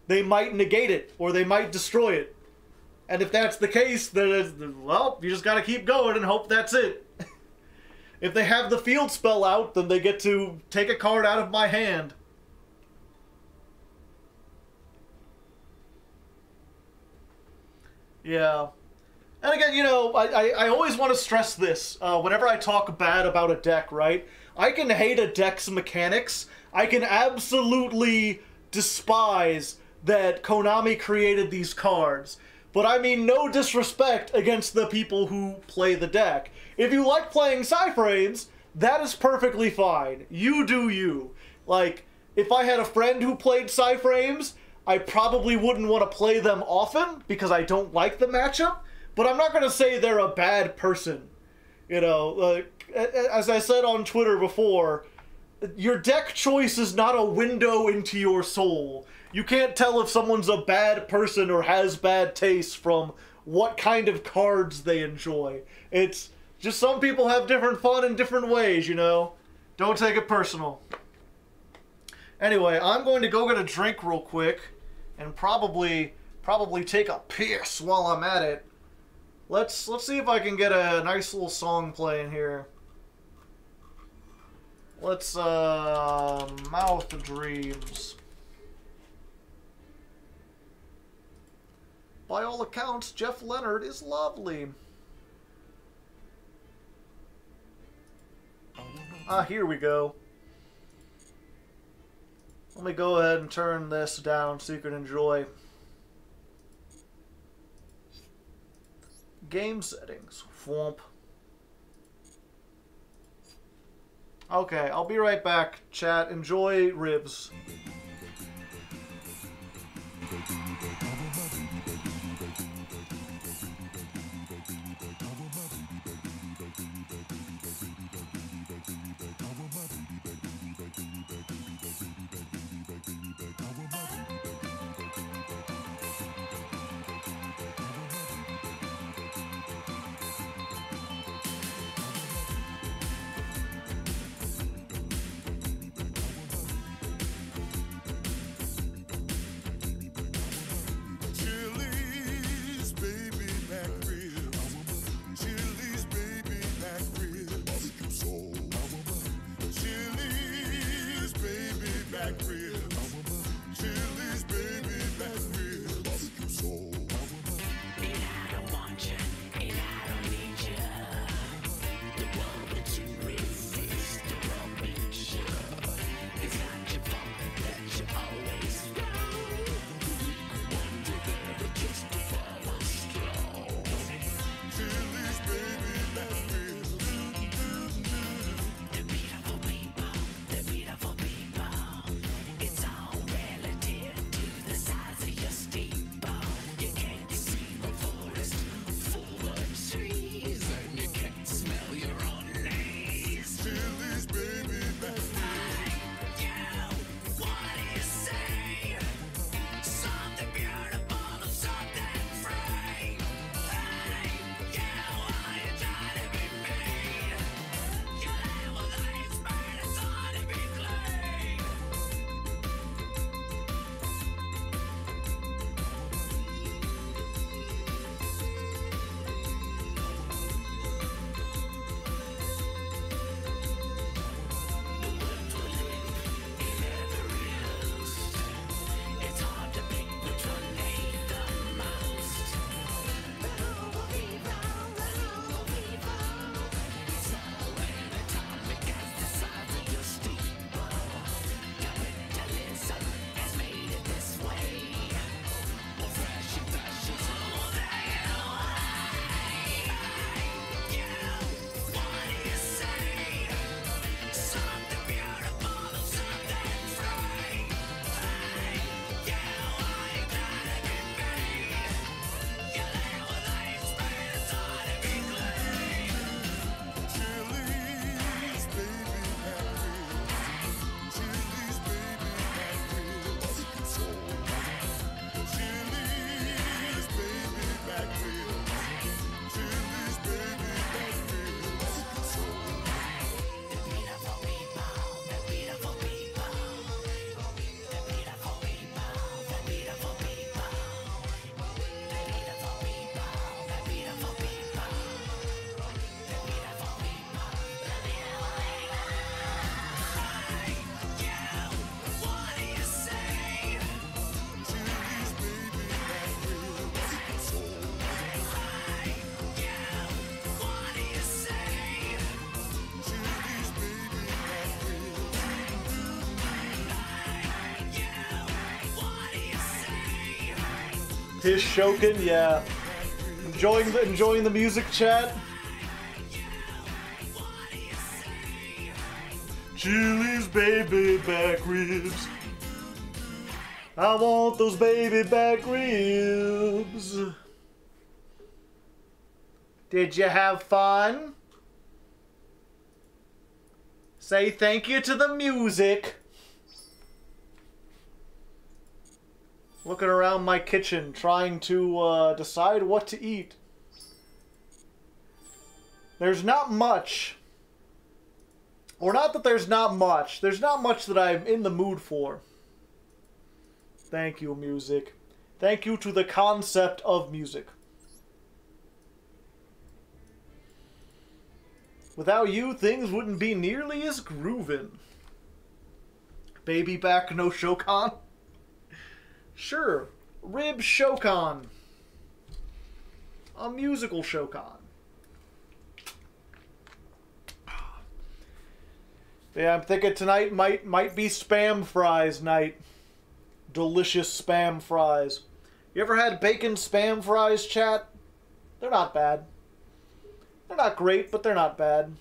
they might negate it, or they might destroy it. And if that's the case, then, well, you just gotta keep going and hope that's it. If they have the field spell out, then they get to take a card out of my hand. Yeah. And again, you know, I always want to stress this. Whenever I talk bad about a deck, right? I can hate a deck's mechanics. I can absolutely despise that Konami created these cards. But I mean no disrespect against the people who play the deck. If you like playing Psyframes, that is perfectly fine. You do you. Like, if I had a friend who played Psyframes, I probably wouldn't want to play them often because I don't like the matchup. But I'm not going to say they're a bad person. You know, as I said on Twitter before, your deck choice is not a window into your soul. You can't tell if someone's a bad person or has bad taste from what kind of cards they enjoy. It's just some people have different fun in different ways, you know? Don't take it personal. Anyway, I'm going to go get a drink real quick and probably take a piss while I'm at it. Let's see if I can get a nice little song playing here. Let's Mouth of Dreams. By all accounts, Jeff Leonard is lovely. Ah, here we go. Let me go ahead and turn this down so you can enjoy. Game settings. Whomp. Okay, I'll be right back, chat. Enjoy ribs. His Shokin, yeah. Enjoying the music, chat. Chili's baby back ribs. I want those baby back ribs. Did you have fun? Say thank you to the music. Looking around my kitchen, trying to decide what to eat. There's not much. Or not that there's not much. There's not much that I'm in the mood for. Thank you, music. Thank you to the concept of music. Without you, things wouldn't be nearly as groovin'. Baby back, no Shokan? Sure. Rib Shokan. A musical Shokan. Yeah, I'm thinking tonight might be spam fries night. Delicious spam fries. You ever had bacon spam fries, chat? They're not bad. They're not great, but they're not bad.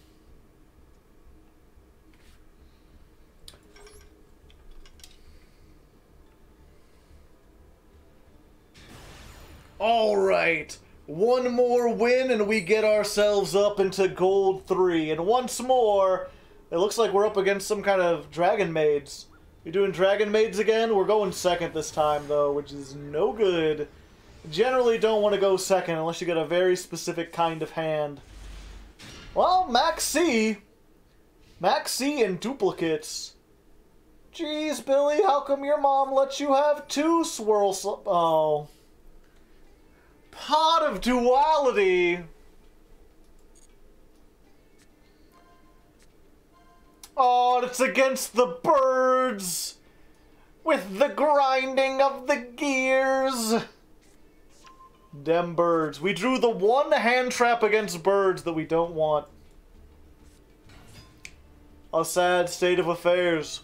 Alright. One more win and we get ourselves up into Gold 3. And once more, it looks like we're up against some kind of Dragon Maids. We doing Dragon Maids again? We're going second this time, though, which is no good. Generally don't want to go second unless you get a very specific kind of hand. Well, Max C. Max C and duplicates. Jeez, Billy, how come your mom lets you have two oh. Pot of Duality. Oh, it's against the birds. With the grinding of the gears. Dem birds. We drew the one hand trap against birds that we don't want. A sad state of affairs.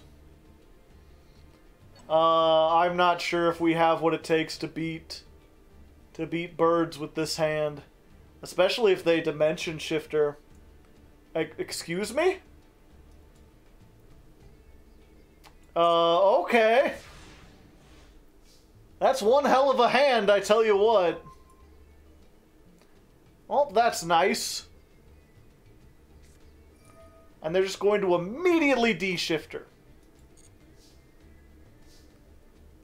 I'm not sure if we have what it takes to beat birds with this hand. Especially if they dimension shifter. Excuse me? Okay. That's one hell of a hand, I tell you what. Well, that's nice. And they're just going to immediately de-shifter.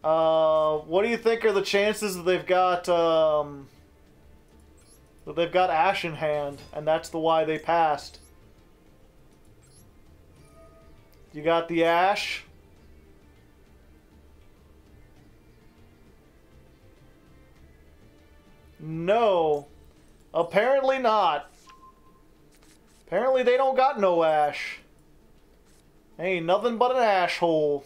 What do you think are the chances that they've got, Ash in hand, and that's the why they passed? You got the Ash. No. Apparently not. Apparently they don't got no Ash. Ain't nothing but an ash hole.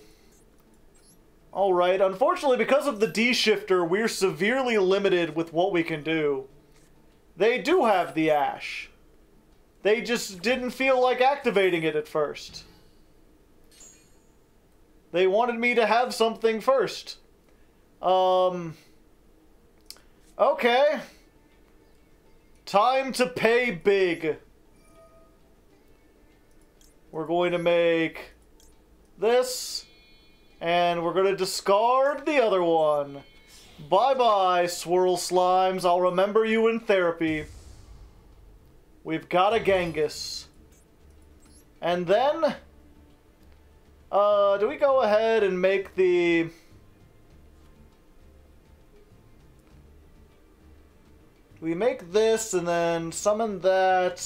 Alright, unfortunately because of the D-shifter, we're severely limited with what we can do. They do have the Ash. They just didn't feel like activating it at first. They wanted me to have something first. Okay. Time to pay big. We're going to make this, and we're going to discard the other one. Bye-bye, Swirl Slimes. I'll remember you in therapy. We've got a Genghis. And then, do we go ahead and make the... We make this and then summon that.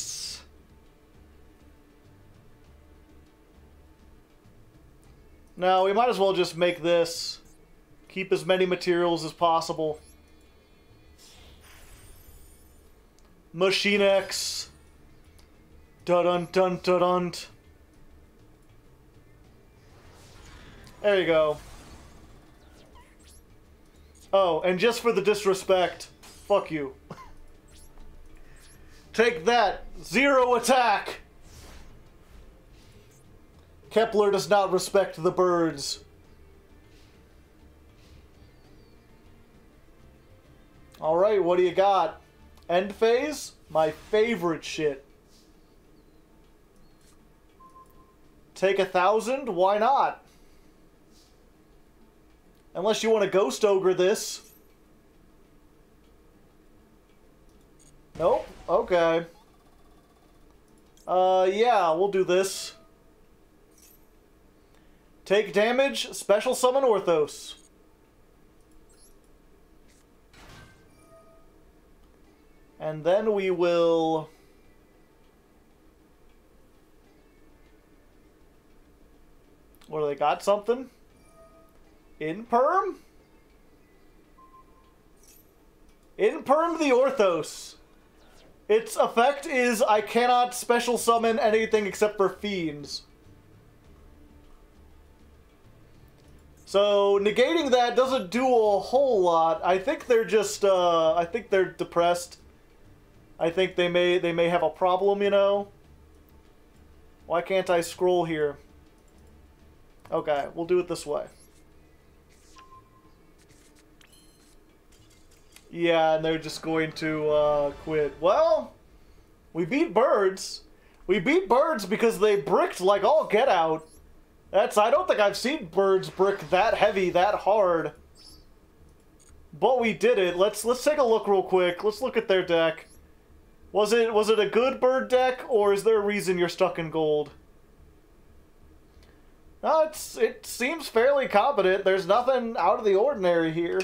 No, we might as well just make this. Keep as many materials as possible. Machine X. Dun-dun-dun-dun-dun. There you go. Oh, and just for the disrespect, fuck you. Take that! 0 attack! Kepler does not respect the birds. Alright, what do you got? End phase? My favorite shit. Take 1,000? Why not? Unless you want to Ghost Ogre this. Nope. Okay. Yeah, we'll do this. Take damage, special summon Orthos. And then we will... What, do they got something? Inperm? Inperm the Orthos. Its effect is I cannot special summon anything except for fiends. So negating that doesn't do a whole lot. I think they're just I think they're depressed. I think they may have a problem, you know. Why can't I scroll here? Okay, we'll do it this way. Yeah, and they're just going to quit. Well, we beat birds. We beat birds because they bricked like all get out. I don't think I've seen birds brick that heavy, that hard. But we did it. Let's take a look real quick. Let's look at their deck. Was it a good bird deck, or is there a reason you're stuck in gold? No, it seems fairly competent. There's nothing out of the ordinary here.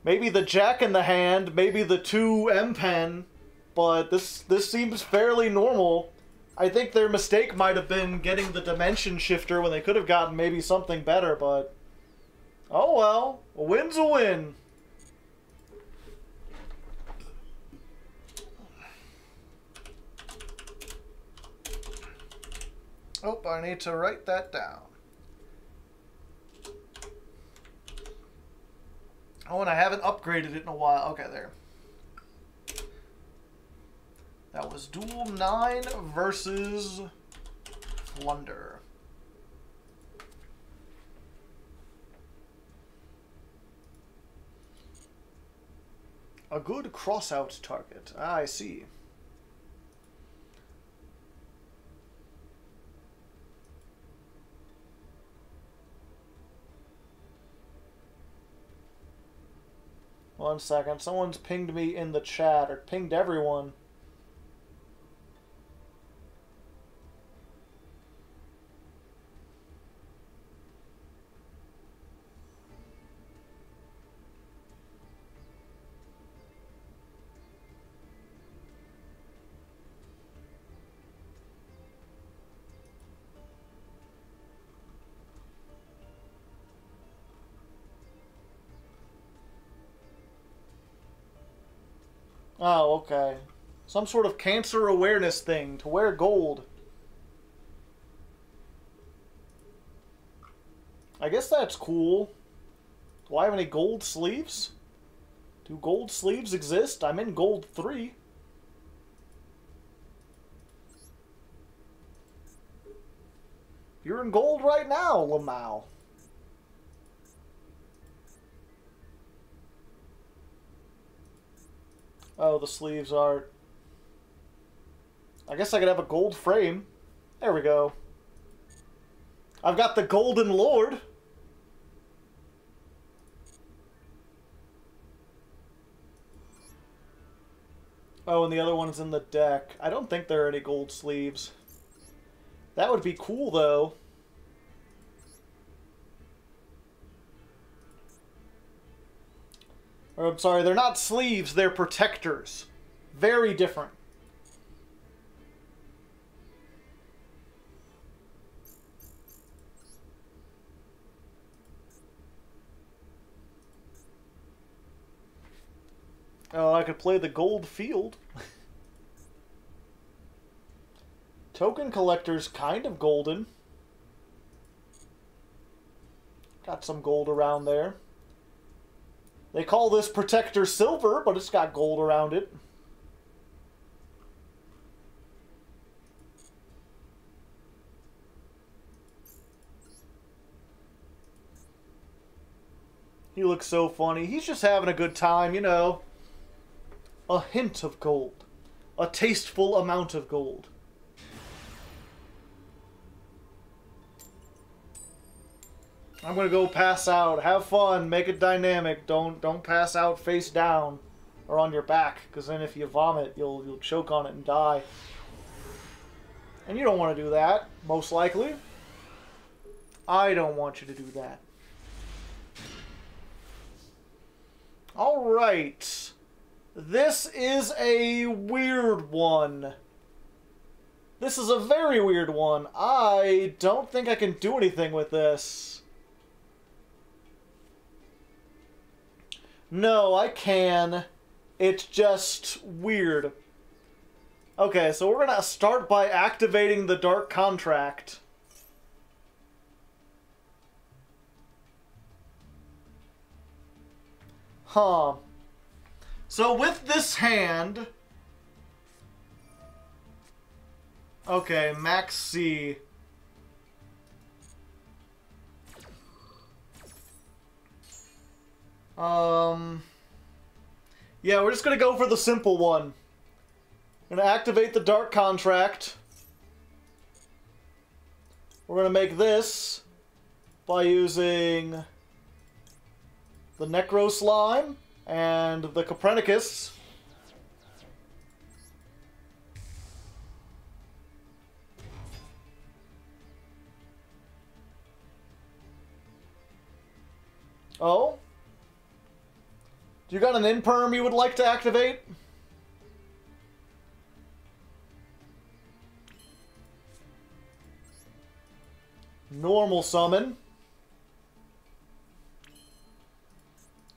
Maybe the jack in the hand, maybe the 2 M-pen, but this seems fairly normal. I think their mistake might have been getting the dimension shifter when they could have gotten maybe something better, but... Oh well, a win's a win. Oh, I need to write that down. Oh, and I haven't upgraded it in a while. Okay, there. That was Duel 9 versus Flunder. A good cross-out target. Ah, I see. One second. Someone's pinged me in the chat, or pinged everyone. Oh, okay. Some sort of cancer awareness thing to wear gold. I guess that's cool. Do I have any gold sleeves? Do gold sleeves exist? I'm in gold 3. You're in gold right now, Lamau. Oh, the sleeves are... I guess I could have a gold frame. There we go. I've got the Golden Lord. Oh, and the other one's in the deck. I don't think there are any gold sleeves. That would be cool, though. Or, I'm sorry, they're not sleeves, they're protectors. Very different. Oh, I could play the gold field. Token collector's kind of golden. Got some gold around there. They call this protector silver, but it's got gold around it. He looks so funny. He's just having a good time, you know. A hint of gold. A tasteful amount of gold. I'm gonna go pass out. Have fun. Make it dynamic. Don't pass out face down or on your back, because then if you vomit, you'll choke on it and die. And you don't want to do that, most likely. I don't want you to do that. Alright. This is a weird one. This is a very weird one. I don't think I can do anything with this. No, I can. It's just weird. Okay, so we're gonna start by activating the Dark Contract. Huh. So with this hand... Okay, Max C. Yeah, we're just gonna go for the simple one. We're gonna activate the Dark Contract. We're gonna make this by using the Necro Slime and the Copernicus. Oh? Do you got an Imperm you would like to activate? Normal summon.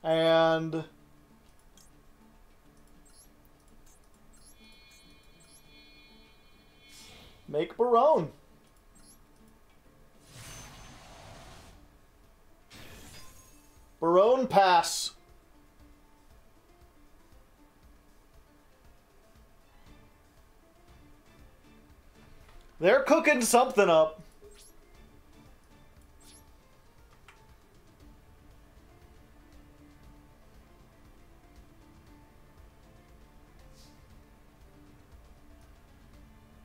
And... make Barone. Barone pass. They're cooking something up.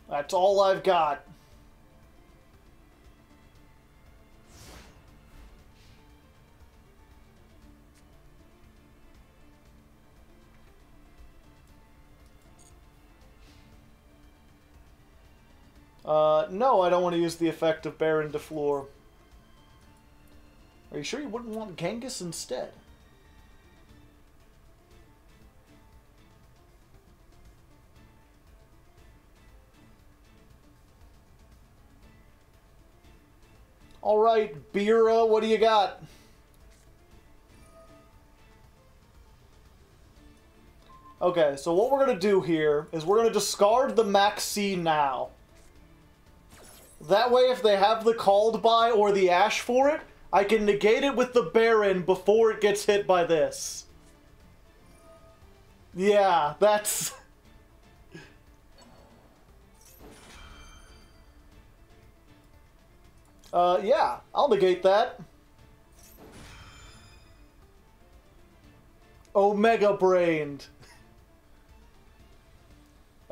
That's all I've got. No, I don't want to use the effect of Baron de Fleur. Are you sure you wouldn't want Genghis instead? Alright, Bira, what do you got? Okay, so what we're going to do here is we're going to discard the Max C now. That way, if they have the Called By or the Ash for it, I can negate it with the Baron before it gets hit by this. Yeah, that's... yeah, I'll negate that. Omega Brained.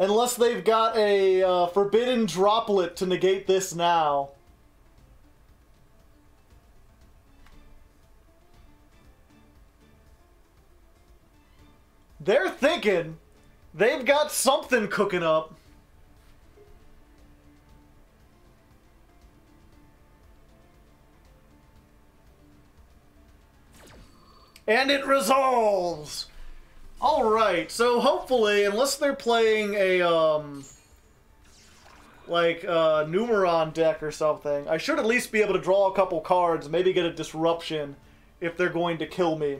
Unless they've got a Forbidden Droplet to negate this now. They're thinking. They've got something cooking up. And it resolves! Alright, so hopefully, unless they're playing a, Numeron deck or something, I should at least be able to draw a couple cards, maybe get a disruption if they're going to kill me.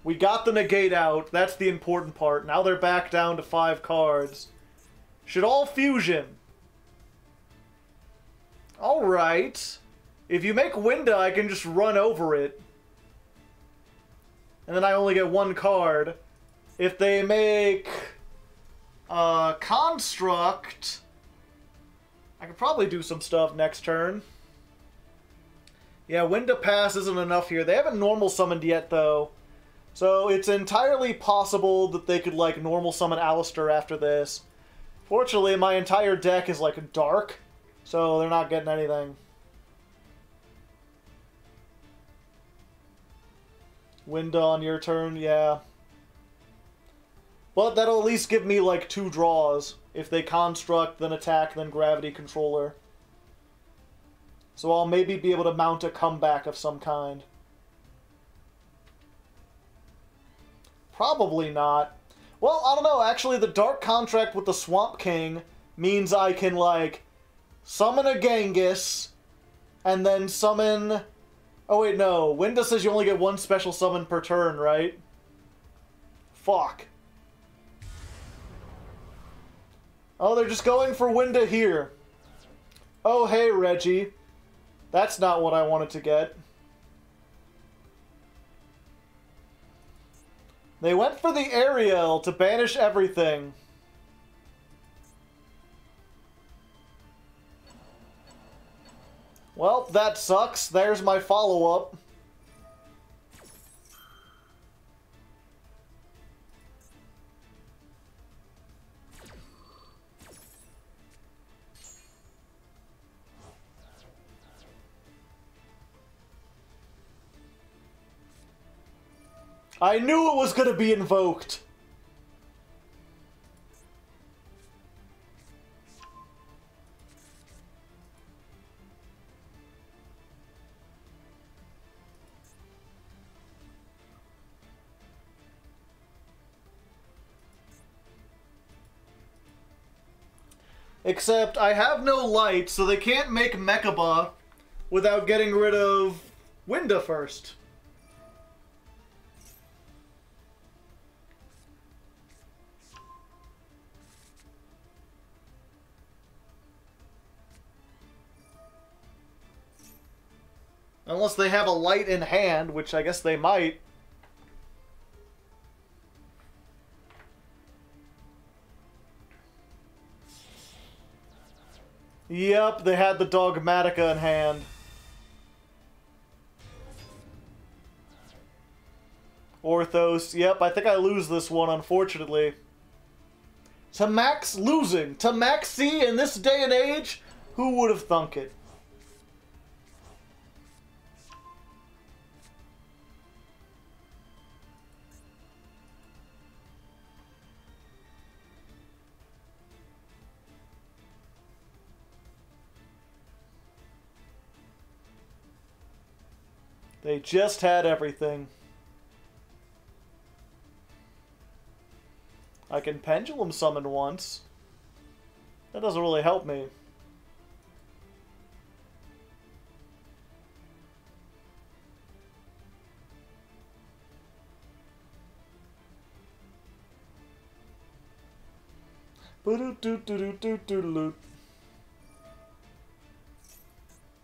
We got the negate out, that's the important part. Now they're back down to 5 cards. Should all fusion. Alright. If you make Winda, I can just run over it. And then I only get 1 card. If they make... Construct... I could probably do some stuff next turn. Yeah, Wind to Pass isn't enough here. They haven't normal summoned yet, though. So it's entirely possible that they could, like, normal summon Alistair after this. Fortunately, my entire deck is, like, dark, so they're not getting anything. Wind on your turn, yeah. But that'll at least give me, like, 2 draws. If they construct, then attack, then gravity controller. So I'll maybe be able to mount a comeback of some kind. Probably not. Well, I don't know. Actually, the Dark Contract with the Swamp King means I can, like, summon a Genghis, and then summon... Oh, wait, no. Winda says you only get 1 special summon per turn, right? Fuck. Oh, they're just going for Winda here. Oh, hey, Reggie. That's not what I wanted to get. They went for the Ariel to banish everything. Well, that sucks. There's my follow-up. I knew it was gonna be invoked. Except I have no light, so they can't make Mechaba without getting rid of Winda first. Unless they have a light in hand, which I guess they might. Yep, they had the Dogmatica in hand. Orthos. Yep, I think I lose this one, unfortunately. To max losing. To max C in this day and age? Who would have thunk it? They just had everything. I can Pendulum Summon once. That doesn't really help me.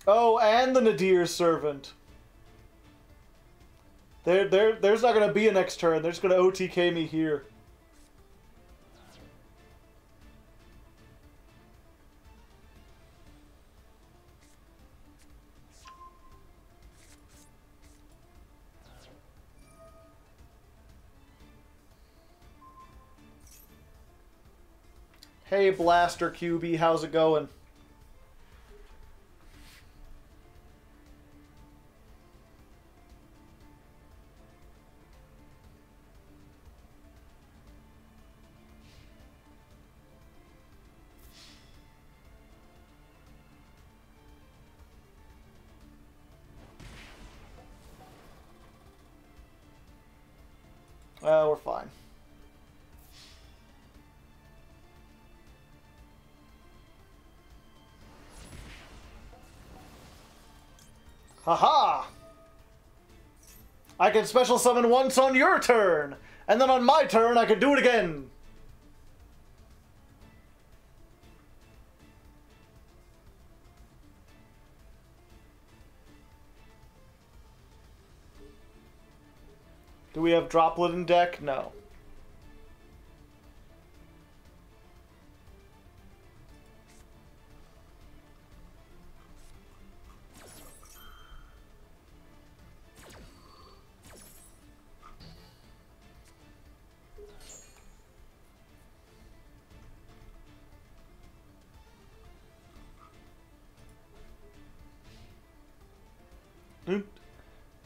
Oh, and the Nadir's Servant. There's not gonna be a next turn. They're just gonna OTK me here. Hey, Blaster QB, how's it going? We're fine. Haha! I can special summon once on your turn, and then on my turn I can do it again. Do we have Droplet in deck? No.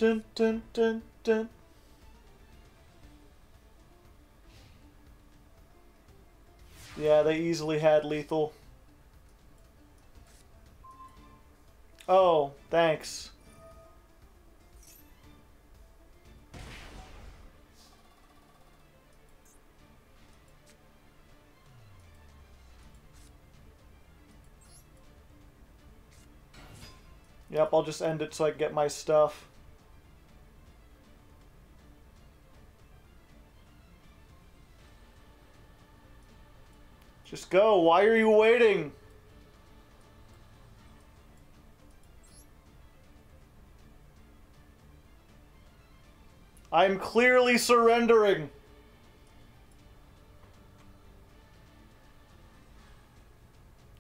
dun, dun, dun, dun. Yeah, they easily had lethal. Oh, thanks. Yep, I'll just end it so I can get my stuff. Just go. Why are you waiting? I'm clearly surrendering.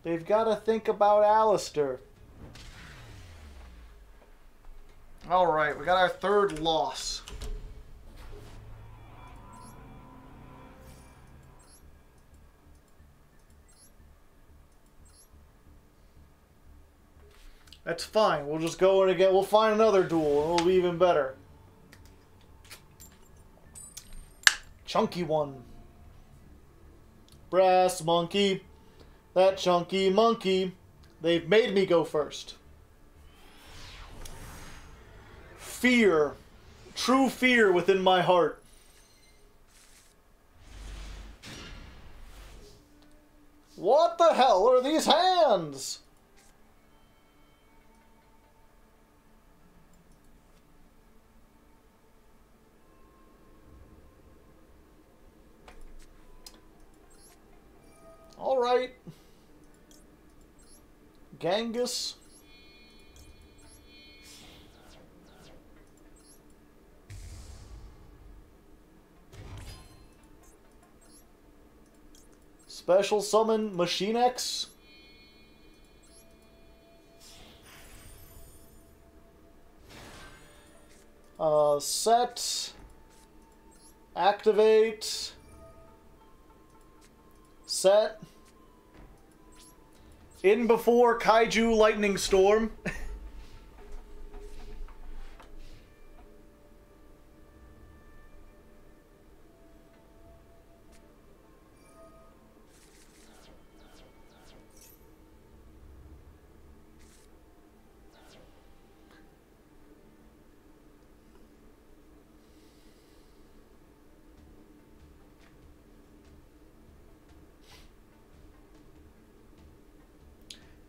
They've got to think about Alistair. Alright, we got our third loss. That's fine. We'll just go in again. We'll find another duel, and it'll be even better. Chunky one. Brass monkey. That chunky monkey. They've made me go first. Fear. True fear within my heart. What the hell are these hands? All right. Genghis. Special summon Machine X. Set. Activate. Set. In before Kaiju Lightning Storm.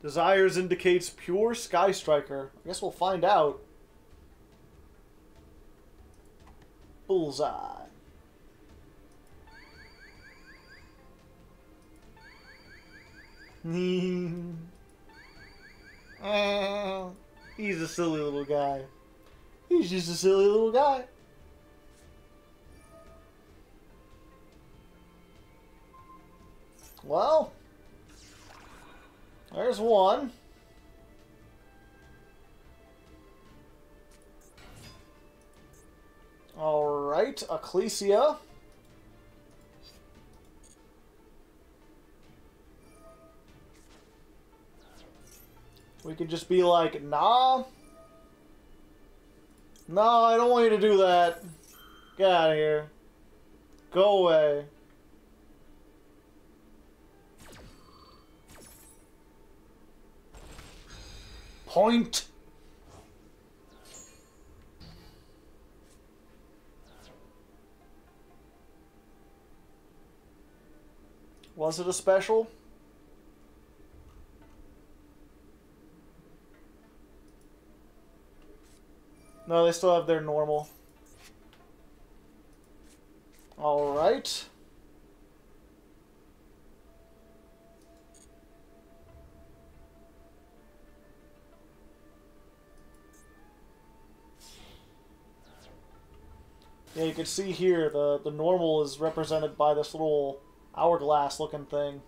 Desires indicates pure Sky Striker. I guess we'll find out. Bullseye. He's a silly little guy. He's just a silly little guy. Well, there's one. Alright, Ecclesia. We could just be like, nah. No, I don't want you to do that. Get out of here. Go away. Point. Was it a special? No, they still have their normal. All right. Yeah, you can see here the normal is represented by this little hourglass looking thing.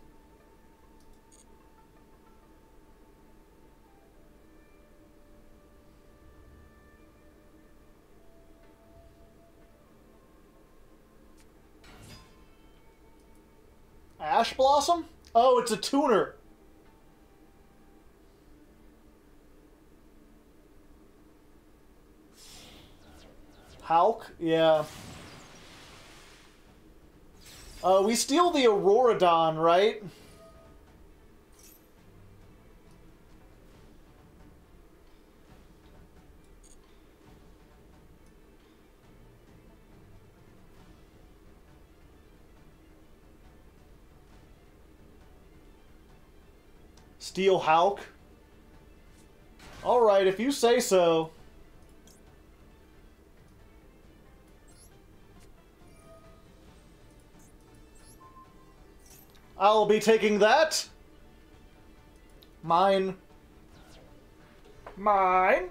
Ash Blossom? Oh, it's a tuner. Hulk? Yeah. We steal the Auroradon, right? Steal Hulk? Alright, if you say so. I'll be taking that. Mine. Mine.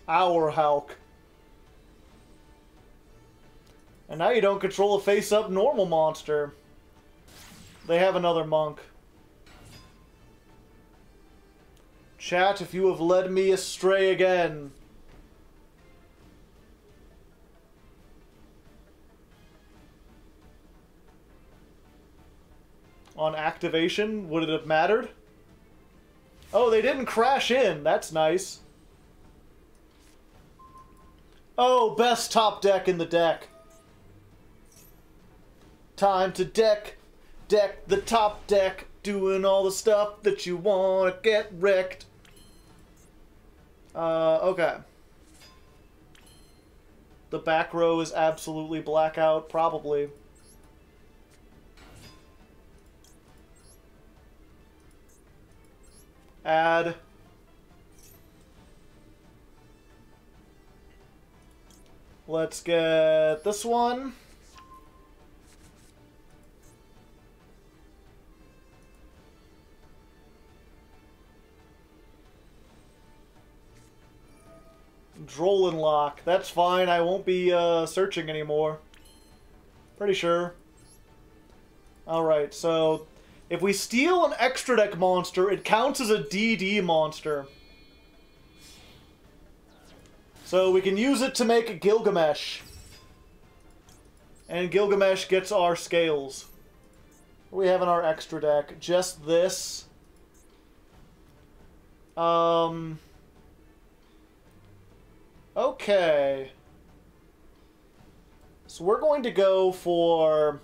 Our Hulk. And now you don't control a face-up normal monster. They have another monk. Chat, if you have led me astray again. On activation, would it have mattered? Oh, they didn't crash in. That's nice. Oh, best top deck in the deck. Time to deck the top deck, doing all the stuff that you want to get wrecked. Okay. The back row is absolutely blackout, probably. Add. Let's get this one. Droll and lock. That's fine. I won't be searching anymore. Pretty sure. Alright, so if we steal an extra deck monster, it counts as a DD monster. So we can use it to make a Gilgamesh. And Gilgamesh gets our scales. What do we have in our extra deck? Just this. Okay. So we're going to go for...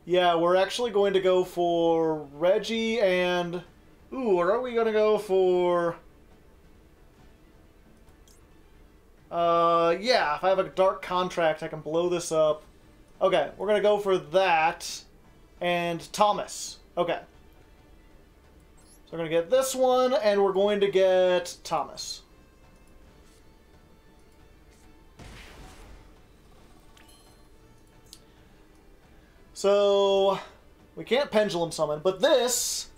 Yeah, we're actually going to go for Reggie and... Ooh, or are we going to go for... Yeah, if I have a dark contract, I can blow this up. Okay, we're going to go for that and Thomas. Okay. So we're going to get this one, and we're going to get Thomas. So, we can't Pendulum Summon, but this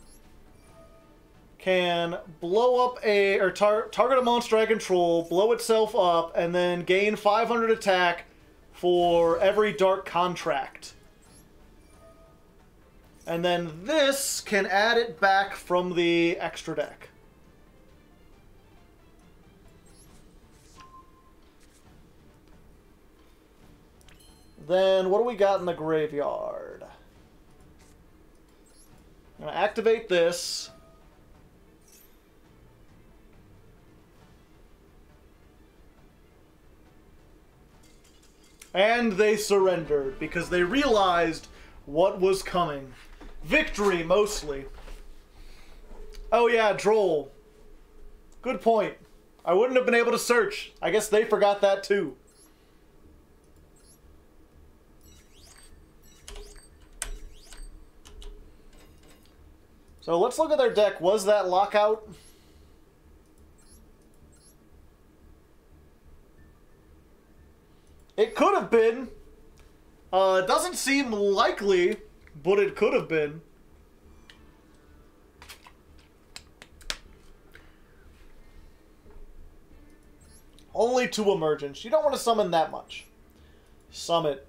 can blow up a, or target a monster I control, blow itself up, and then gain 500 attack for every Dark Contract. And then this can add it back from the extra deck. Then, what do we got in the graveyard? I'm going to activate this. And they surrendered, because they realized what was coming. Victory, mostly. Oh yeah, Droll. Good point. I wouldn't have been able to search. I guess they forgot that too. So let's look at their deck. Was that lockout? It could have been. It doesn't seem likely, but it could have been. Only 2 emergence. You don't want to summon that much. Summit.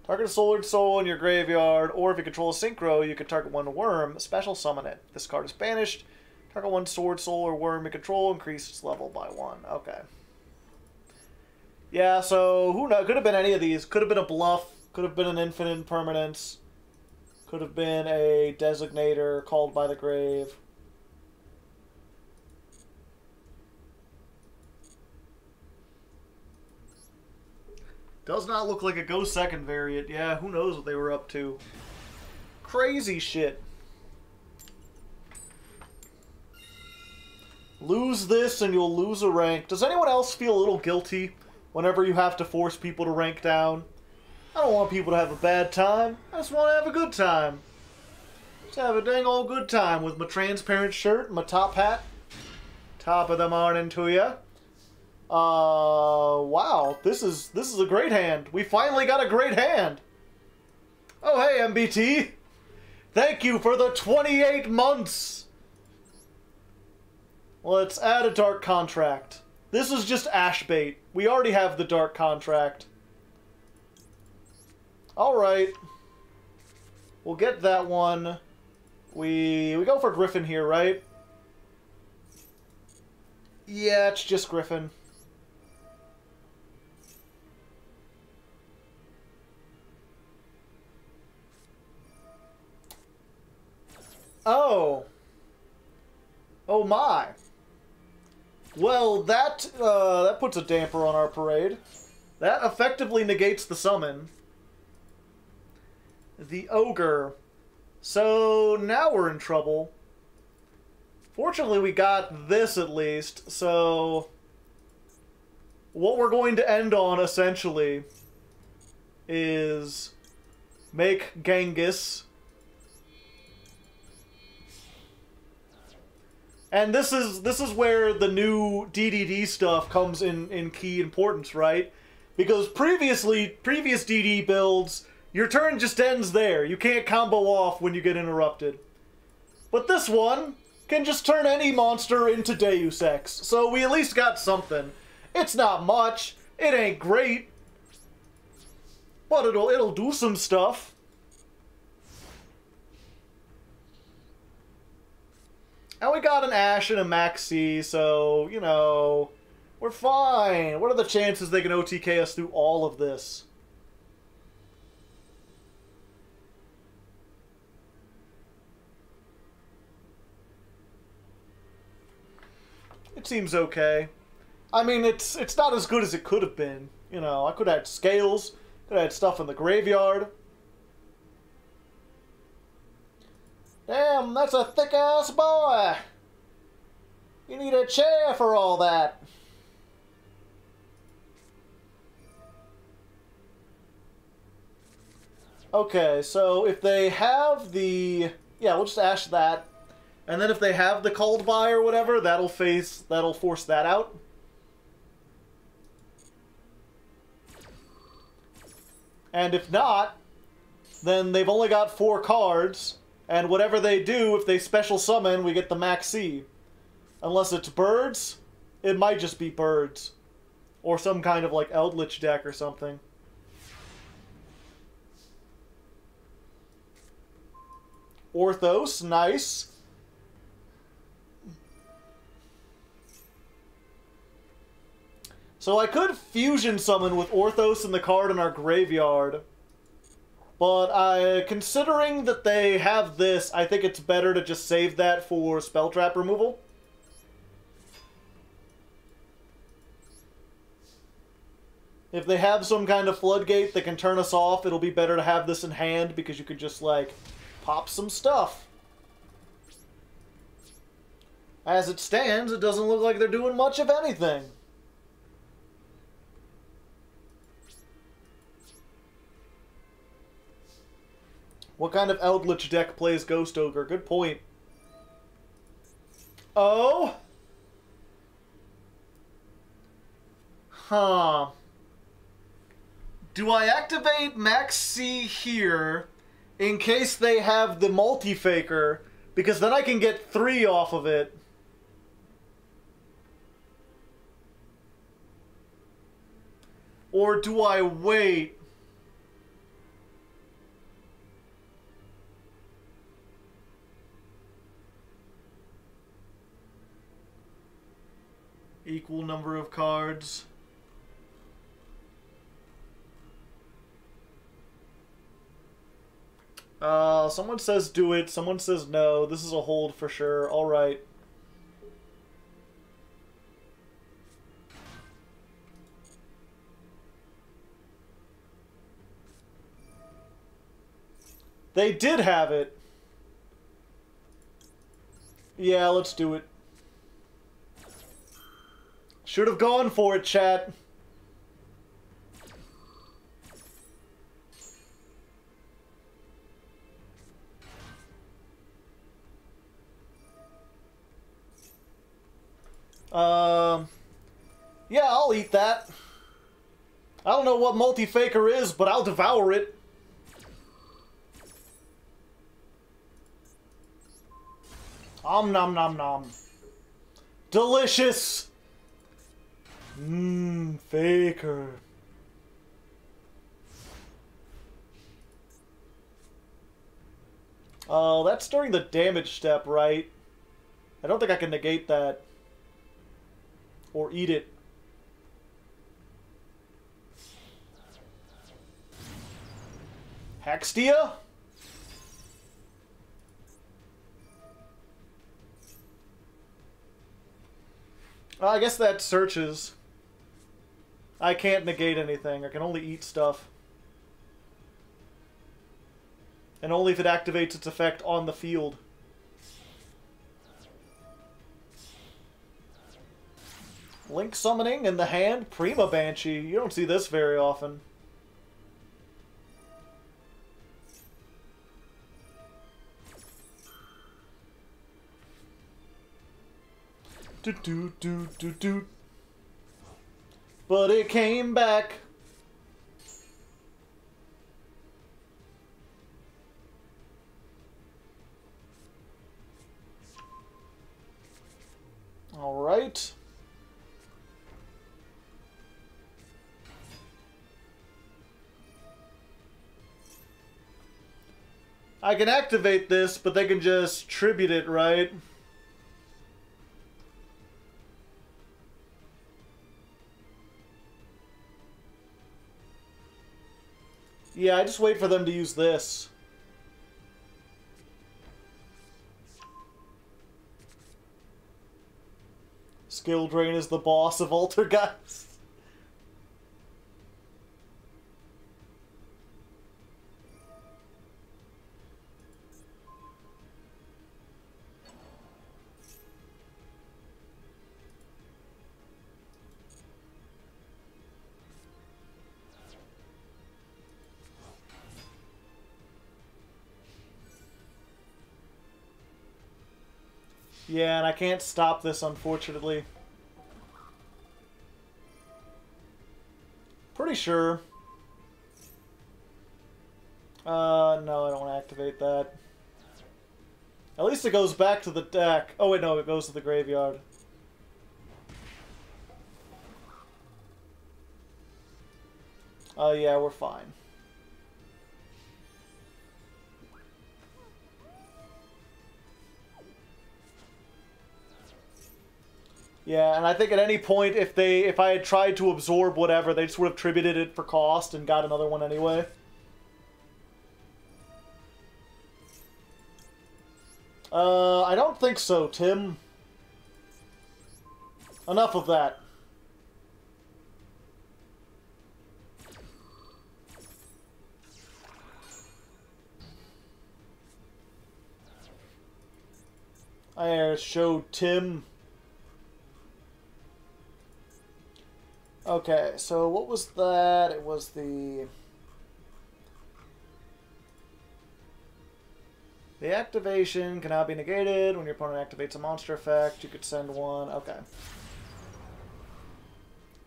Target a Sword Soul in your graveyard, or if you control a Synchro, you can target 1 worm, special summon it. This card is banished. Target 1 Sword Soul or worm you control, increase its level by 1. Okay. Yeah, so who knows? Could have been any of these. Could have been a bluff. Could have been an infinite impermanence. Could have been a designator called by the grave. Does not look like a Go Second variant. Yeah, who knows what they were up to. Crazy shit. Lose this and you'll lose a rank. Does anyone else feel a little guilty whenever you have to force people to rank down? I don't want people to have a bad time. I just want to have a good time. Just have a dang old good time with my transparent shirt and my top hat. Top of the morning to ya. Wow, this is a great hand. We finally got a great hand. Oh, hey, MBT. Thank you for the 28 months. Let's add a dark contract. This is just ash bait. We already have the dark contract. Alright. We'll get that one. We go for Griffin here, right? Yeah, it's just Griffin. Oh. Oh my. Well, that puts a damper on our parade. That effectively negates the summon. The Ogre. So, now we're in trouble. Fortunately, we got this at least, so... What we're going to end on, essentially, is... make Genghis... And this is where the new DDD stuff comes in key importance, right? Because previous DD builds, your turn just ends there. You can't combo off when you get interrupted. But this one can just turn any monster into Deus Ex. So we at least got something. It's not much. It ain't great. But it'll do some stuff. And we got an Ash and a Maxi, so, you know, we're fine. What are the chances they can OTK us through all of this? It seems okay. I mean, it's not as good as it could have been. You know, I could have had scales, could have had stuff in the graveyard. Damn, that's a thick-ass boy! You need a chair for all that. Okay, so if they have the... Yeah, we'll just ash that. And then if they have the called by or whatever, that'll force that out. And if not, then they've only got 4 cards. And whatever they do, if they special summon, we get the Maxi. Unless it's birds, it might just be birds. Or some kind of, like, Eldritch deck or something. Orthos, nice. So I could fusion summon with Orthos and the card in our graveyard. But considering that they have this, I think it's better to just save that for spell trap removal. If they have some kind of floodgate that can turn us off, it'll be better to have this in hand because you could just, like, pop some stuff. As it stands, it doesn't look like they're doing much of anything. What kind of Eldritch deck plays Ghost Ogre? Good point. Oh? Huh. Do I activate Max C here in case they have the multi-faker? Because then I can get 3 off of it. Or do I wait? Equal number of cards. Someone says do it, someone says no. This is a hold for sure. Alright. They did have it. Yeah, let's do it. Should have gone for it, chat. Yeah, I'll eat that. I don't know what multi-faker is, but I'll devour it. Om nom nom nom. Delicious! Mmm, faker. Oh, that's during the damage step, right? I don't think I can negate that. Or eat it. Hextia? I guess that searches. I can't negate anything. I can only eat stuff. And only if it activates its effect on the field. Link summoning in the hand, Prima Banshee. You don't see this very often. Do do do do do. But it came back. All right. I can activate this, but they can just tribute it, right? Yeah, I just wait for them to use this. Skill Drain is the boss of Altergeist. Yeah, and I can't stop this, unfortunately. Pretty sure. No, I don't want to activate that. At least it goes back to the deck. Oh, wait, no, it goes to the graveyard. Yeah, we're fine. Yeah, and I think at any point, if I had tried to absorb whatever, they just would have tributed it for cost and got another one anyway. I don't think so, Tim. Enough of that. I showed Tim. Okay, so what was that? It was the activation cannot be negated. When your opponent activates a monster effect, you could send one. Okay.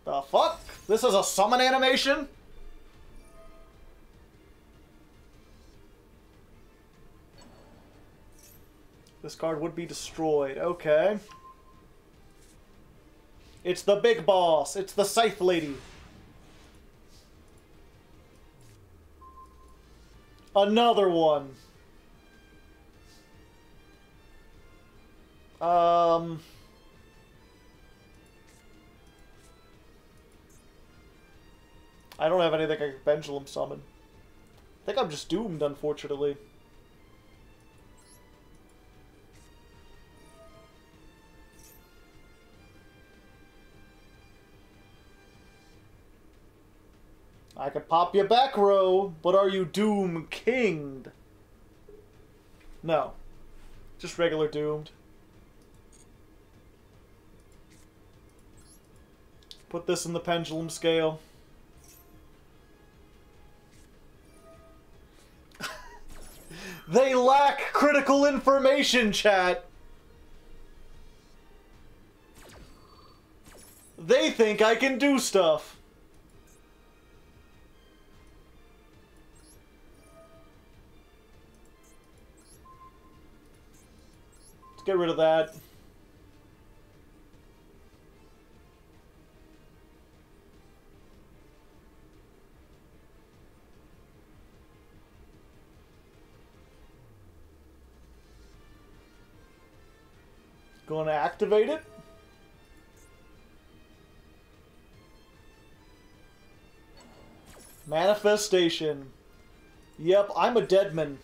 The fuck? This is a summon animation? This card would be destroyed. Okay. It's the big boss. It's the Scythe Lady. Another one. I don't have anything I can pendulum summon. I think I'm just doomed, unfortunately. I could pop you back row, but are you Doom Kinged? No. Just regular Doomed. Put this in the pendulum scale. They lack critical information, chat! They think I can do stuff. Let's get rid of that. Going to activate it. Manifestation. Yep, I'm a deadman.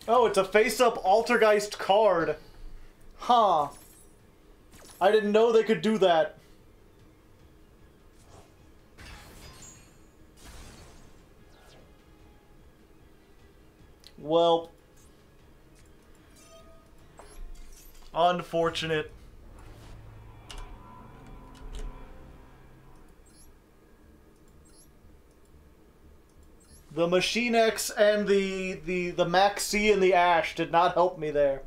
Oh, it's a face-up Altergeist card. Huh. I didn't know they could do that. Well. Unfortunate. The Machine X and the Max C and the Ash did not help me there.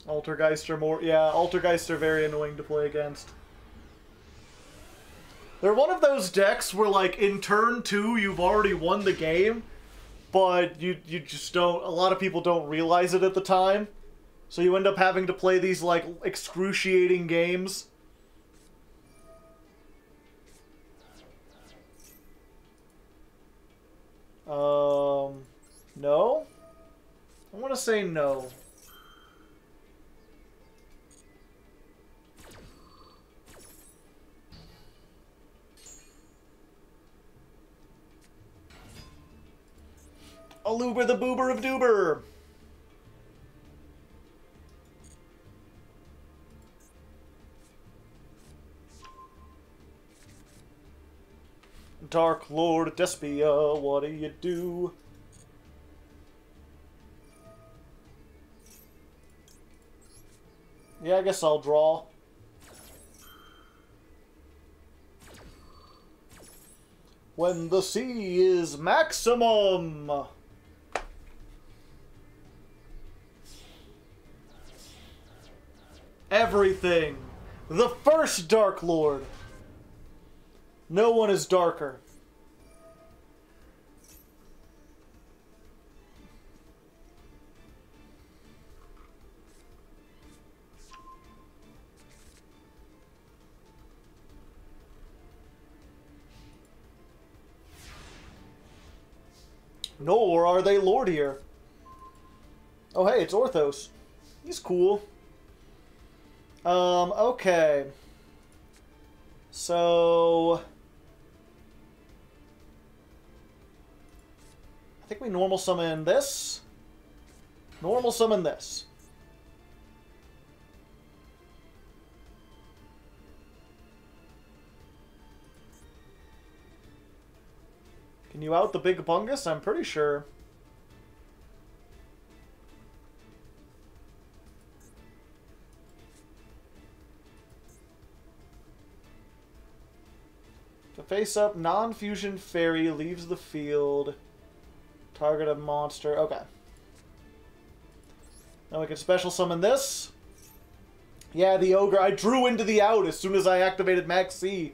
Altergeist are more... Yeah, Altergeist are very annoying to play against. They're one of those decks where, like, in turn 2, you've already won the game, but you just don't... A lot of people don't realize it at the time. So you end up having to play these, like, excruciating games. No? I want to say no. Aluber the Boober of Doober! Dark Lord Despia, what do you do? Yeah, I guess I'll draw. When the sea is maximum! Everything. The first Dark Lord. No one is darker. Nor are they lordier. Oh hey, it's Orthos. He's cool. Okay. So... I think we normal summon this. Normal summon this. Can you out the Big Bungus? I'm pretty sure. The face-up non-fusion fairy leaves the field. Target a monster. Okay. Now we can special summon this. Yeah, the ogre. I drew into the out as soon as I activated Max C.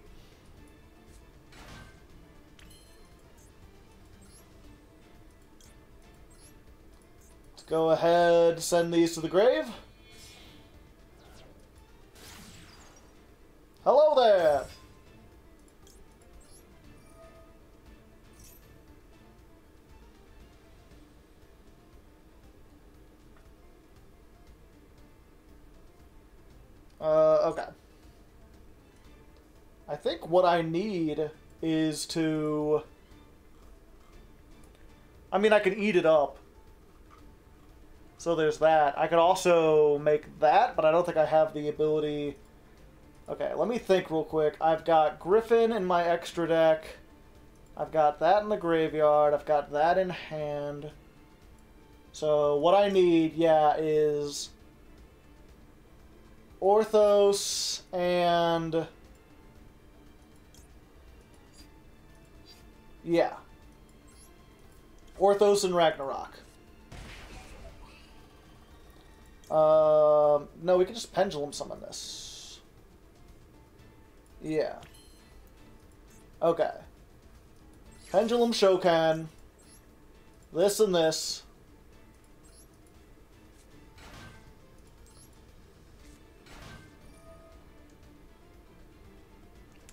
Let's go ahead, send these to the grave. think what I need is to... I mean, I can eat it up. So there's that. I could also make that, but I don't think I have the ability... Okay, let me think real quick. I've got Griffin in my extra deck. I've got that in the graveyard. I've got that in hand. So what I need, yeah, is Orthos and... Yeah. Orthos and Ragnarok. No, we can just Pendulum Summon this. Yeah. Okay. Pendulum Shokan. This and this.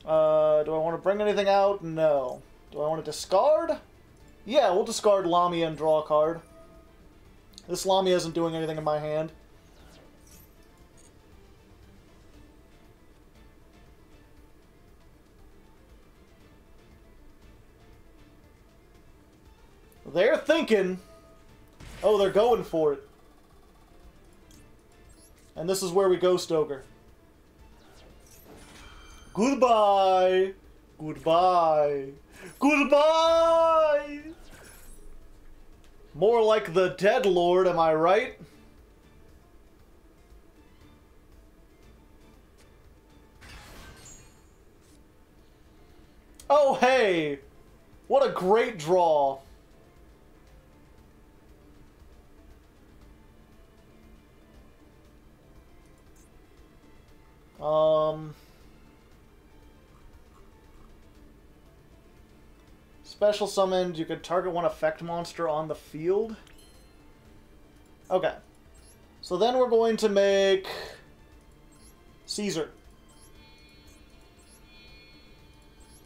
Do I want to bring anything out? No. Do I want to discard? Yeah, we'll discard Lamia and draw a card. This Lamia isn't doing anything in my hand. They're thinking. Oh, they're going for it. And this is where we Ghost Ogre. Goodbye. Goodbye. Goodbye! More like the Dead Lord, am I right? Oh, hey! What a great draw. Special summoned, you can target one effect monster on the field. Okay. So then we're going to make Caesar.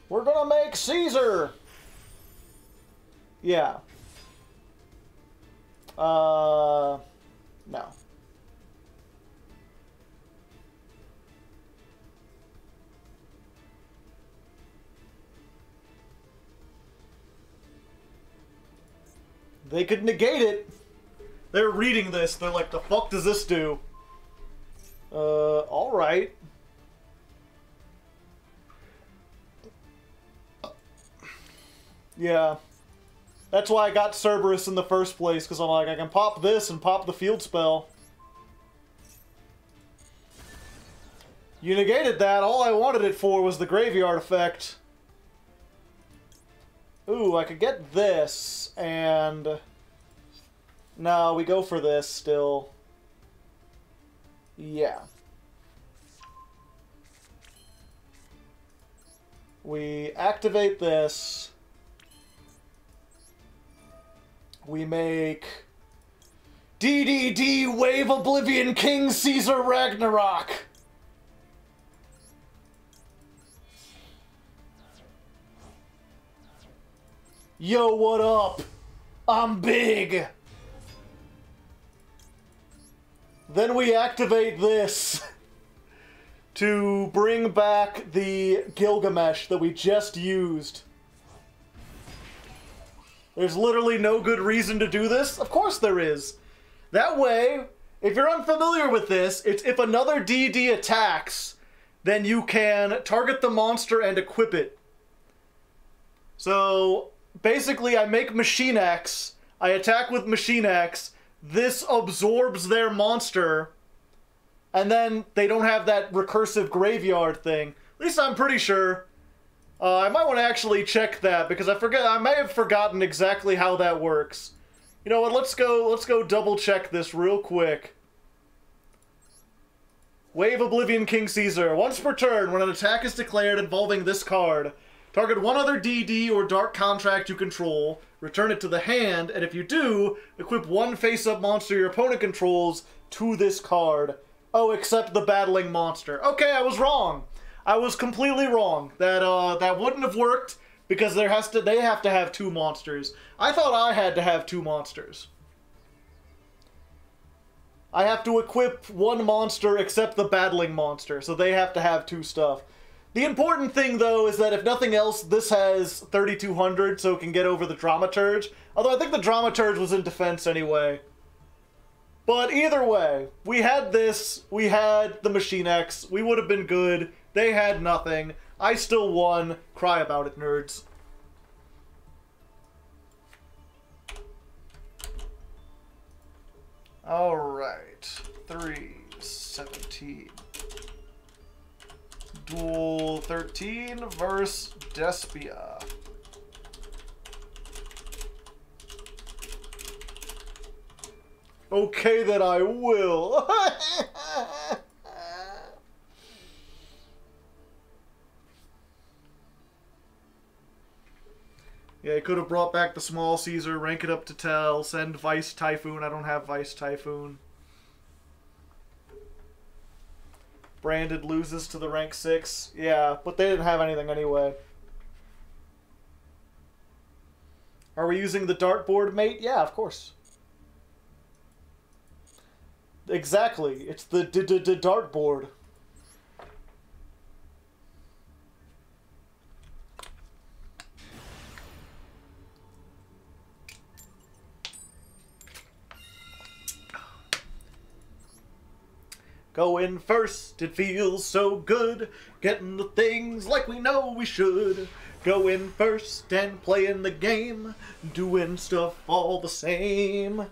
We're gonna make Caesar! Yeah. No. They could negate it. They're reading this. They're like, the fuck does this do? Alright. Yeah. That's why I got Cerberus in the first place, because I'm like, I can pop this and pop the field spell. You negated that. All I wanted it for was the graveyard effect. Ooh, I could get this, and... No, we go for this still. Yeah. We activate this. We make... DDD Wave Oblivion King Caesar Ragnarok! Yo, what up? I'm big! Then we activate this to bring back the Gilgamesh that we just used. There's literally no good reason to do this. Of course there is. That way, if you're unfamiliar with this, it's if another DD attacks, then you can target the monster and equip it. So... basically, I make Machine X, I attack with Machine X, this absorbs their monster, and then they don't have that recursive graveyard thing. At least I'm pretty sure. I might want to actually check that, because I may have forgotten exactly how that works. You know what, let's go double check this real quick. Wave Oblivion King Caesar. Once per turn, when an attack is declared involving this card, target one other DD or Dark Contract you control, return it to the hand, and if you do, equip one face-up monster your opponent controls to this card. Oh, except the battling monster. Okay, I was wrong. I was completely wrong. That wouldn't have worked because they have to have two monsters. I thought I had to have two monsters. I have to equip one monster except the battling monster, so they have to have two stuff. The important thing, though, is that if nothing else, this has 3,200, so it can get over the Dramaturge. Although I think the Dramaturge was in defense anyway. But either way, we had this, we had the Machine X, we would have been good, they had nothing, I still won, cry about it, nerds. Alright, 317. Duel 13 versus Despia. Okay, then I will. Yeah, he could have brought back the Small Caesar, rank it up to Tell, send Vice Typhoon. I don't have Vice Typhoon. Branded loses to the rank 6. Yeah, but they didn't have anything anyway. Are we using the dartboard, mate? Yeah, of course. Exactly. It's the dartboard. Going first, it feels so good. Getting the things like we know we should. Going first and playing the game. Doing stuff all the same.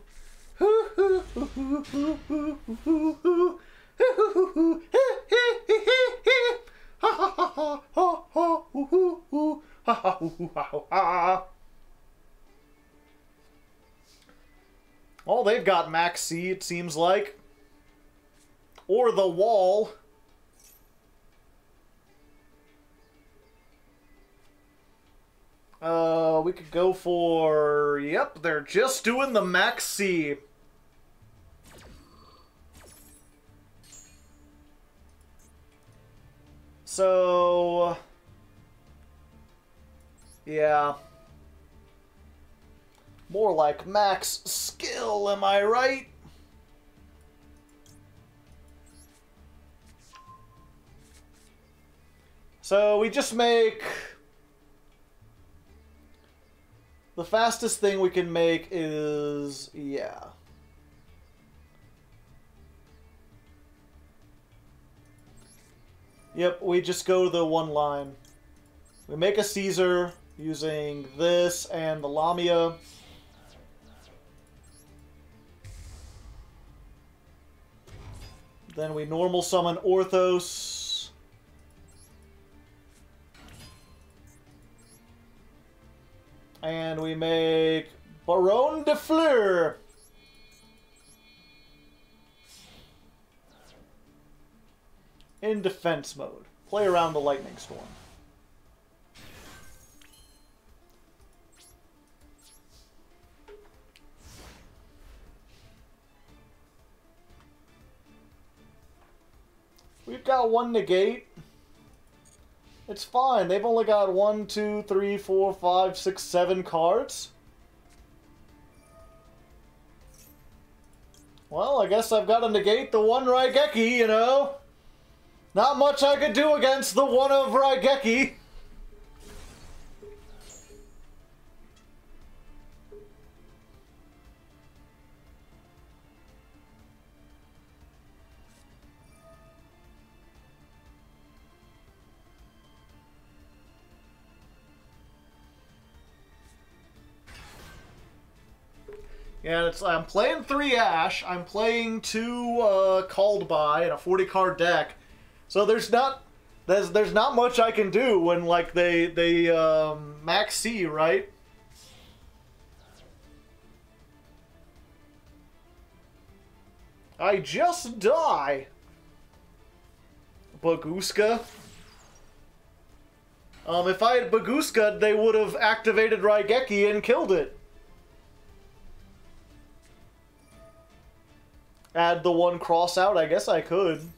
Oh, they've got Max C, it seems like. Or the wall. We could go for... Yep, they're just doing the Max C. So... Yeah. More like Max Skill, am I right? So we just make... The fastest thing we can make is... Yeah. Yep, we just go to the one line. We make a Caesar using this and the Lamia. Then we normal summon Orthos. And we make Baron de Fleur. In defense mode. Play around the Lightning Storm. We've got one negate. It's fine. They've only got 1, 2, 3, 4, 5, 6, 7 cards. Well, I guess I've got to negate the one Raigeki, you know? Not much I could do against the one of Raigeki. Yeah, I'm playing 3 Ash. I'm playing 2 Called By in a 40-card deck. So there's not much I can do when like they max C, right? I just die. Baguska. If I had Baguska, they would have activated Raigeki and killed it. Add the 1 cross out, I guess I could.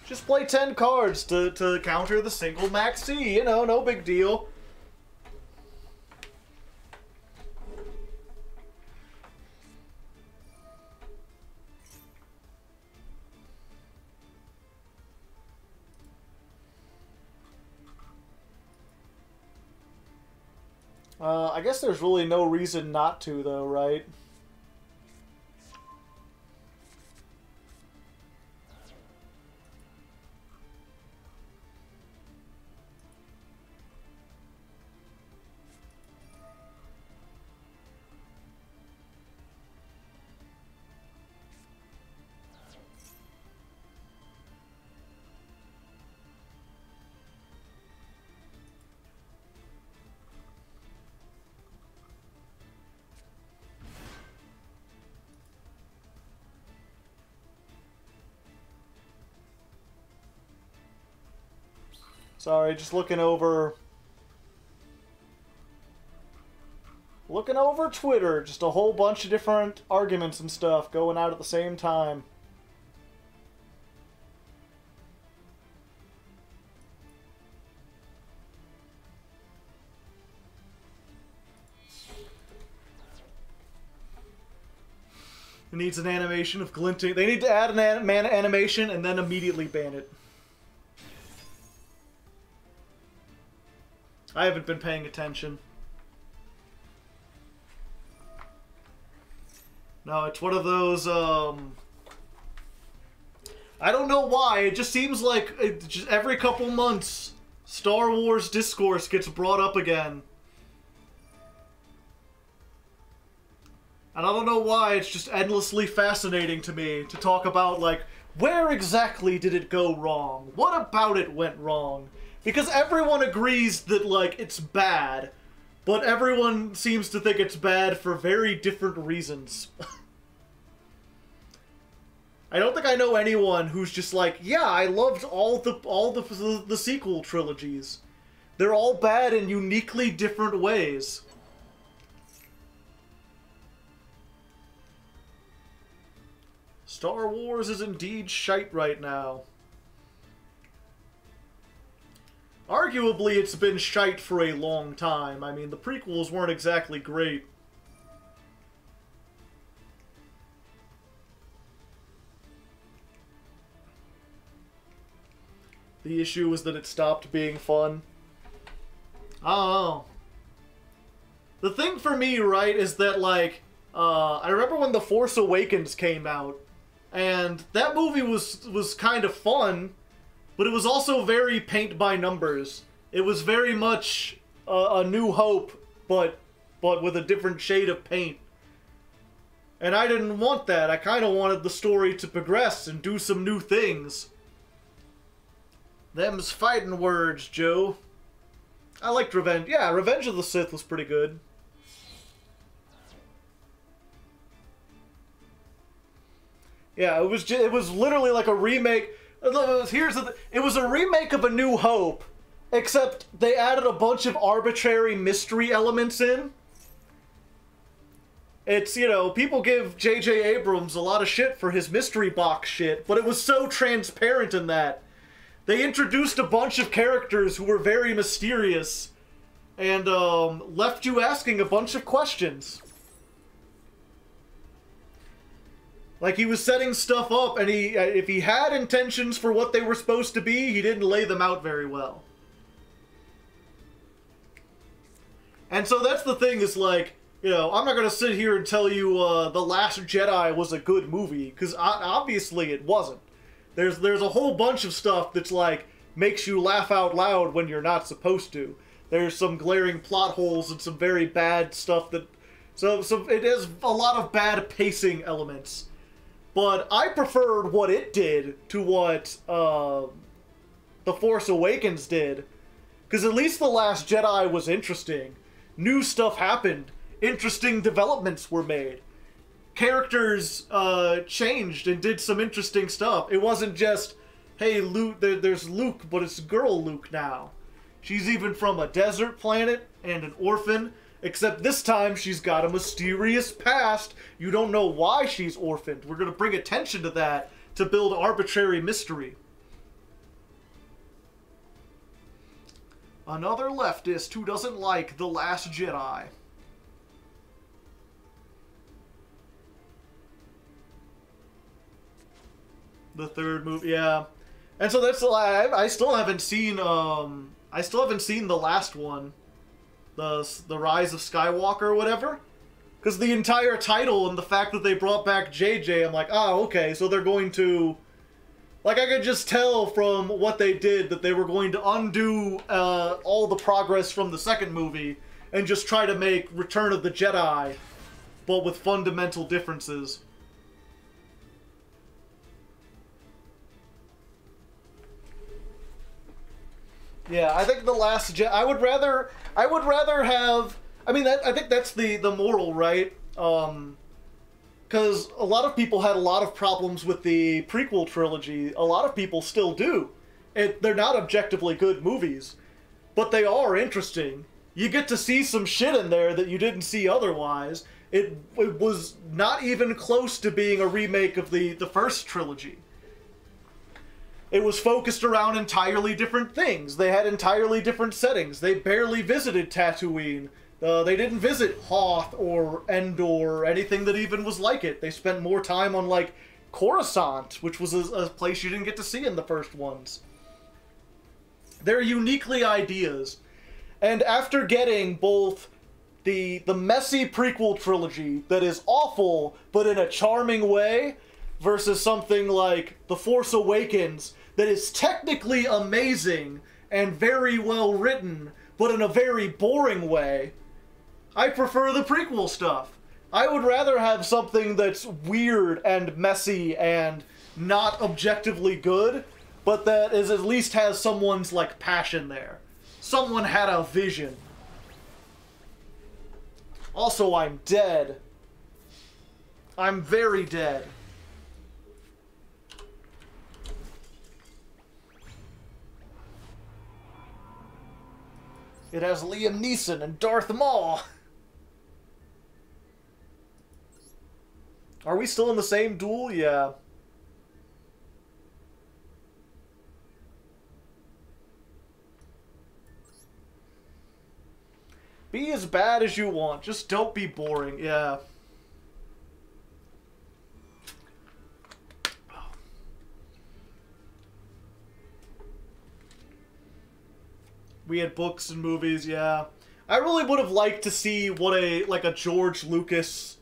Just play 10 cards to counter the single max C, you know, no big deal. I guess there's really no reason not to, though, right? Sorry, just looking over Twitter. Just a whole bunch of different arguments and stuff going out at the same time. It needs an animation of glinting. They need to add an animation and then immediately ban it. I haven't been paying attention. No, it's one of those, I don't know why, it just seems like just every couple months, Star Wars discourse gets brought up again. And I don't know why, it's just endlessly fascinating to me to talk about, like, where exactly did it go wrong? What about it went wrong? Because everyone agrees that, like, it's bad, but everyone seems to think it's bad for very different reasons. I don't think I know anyone who's just like, yeah, I loved all the sequel trilogies. They're all bad in uniquely different ways. Star Wars is indeed shite right now. Arguably, it's been shite for a long time. I mean, the prequels weren't exactly great. The issue was that it stopped being fun. I don't know. The thing for me, right, is that, like, I remember when The Force Awakens came out, and that movie was kind of fun, but it was also very paint by numbers. It was very much a New Hope, but with a different shade of paint. And I didn't want that. I kind of wanted the story to progress and do some new things. Them's fighting words, Joe. I liked Revenge. Yeah, Revenge of the Sith was pretty good. Yeah, it was literally like a remake. It was a remake of A New Hope, except they added a bunch of arbitrary mystery elements in. It's, you know, people give J.J. Abrams a lot of shit for his mystery box shit, but it was so transparent in that. They introduced a bunch of characters who were very mysterious and left you asking a bunch of questions. Like, he was setting stuff up, and if he had intentions for what they were supposed to be, he didn't lay them out very well. And so that's the thing, is like, you know, I'm not going to sit here and tell you The Last Jedi was a good movie, because obviously it wasn't. There's a whole bunch of stuff that's like, makes you laugh out loud when you're not supposed to. There's some glaring plot holes and some very bad stuff that... So it has a lot of bad pacing elements. But I preferred what it did to what The Force Awakens did. Because at least The Last Jedi was interesting. New stuff happened. Interesting developments were made. Characters changed and did some interesting stuff. It wasn't just, hey, Luke, there's Luke, but it's girl Luke now. She's even from a desert planet and an orphan. Except this time, she's got a mysterious past. You don't know why she's orphaned. We're going to bring attention to that to build arbitrary mystery. Another leftist who doesn't like The Last Jedi. The third movie, yeah. And so that's I still haven't seen The last one. the Rise of Skywalker or whatever. Because the entire title and the fact that they brought back JJ, I'm like, oh, okay, so they're going to... Like, I could just tell from what they did that they were going to undo all the progress from the second movie and just try to make Return of the Jedi, but with fundamental differences. Yeah, I think the Last Jedi... I would rather have... I mean, I think that's the moral, right? Because a lot of people had a lot of problems with the prequel trilogy. A lot of people still do. They're not objectively good movies, but they are interesting. You get to see some shit in there that you didn't see otherwise. It was not even close to being a remake of the first trilogy. It was focused around entirely different things. They had entirely different settings. They barely visited Tatooine. They didn't visit Hoth or Endor or anything that even was like it. They spent more time on, like, Coruscant, which was a place you didn't get to see in the first ones. They're uniquely ideas. And after getting both the messy prequel trilogy that is awful, but in a charming way, versus something like The Force Awakens that is technically amazing and very well written, but in a very boring way, I prefer the prequel stuff. I would rather have something that's weird and messy and not objectively good, but that is at least has someone's, like, passion there. Someone had a vision. Also, I'm dead. I'm very dead. It has Liam Neeson and Darth Maul. Are we still in the same duel? Yeah. Be as bad as you want. Just don't be boring. Yeah. We had books and movies, yeah. I really would have liked to see what a George Lucas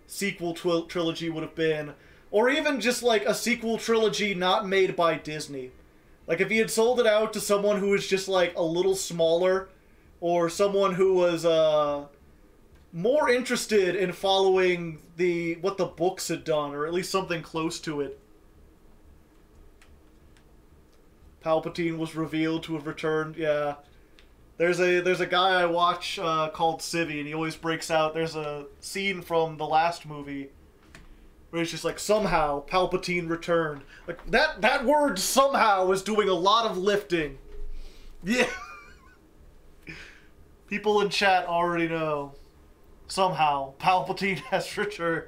sequel trilogy would have been. Or even just like a sequel trilogy not made by Disney. Like if he had sold it out to someone who was just like a little smaller, or someone who was more interested in following what the books had done, or at least something close to it. Palpatine was revealed to have returned. Yeah, there's a guy I watch called Civi, and he always breaks out. There's a scene from the last movie where he's just like, somehow Palpatine returned. Like that word somehow is doing a lot of lifting. Yeah. People in chat already know. Somehow Palpatine has returned.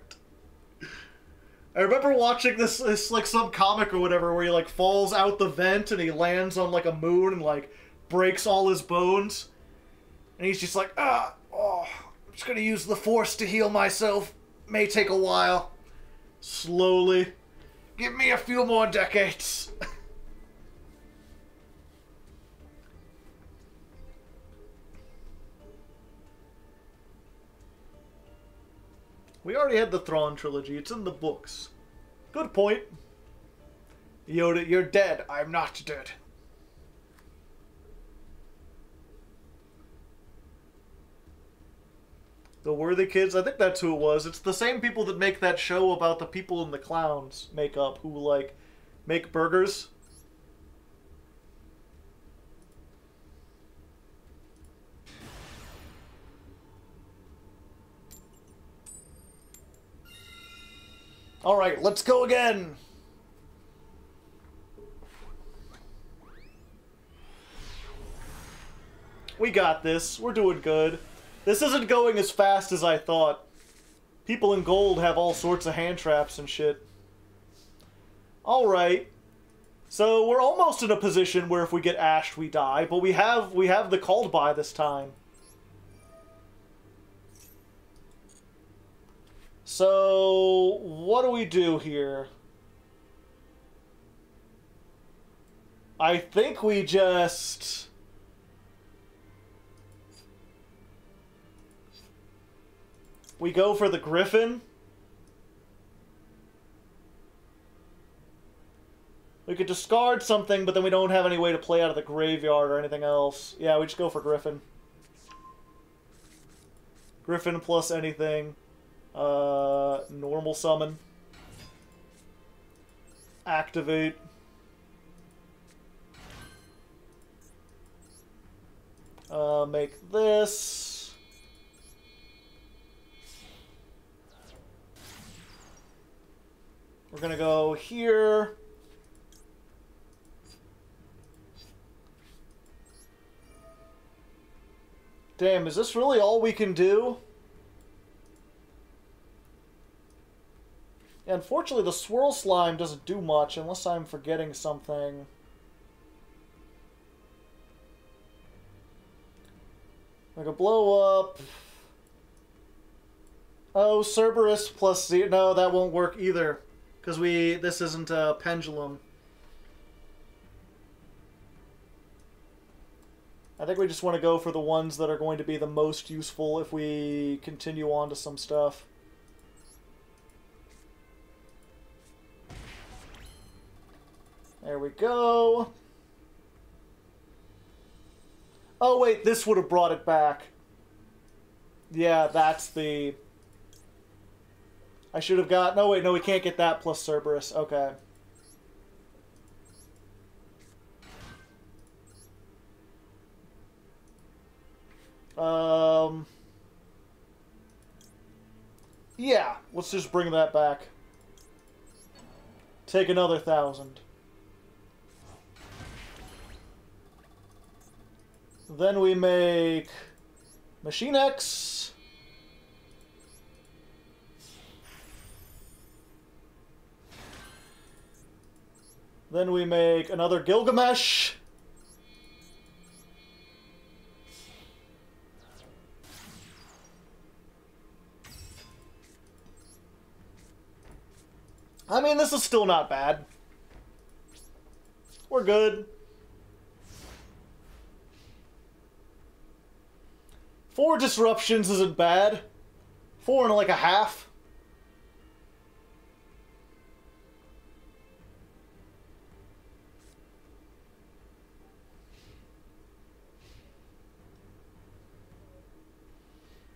I remember watching this like some comic or whatever where he like falls out the vent and he lands on like a moon and like breaks all his bones. And he's just like, I'm just gonna use the Force to heal myself. May take a while. Slowly. Give me a few more decades. We already had the Thrawn trilogy. It's in the books. Good point. Yoda, you're dead. I'm not dead. The Worthy Kids? I think that's who it was. It's the same people that make that show about the people in the clowns makeup who, like, make burgers. Alright, let's go again! We got this. We're doing good. This isn't going as fast as I thought. People in gold have all sorts of hand traps and shit. Alright. So we're almost in a position where if we get ashed, we die, but we have the called by this time. So, what do we do here? I think we just... We go for the Griffin. We could discard something, but then we don't have any way to play out of the graveyard or anything else. Yeah, we just go for Griffin. Griffin plus anything. Normal summon. Activate. Make this. We're gonna go here. Damn, is this really all we can do? Yeah, unfortunately, the Swirl Slime doesn't do much unless I'm forgetting something. Like a blow up. Oh, Cerberus plus 0. No, that won't work either. Because this isn't a pendulum. I think we just want to go for the ones that are going to be the most useful if we continue on to some stuff. There we go. Oh wait, this would have brought it back. Yeah, that's the... I should have got... No, wait, no, we can't get that plus Cerberus. Okay. Yeah, let's just bring that back. Take another 1,000. Then we make Machine X. Then we make another Gilgamesh. I mean, this is still not bad. We're good. 4 disruptions isn't bad. 4 and like a half.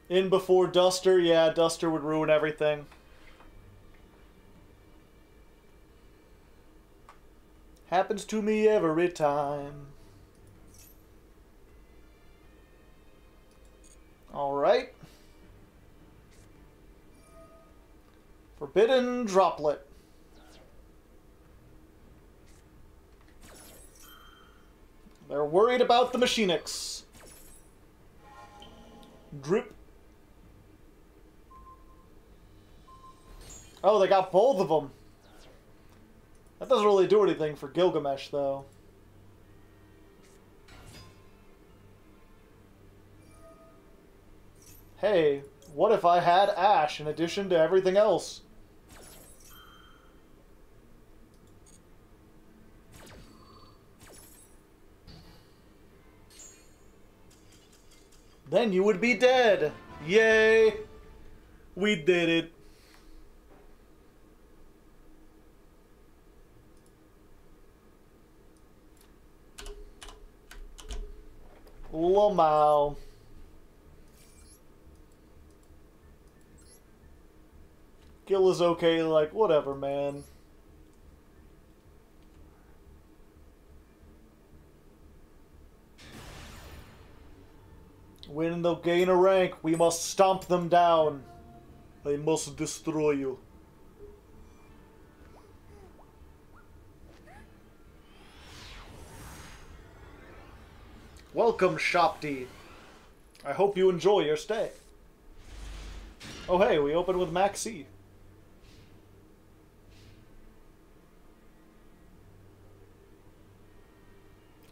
In before Duster, yeah, Duster would ruin everything. Happens to me every time. Alright. Forbidden Droplet. They're worried about the Machinix. Drip. Oh, they got both of them. That doesn't really do anything for Gilgamesh, though. Hey, what if I had Ash in addition to everything else? Then you would be dead. Yay! We did it. Lamau. Gil is okay, like, whatever, man. When they'll gain a rank, we must stomp them down. I must destroy you. Welcome, Shopti. I hope you enjoy your stay. Oh hey, we open with Maxi.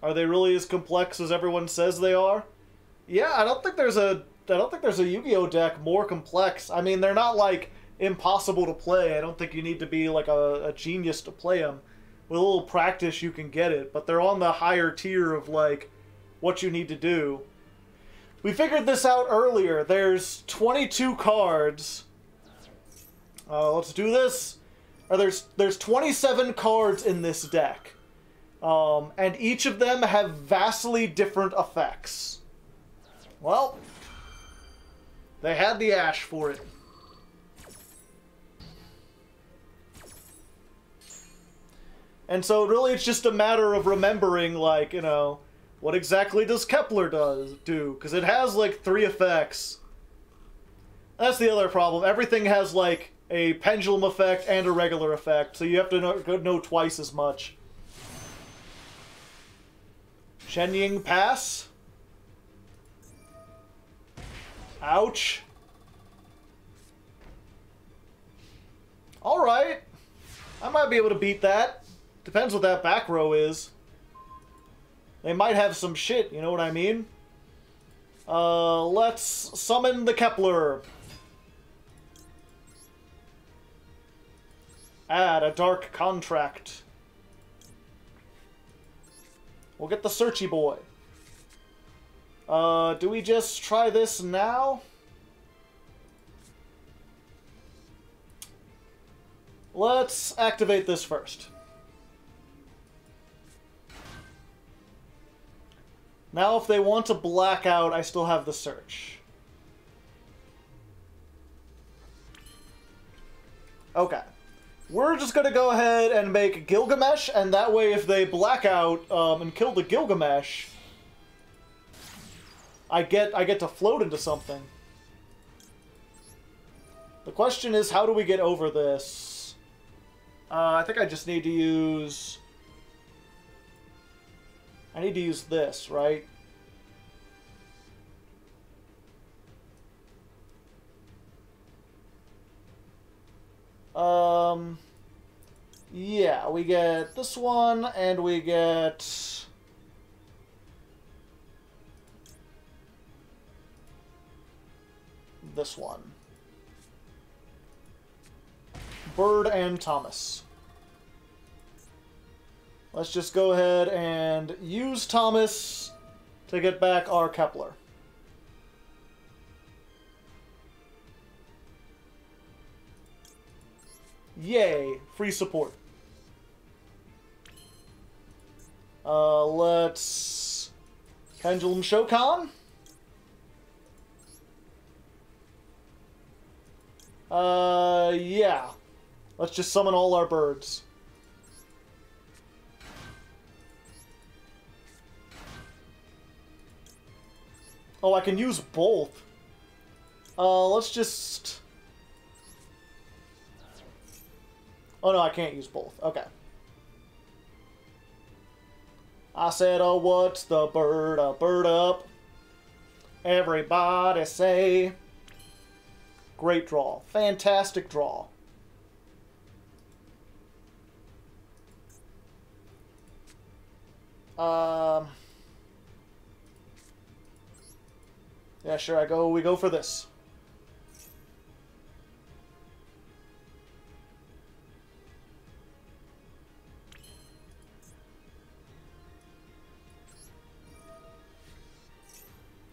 Are they really as complex as everyone says they are? Yeah, I don't think there's a Yu-Gi-Oh deck more complex. I mean, they're not like impossible to play. I don't think you need to be like a genius to play them. With a little practice, you can get it, but they're on the higher tier of like what you need to do. We figured this out earlier. There's 22 cards. Let's do this. There's 27 cards in this deck. And each of them have vastly different effects. Well, they had the ash for it. And so really it's just a matter of remembering, like, you know, what exactly does Kepler do? Because it has, like, 3 effects. That's the other problem. Everything has, like, a pendulum effect and a regular effect, so you have to know twice as much. Shenying Pass. Ouch. Alright. I might be able to beat that. Depends what that back row is. They might have some shit, you know what I mean? Let's summon the Kepler. Add a dark contract. We'll get the Searchy Boy. Do we just try this now? Let's activate this first. Now, if they want to black out, I still have the search. Okay. We're just gonna go ahead and make Gilgamesh, and that way if they black out and kill the Gilgamesh, I get to float into something. The question is, how do we get over this? I think I just need to use... I need to use this, right? Yeah, we get this one, and we get... this one. Bird and Thomas. Let's just go ahead and use Thomas to get back our Kepler. Yay, free support. Let's Pendulum Shokan. Yeah. Let's just summon all our birds. Oh, I can use both. Let's just... Oh, no, I can't use both. Okay. I said, oh, what's the bird? A bird up. Everybody say. Great draw. Fantastic draw. Yeah, sure, we go for this.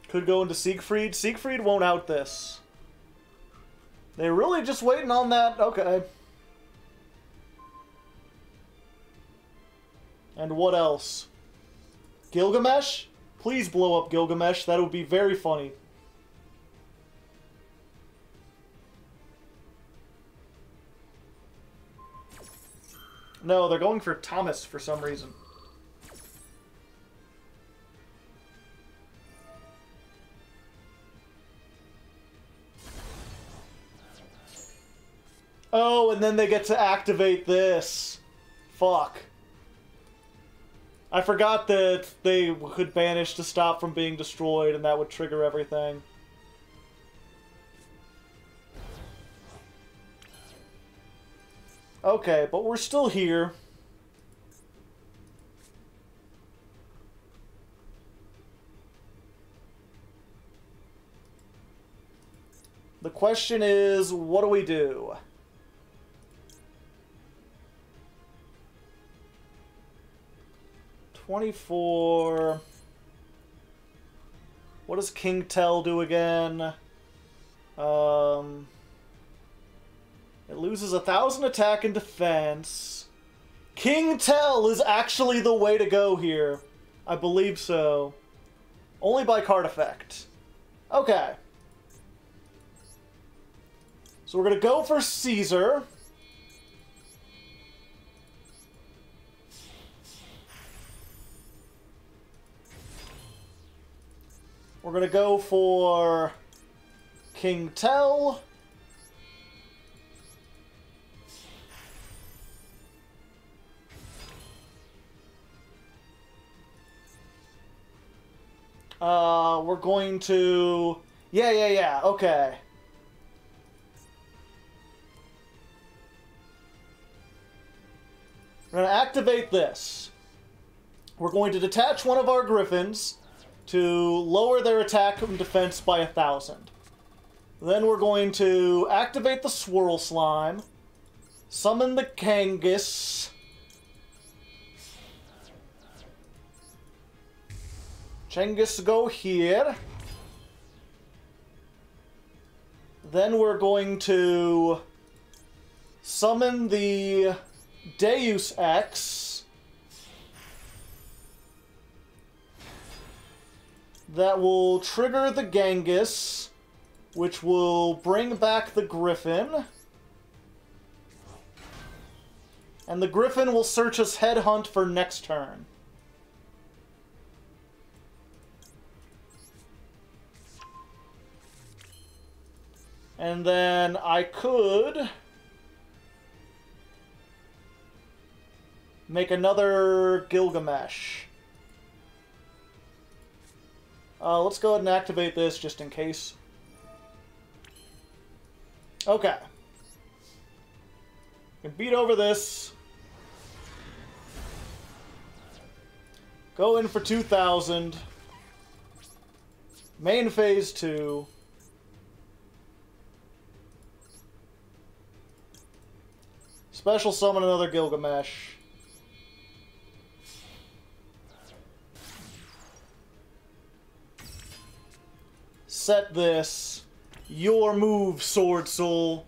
Could go into Siegfried. Siegfried won't out this. They're really just waiting on that. Okay. And what else? Gilgamesh? Please blow up Gilgamesh. That would be very funny. No, they're going for Thomas for some reason. Oh, and then they get to activate this. Fuck. I forgot that they could banish to stop from being destroyed, and that would trigger everything. Okay, but we're still here. The question is, what do we do? $24... What does King Tell do again? It loses 1,000 attack and defense. King Tell is actually the way to go here. I believe so. Only by card effect. Okay. So we're going to go for Caesar. We're going to go for King Tell. We're going to... Yeah, okay. We're going to activate this. We're going to detach one of our griffins to lower their attack and defense by 1,000. Then we're going to activate the Swirl Slime, summon the Kangas, Chengus go here. Then we're going to summon the Deus Ex. That will trigger the Genghis, which will bring back the Griffin. And the Griffin will search as Headhunt for next turn. And then I could make another Gilgamesh. Let's go ahead and activate this just in case. Okay. Can beat over this. Go in for 2,000. Main phase 2. Special summon another Gilgamesh. Set this. Your move, Sword Soul.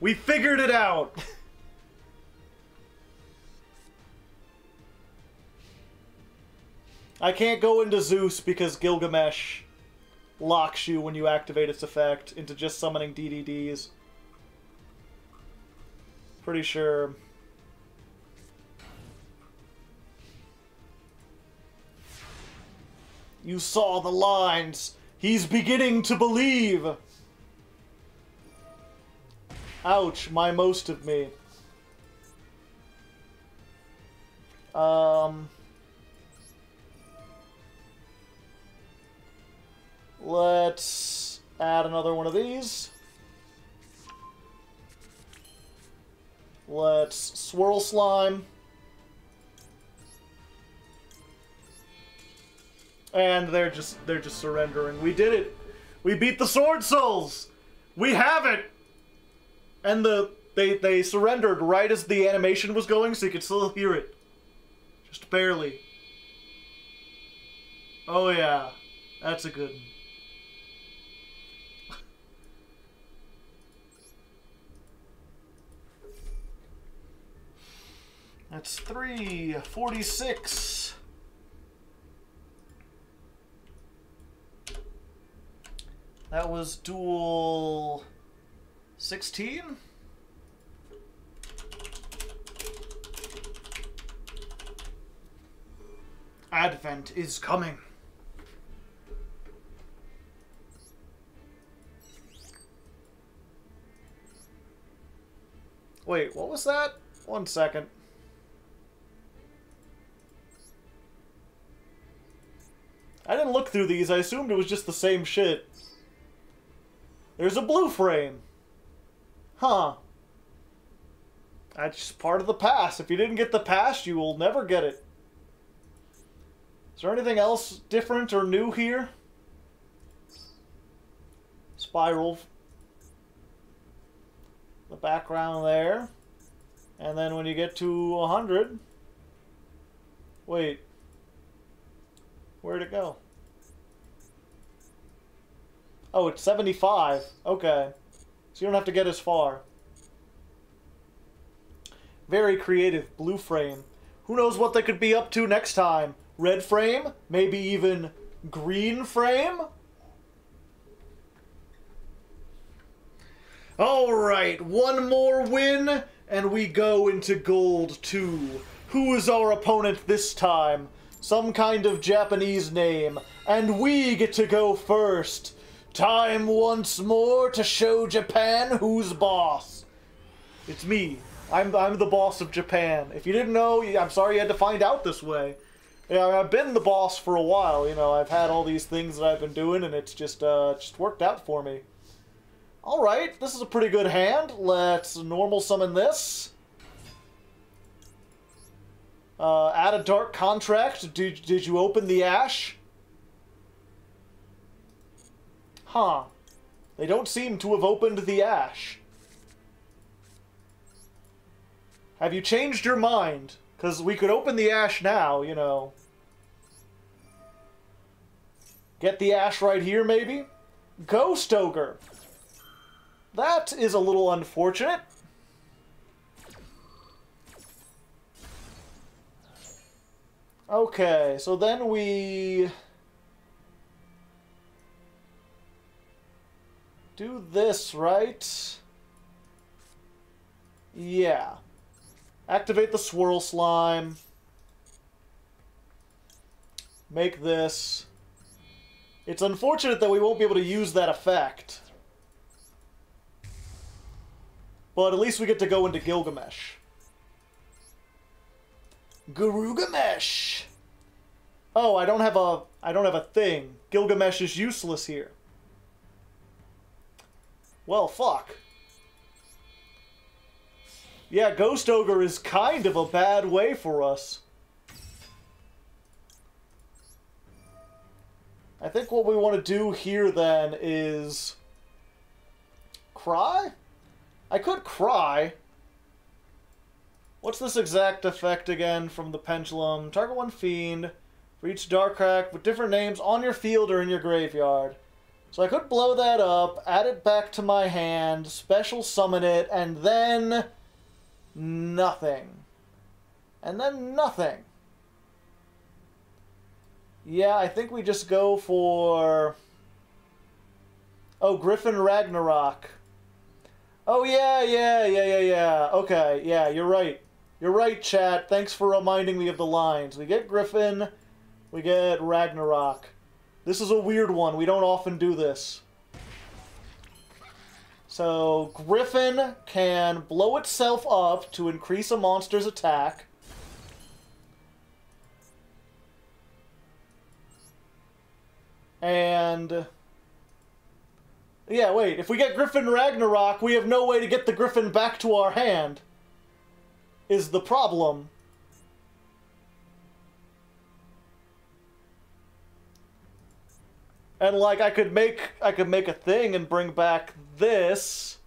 We figured it out! I can't go into Zeus because Gilgamesh locks you when you activate its effect into just summoning DDDs. Pretty sure. You saw the lines. He's beginning to believe. Ouch, my most of me. Let's add another one of these. Let's Swirl Slime. And they're just surrendering. We did it. We beat the Sword Souls. We have it. And they surrendered right as the animation was going, so you could still hear it. Just barely. Oh yeah. That's a good one. That's 346. That was duel 16? Advent is coming. Wait, what was that? 1 second. I didn't look through these. I assumed it was just the same shit. There's a blue frame. Huh. That's just part of the pass. If you didn't get the pass, you will never get it. Is there anything else different or new here? Spiral. The background there. And then when you get to 100... Wait. Where'd it go? Oh, it's 75. Okay. So you don't have to get as far. Very creative. Blue frame. Who knows what they could be up to next time? Red frame? Maybe even green frame? Alright, one more win, and we go into Gold 2. Who is our opponent this time? Some kind of Japanese name. And we get to go first. Time once more to show Japan who's boss. It's me. I'm the boss of Japan. If you didn't know, I'm sorry you had to find out this way. Yeah, I've been the boss for a while. You know, I've had all these things that I've been doing, and it's just worked out for me. Alright, this is a pretty good hand. Let's normal summon this. Add a dark contract. Did you open the ash? Huh. They don't seem to have opened the ash. Have you changed your mind? Because we could open the ash now, you know. Get the ash right here, maybe? Ghost Ogre. That is a little unfortunate. Okay, so then we do this, right? Yeah. Activate the Swirl Slime. Make this. It's unfortunate that we won't be able to use that effect. But at least we get to go into Gilgamesh. Garugamesh! Oh, I don't have a thing. Gilgamesh is useless here. Well, fuck. Yeah, Ghost Ogre is kind of a bad way for us. I think what we want to do here then is cry? I could cry. What's this exact effect again from the pendulum? Target one fiend for each dark crack with different names on your field or in your graveyard. So I could blow that up, add it back to my hand, special summon it, and then nothing. And then nothing. Yeah, I think we just go for... Oh, Griffin Ragnarok. Oh, yeah. Okay, yeah, you're right. You're right, chat. Thanks for reminding me of the lines. We get Griffin, we get Ragnarok. This is a weird one. We don't often do this. So, Griffin can blow itself up to increase a monster's attack. And... yeah, wait. If we get Griffin Ragnarok, we have no way to get the Griffin back to our hand. Is the problem. And like I could make a thing and bring back this.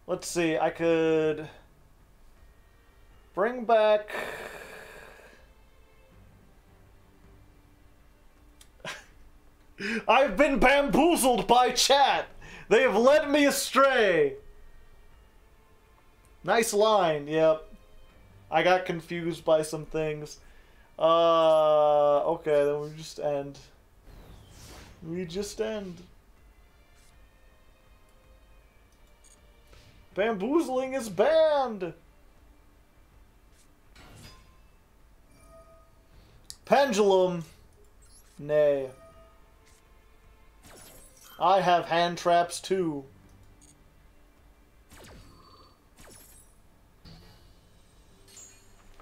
Let's see, I could bring back I've been bamboozled by chat. They have led me astray. Nice line, yep. I got confused by some things. Okay, then we just end. We just end. Bamboozling is banned! Pendulum. Nay. I have hand traps too.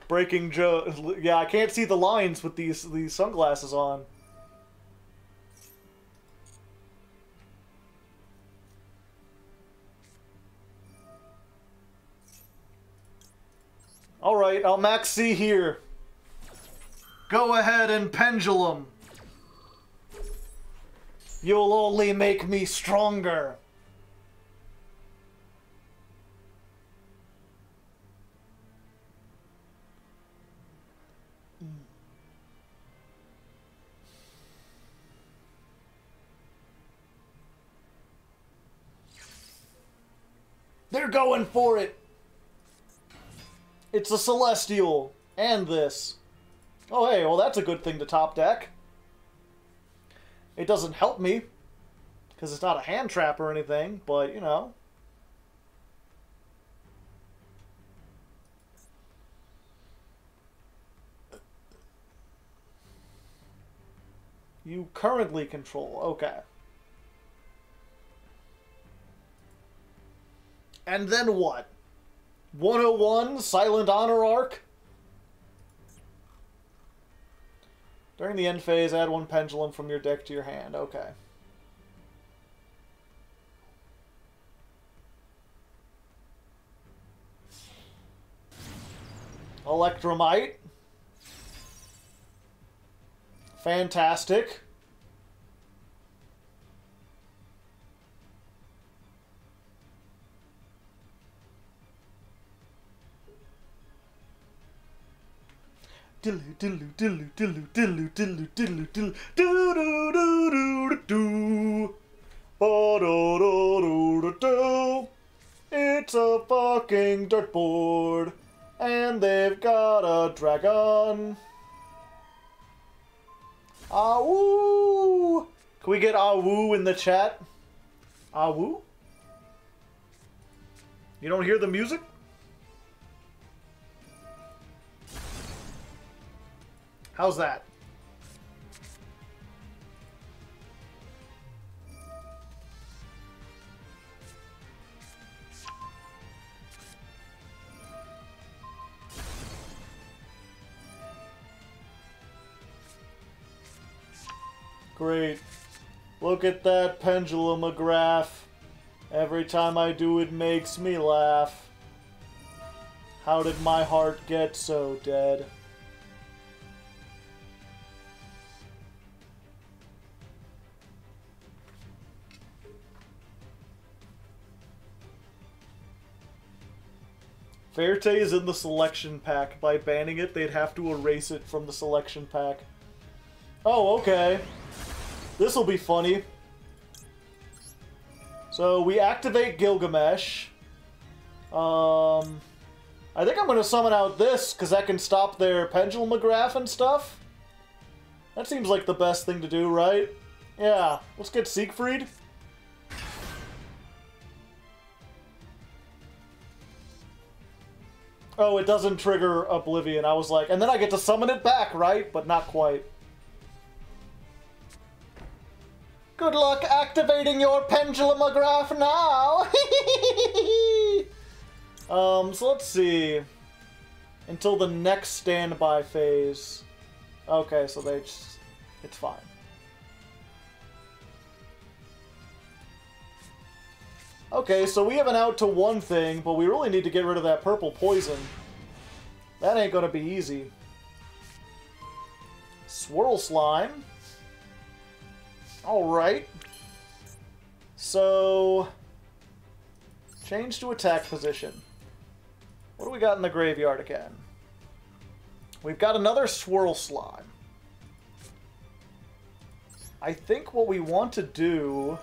Breaking Joe. Yeah, I can't see the lines with these sunglasses on. Alright, I'll max C here. Go ahead and pendulum. You'll only make me stronger. We're going for it! It's a Celestial. And this. Oh, hey, well, that's a good thing to top deck. It doesn't help me, because it's not a hand trap or anything, but, you know. You currently control. Okay. And then what? 101 Silent Honor Arc? During the end phase, add 1 Pendulum from your deck to your hand. Okay. Electromite. Fantastic. Dillu dillu dillu dillu dillu dillu dillu dillu do do do do do do do. It's a fucking dirtboard, and they've got a dragon. Awoo! Can we get awoo in the chat? Awoo? You don't hear the music? How's that? Great. Look at that pendulum-a-graph. Every time I do it makes me laugh. How did my heart get so dead? Verte is in the selection pack. By banning it, they'd have to erase it from the selection pack. Oh, okay. This'll be funny. So, we activate Gilgamesh. I think I'm gonna summon out this, because that can stop their Pendulum-a-graph and stuff. That seems like the best thing to do, right? Yeah, let's get Siegfried. Oh, it doesn't trigger Oblivion. I was like, and then I get to summon it back, right? But not quite. Good luck activating your Pendulum-a-graph now! So let's see. Until the next standby phase. Okay, so they just... it's fine. Okay, so we have an out to one thing, but we really need to get rid of that purple poison. That ain't gonna be easy. Swirl Slime. Alright. So... change to attack position. What do we got in the graveyard again? We've got another Swirl Slime. I think what we want to do...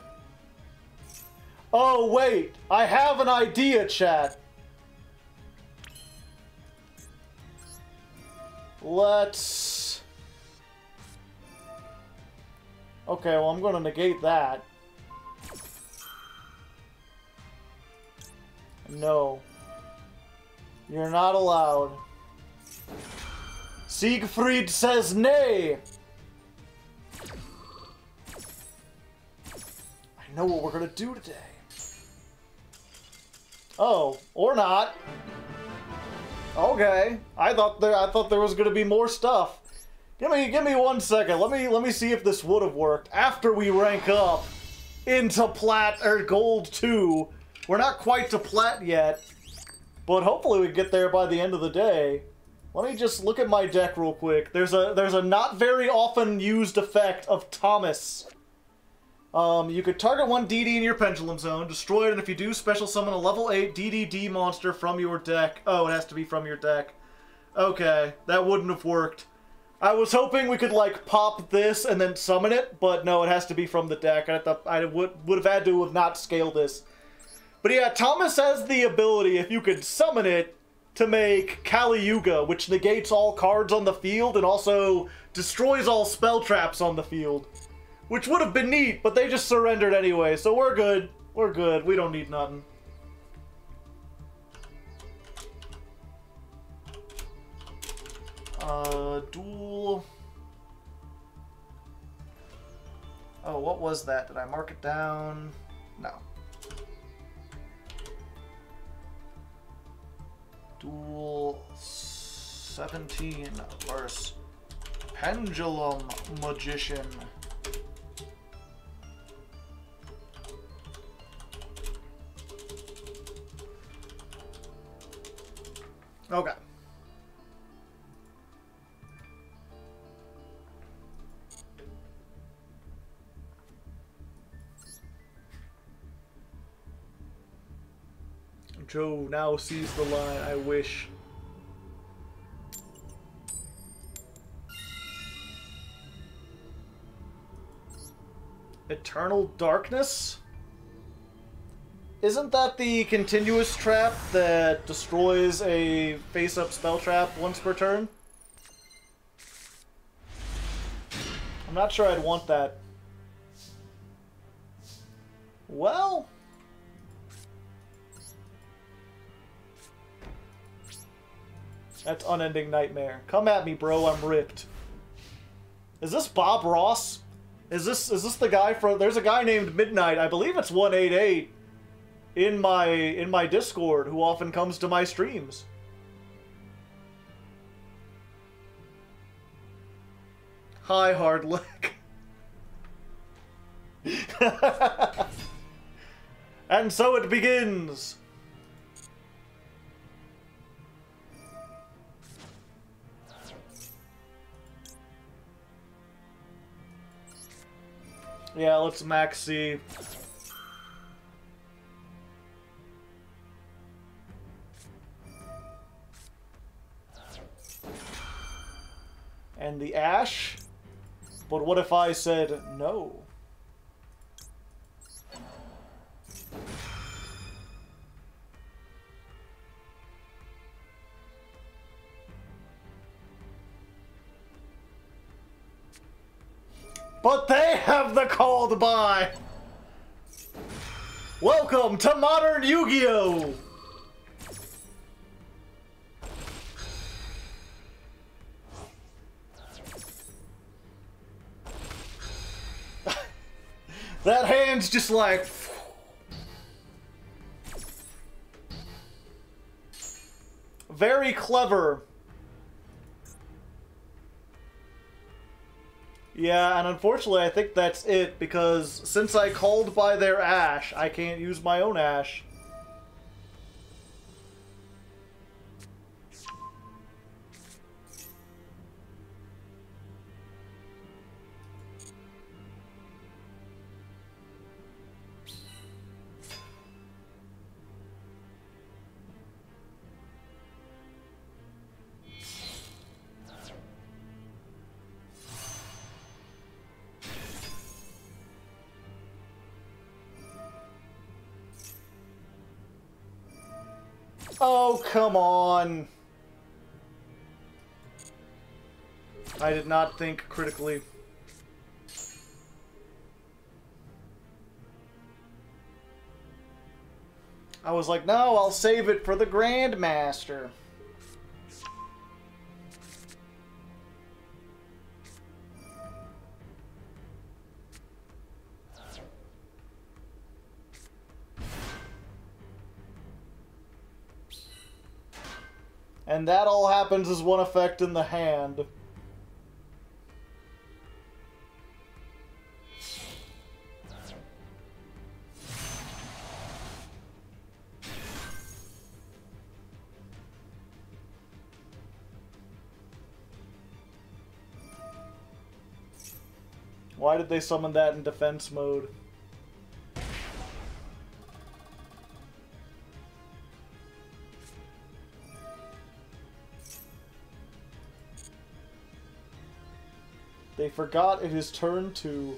oh, wait! I have an idea, chat! Let's... okay, well, I'm going to negate that. No. You're not allowed. Siegfried says nay! I know what we're going to do today. Oh, or not. Okay. I thought there was going to be more stuff. Give me 1 second. Let me see if this would have worked after we rank up into plat or gold 2. We're not quite to plat yet, but hopefully we get there by the end of the day. Let me just look at my deck real quick. There's a not very often used effect of Thomas. You could target one DD in your Pendulum Zone, destroy it, and if you do, special summon a level 8 DDD monster from your deck. Oh, it has to be from your deck. Okay, that wouldn't have worked. I was hoping we could, like, pop this and then summon it, but no, it has to be from the deck. I would have had to have not scaled this. But yeah, Thomas has the ability, if you could summon it, to make Kali Yuga, which negates all cards on the field and also destroys all spell traps on the field. Which would have been neat, but they just surrendered anyway, so we're good. We're good. We don't need nothing. Duel. Oh, what was that? Did I mark it down? No. Duel 17 versus Pendulum Magician. Okay. Joe now sees the line. I wish. Eternal Darkness? Isn't that the continuous trap that destroys a face-up spell trap once per turn? I'm not sure I'd want that. Well... That's Unending Nightmare. Come at me, bro. I'm ripped. Is this Bob Ross? Is this the guy from... There's a guy named Midnight. I believe it's 188 in my Discord who often comes to my streams. Hi, Hardlick. And so it begins. Yeah, let's max C. And the Ash? But what if I said no? But they have the called by. Welcome to Modern Yu-Gi-Oh! That hand's just like... Very clever. Yeah, and unfortunately I think that's it, because since I called by their Ash, I can't use my own Ash. Oh, come on. I did not think critically. I was like, no, I'll save it for the Grandmaster. And that all happens as one effect in the hand. Why did they summon that in defense mode? They forgot it is turn 2.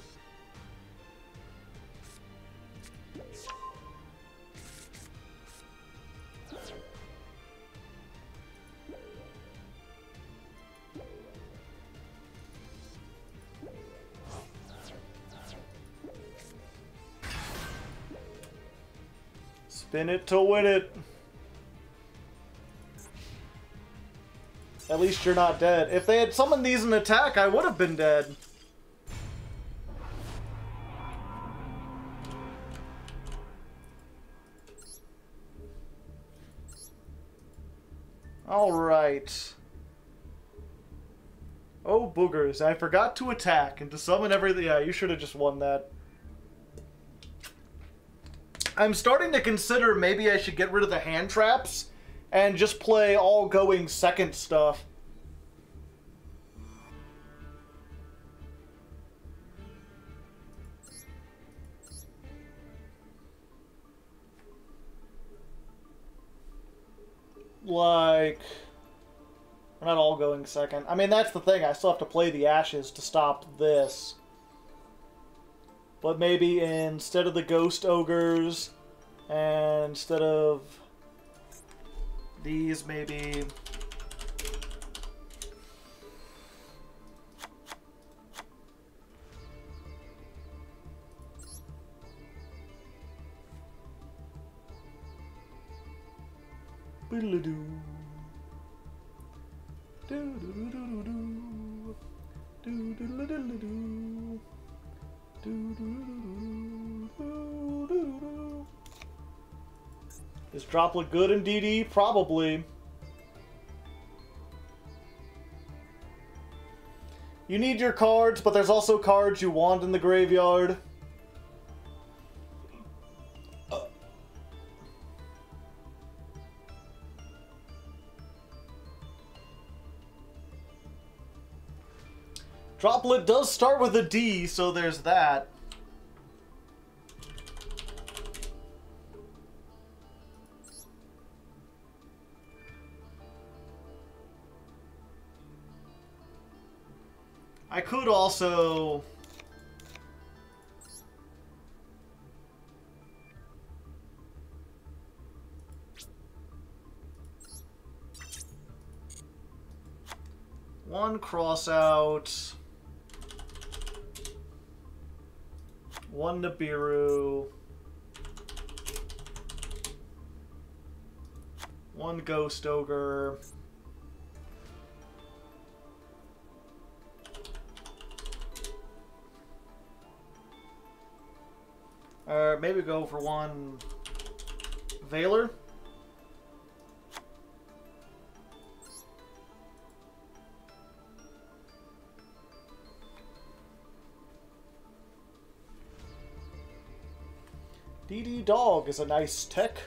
Spin it to win it. At least you're not dead. If they had summoned these in attack, I would have been dead. Alright. Oh, boogers. I forgot to attack and to summon everything. Yeah, you should have just won that. I'm starting to consider maybe I should get rid of the hand traps and just play all going second stuff. Like, we're not all going second. I mean, that's the thing. I still have to play the Ashes to stop this. But maybe instead of the Ghost Ogres, and instead of these, maybe... Is Droplet good in DD? Probably. You need your cards, but there's also cards you want in the graveyard. Droplet does start with a D, so there's that. I could also... one cross out... one Nibiru, one Ghost Ogre, maybe go for one Veiler. DD Dog is a nice tech.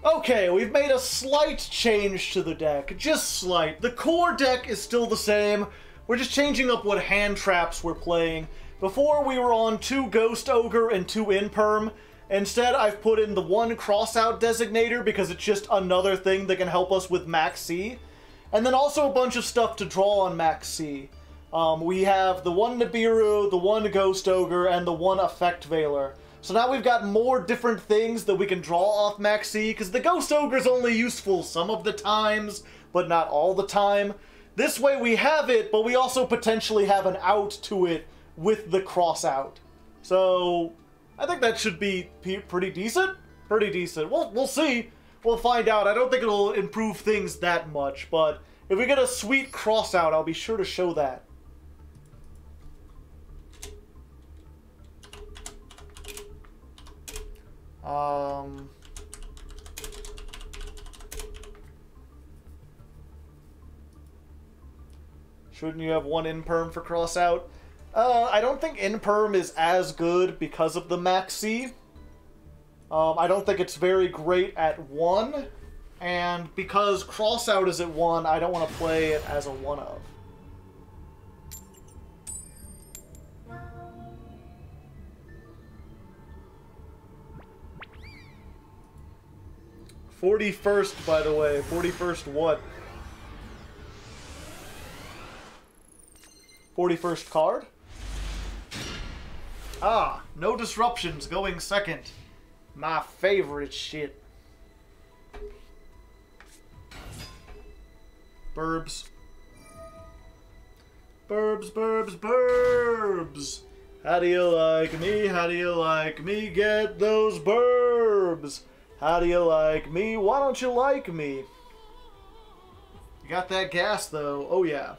Okay, we've made a slight change to the deck. Just slight. The core deck is still the same. We're just changing up what hand traps we're playing. Before we were on 2 Ghost Ogre and 2 Imperm. Instead, I've put in the 1 Crossout Designator because it's just another thing that can help us with Max C. And then also a bunch of stuff to draw on Max C. We have the 1 Nibiru, the 1 Ghost Ogre, and the 1 Effect Veiler. So now we've got more different things that we can draw off Max C, because the Ghost Ogre is only useful some of the times, but not all the time. This way we have it, but we also potentially have an out to it with the Crossout. So... I think that should be pretty decent. Pretty decent. We'll see. We'll find out. I don't think it'll improve things that much, but if we get a sweet Crossout, I'll be sure to show that. Shouldn't you have 1 Imperm for Crossout? I don't think Imperm is as good because of the Max C. I don't think it's very great at 1. And because Crossout is at 1, I don't want to play it as a 1-of. "41st, by the way. 41st what? 41st card? Ah, no disruptions going second. My favorite shit. Burbs. Burbs, burbs, burbs. How do you like me? How do you like me? Get those burbs. How do you like me? Why don't you like me? You got that gas, though. Oh, yeah.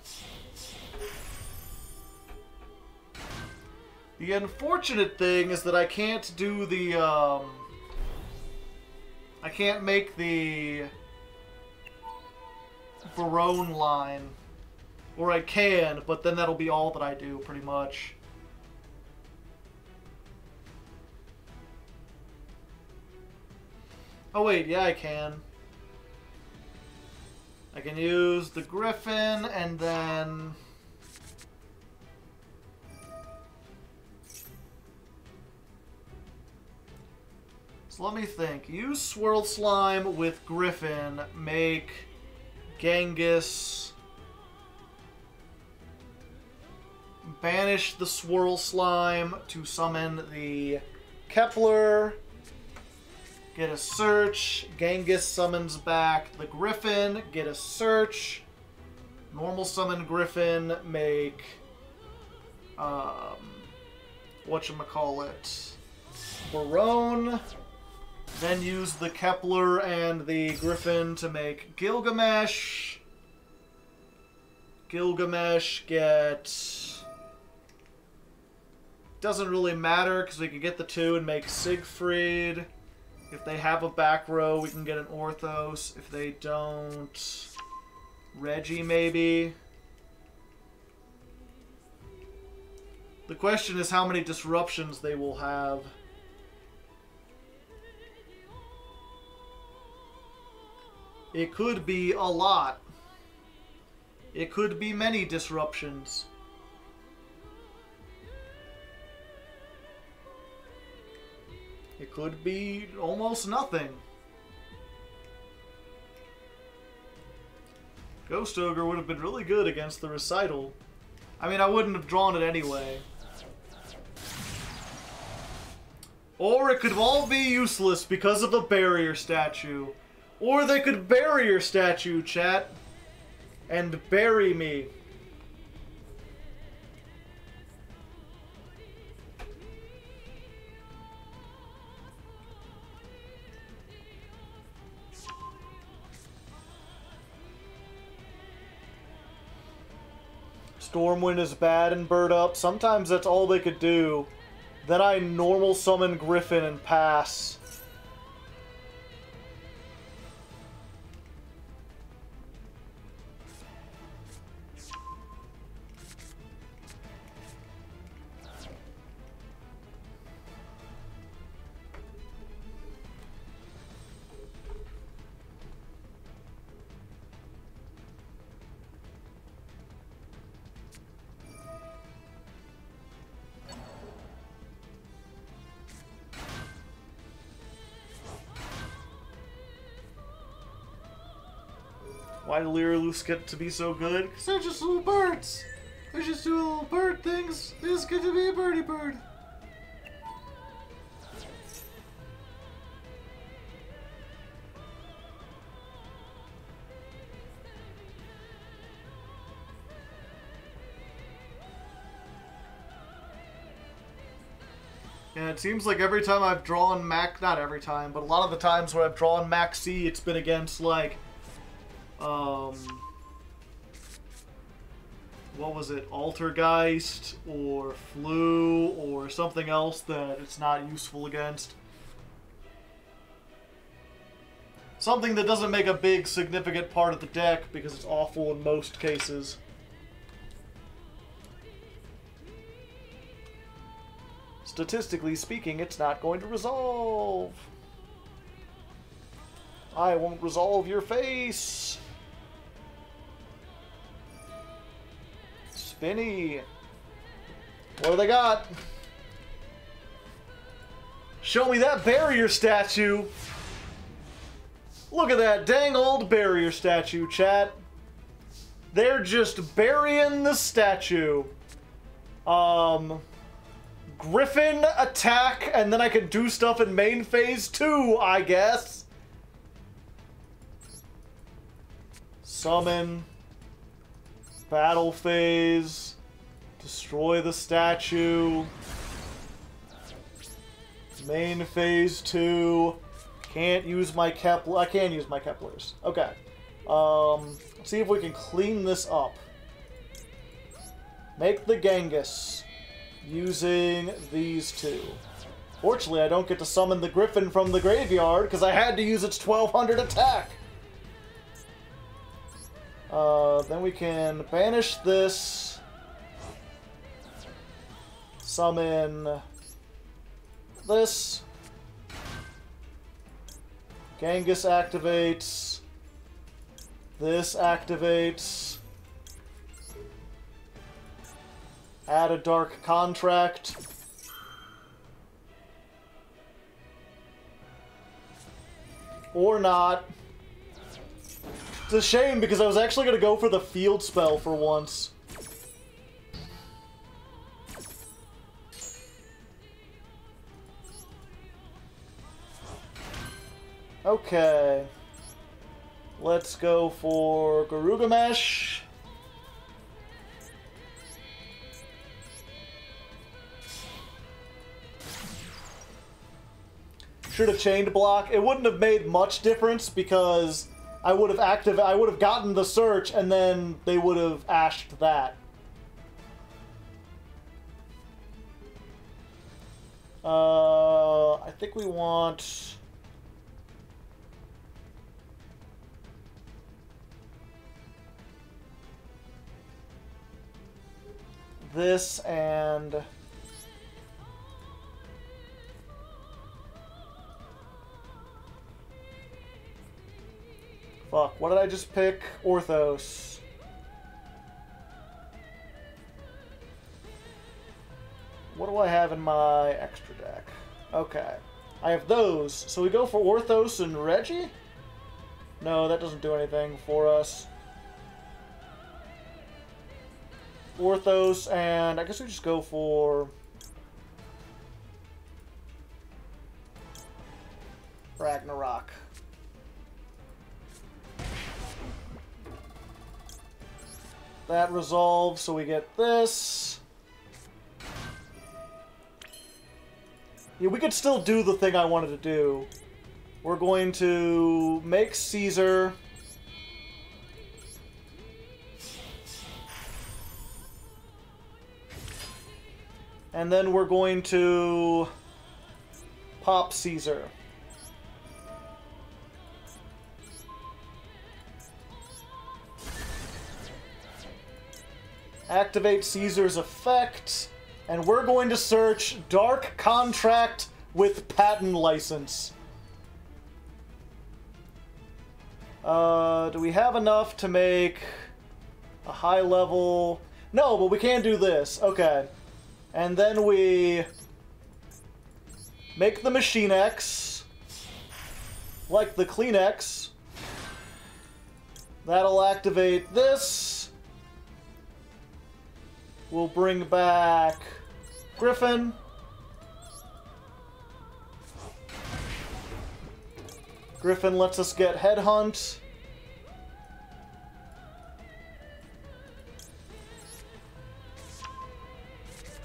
The unfortunate thing is that I can't do the, I can't make the Barone line. Or I can, but then that'll be all that I do, pretty much. Oh wait, yeah I can. I can use the Griffin, and then... So let me think. Use Swirl Slime with Griffin, make Genghis... Banish the Swirl Slime to summon the Kepler. Get a search. Genghis summons back the Griffin. Get a search. Normal summon Griffin. Make... whatchamacallit? Barone. Then use the Kepler and the Griffin to make Gilgamesh. Gilgamesh get... Doesn't really matter, because we can get the two and make Siegfried. If they have a back row, we can get an Orthos. If they don't... Reggie, maybe? The question is how many disruptions they will have. It could be a lot. It could be many disruptions. It could be almost nothing. Ghost Ogre would have been really good against the Recital. I mean, I wouldn't have drawn it anyway. Or it could all be useless because of a barrier statue. Or they could barrier statue, chat. And bury me. Stormwind is bad and Bird Up. Sometimes that's all they could do. Then I normal summon Griffin and pass. Why do Lyraloos get to be so good? Because they're just little birds. They just do little bird things. They just get to be a birdie bird. Yeah, it seems like every time I've drawn not every time, but a lot of the times where I've drawn Maxi, it's been against, like, what was it, Altergeist, or Flu, or something else that it's not useful against. Something that doesn't make a big, significant part of the deck, because it's awful in most cases. Statistically speaking, it's not going to resolve. I won't resolve your face. Spinny. What do they got? Show me that barrier statue. Look at that dang old barrier statue, chat. They're just burying the statue. Griffin attack, and then I can do stuff in main phase too, I guess. Summon. Battle phase. Destroy the statue. Main phase 2. Can't use my Kepler. I can use my Keplers. Okay. Let's see if we can clean this up. Make the Genghis using these two. Fortunately, I don't get to summon the Griffin from the graveyard because I had to use its 1200 attack. Then we can banish this. Summon this. Genghis activates. This activates. Add a Dark Contract. Or not. It's a shame because I was actually going to go for the field spell for once. Okay. Let's go for Garugamesh. Should have chained block. It wouldn't have made much difference because I would have gotten the search and then they would have ashed that. I think we want this and fuck, what did I just pick? Orthos. What do I have in my extra deck? Okay. I have those. So we go for Orthos and Reggie? No, that doesn't do anything for us. Orthos, and I guess we just go for Ragnarok. That resolves, so we get this. Yeah, we could still do the thing I wanted to do. We're going to make Caesar. And then we're going to pop Caesar. Activate Caesar's effect. And we're going to search Dark Contract with Patent License. Do we have enough to make a high level? No, but we can do this. Okay. And then we make the Machine X, like the Kleenex. That'll activate this. We'll bring back Griffin. Griffin lets us get Headhunt.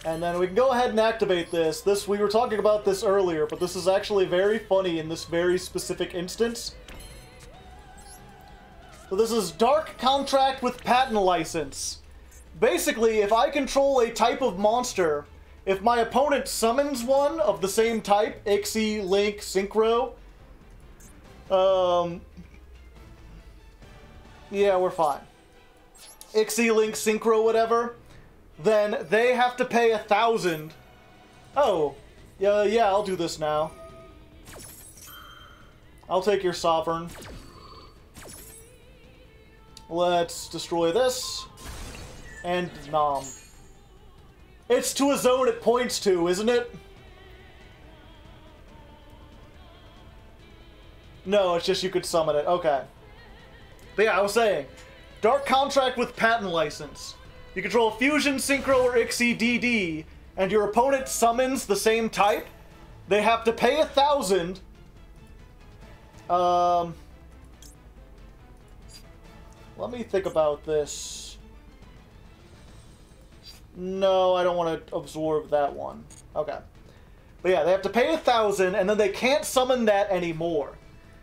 And then we can go ahead and activate this. We were talking about this earlier, but this is actually very funny in this very specific instance. So this is Dark Contract with Patent License. Basically, if I control a type of monster, if my opponent summons one of the same type, Ixie, Link, Synchro, yeah, we're fine. Ixie, Link, Synchro, whatever, then they have to pay 1,000. Oh, yeah, I'll do this now. I'll take your Sovereign. Let's destroy this. And nom. It's to a zone it points to, isn't it? No, it's just you could summon it. Okay. But yeah, I was saying, Dark Contract with Patent License. You control Fusion, Synchro, or Ixie DD, and your opponent summons the same type. They have to pay 1,000. Let me think about this. No, I don't want to absorb that one. Okay. But yeah, they have to pay 1,000, and then they can't summon that anymore.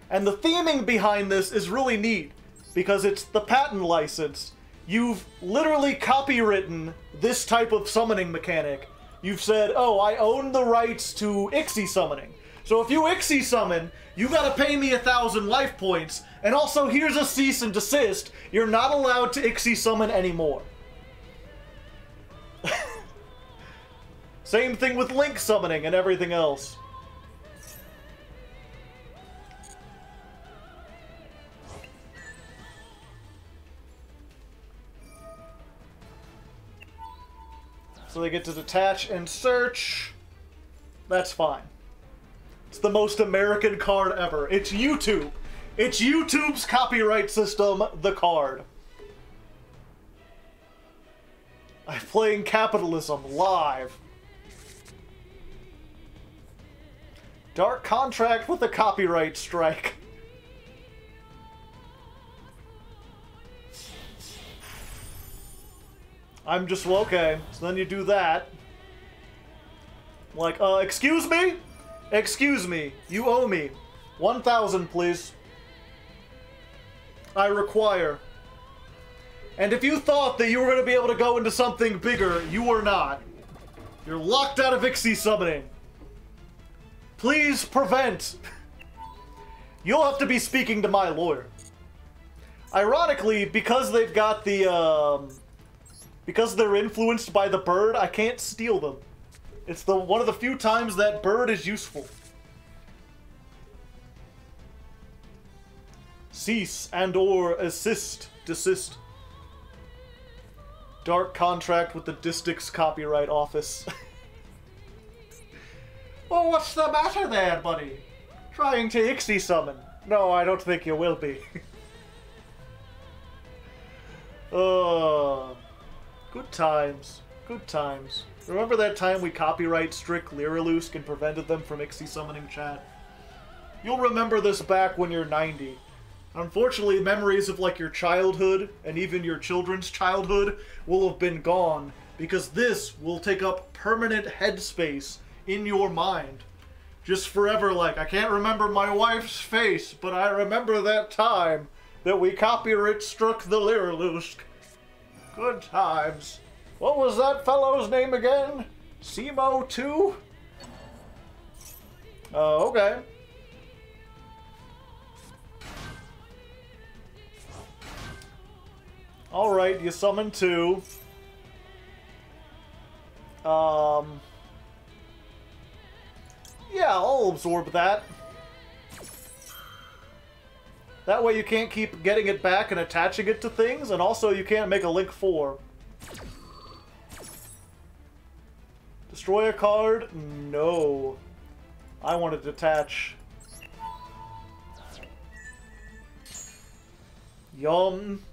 And the theming behind this is really neat, because it's the patent license. You've literally copywritten this type of summoning mechanic. You've said, oh, I own the rights to Ixie summoning. So if you Ixie summon, you gotta pay me 1,000 life points, and also here's a cease and desist. You're not allowed to Ixie summon anymore. Same thing with Link summoning and everything else. So they get to detach and search. That's fine. It's the most American card ever. It's YouTube. It's YouTube's copyright system, the card. I'm playing capitalism live. Dark contract with a copyright strike. I'm just, well, okay, so then you do that. Like, excuse me? Excuse me, you owe me. 1,000, please. I require. And if you thought that you were going to be able to go into something bigger, you are not. You're locked out of Ixie summoning. Please prevent. You'll have to be speaking to my lawyer. Ironically, because they've got the, because they're influenced by the bird, I can't steal them. It's one of the few times that bird is useful. Cease and or desist. Dark contract with the Distix Copyright Office. Well, what's the matter there, buddy? Trying to Ixie summon? No, I don't think you will be. Good times. Good times. Remember that time we copyright strict Lyrilusk and prevented them from Ixie summoning, chat? You'll remember this back when you're 90. Unfortunately, memories of like your childhood and even your children's childhood will have been gone because this will take up permanent headspace in your mind. Just forever, like, I can't remember my wife's face, but I remember that time that we copyright struck the Lyrilusk. Good times. What was that fellow's name again? Simo 2? Oh, okay. Alright, you summon 2. Yeah, I'll absorb that. That way you can't keep getting it back and attaching it to things, and also you can't make a Link 4. Destroy a card? No. I want to detach. Yum.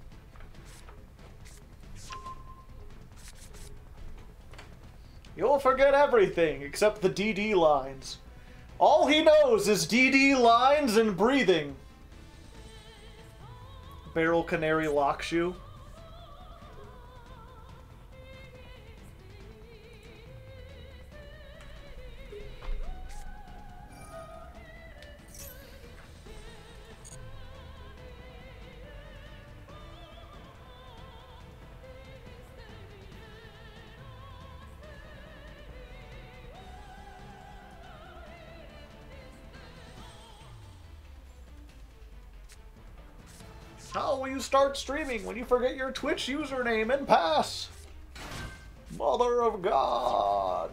You'll forget everything except the DD lines. All he knows is DD lines and breathing. Barrel Canary Lockshoe. How will you start streaming when you forget your Twitch username and pass? Mother of God.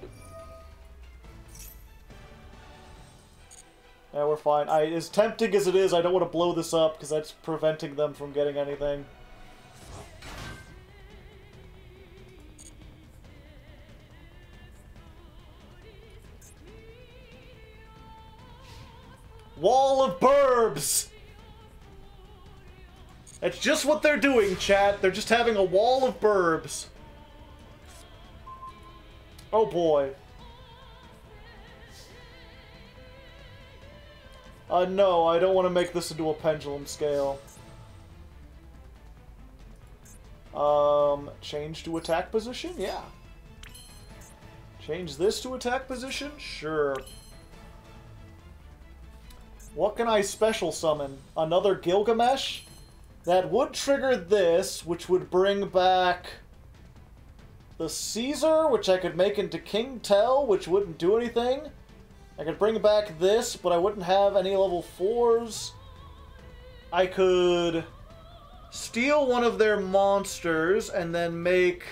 Yeah, we're fine. As tempting as it is, I don't want to blow this up because that's preventing them from getting anything. Wall of Burbs! That's just what they're doing, chat. They're just having a wall of burbs. Oh boy. No, I don't want to make this into a pendulum scale. Change to attack position? Yeah. Change this to attack position? Sure. What can I special summon? Another Gilgamesh? That would trigger this, which would bring back the Caesar, which I could make into King Tell, which wouldn't do anything. I could bring back this, but I wouldn't have any level 4s. I could steal one of their monsters and then make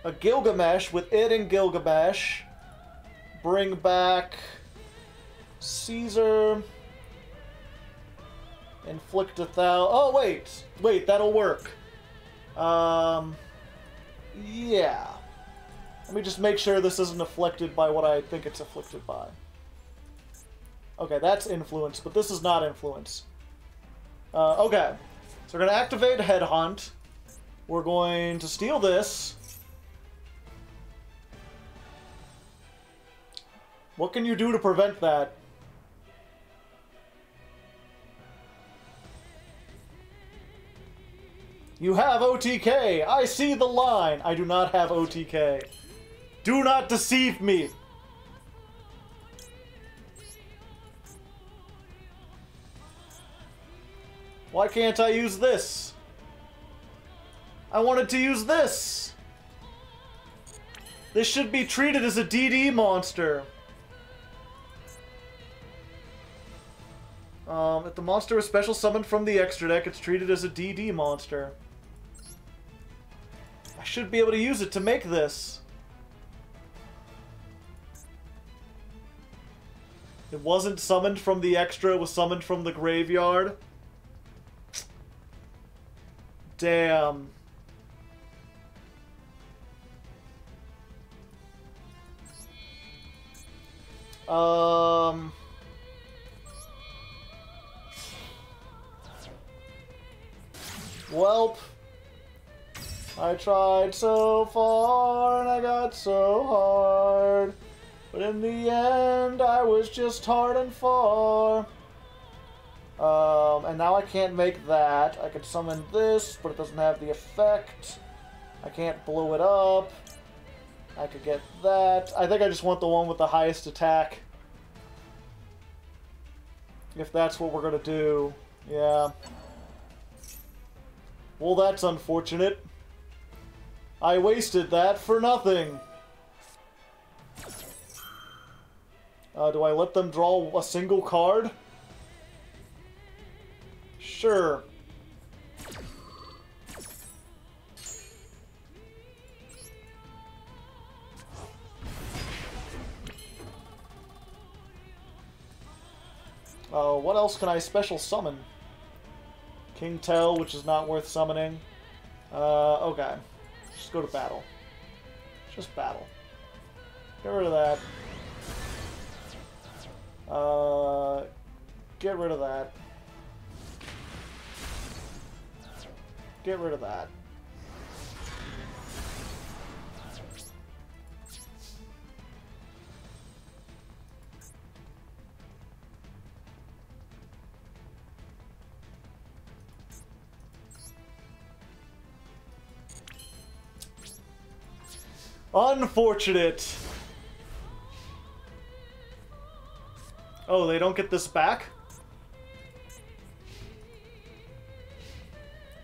a Gilgamesh with it and Gilgamesh. Bring back Caesar. Inflict 1,000. Oh, wait. Wait, that'll work. Yeah. Let me just make sure this isn't afflicted by what I think it's afflicted by. Okay, that's influence, but this is not influence. Okay. So we're going to activate Headhunt. We're going to steal this. What can you do to prevent that? You have OTK! I see the line! I do not have OTK. Do not deceive me! Why can't I use this? I wanted to use this! This should be treated as a DD monster. If the monster is special summoned from the extra deck, it's treated as a DD monster. I should be able to use it to make this. It wasn't summoned from the extra, it was summoned from the graveyard. Damn. Welp. I tried so far and I got so hard. But in the end, I was just hard and far. And now I can't make that. I could summon this, but it doesn't have the effect. I can't blow it up. I could get that. I think I just want the one with the highest attack. If that's what we're gonna do. Yeah. Well, that's unfortunate. I wasted that for nothing. Do I let them draw a single card? Sure. What else can I special summon? King Tell, which is not worth summoning. Okay. Just go to battle. Just battle. Get rid of that. Get rid of that. Get rid of that. Unfortunate. Oh, they don't get this back?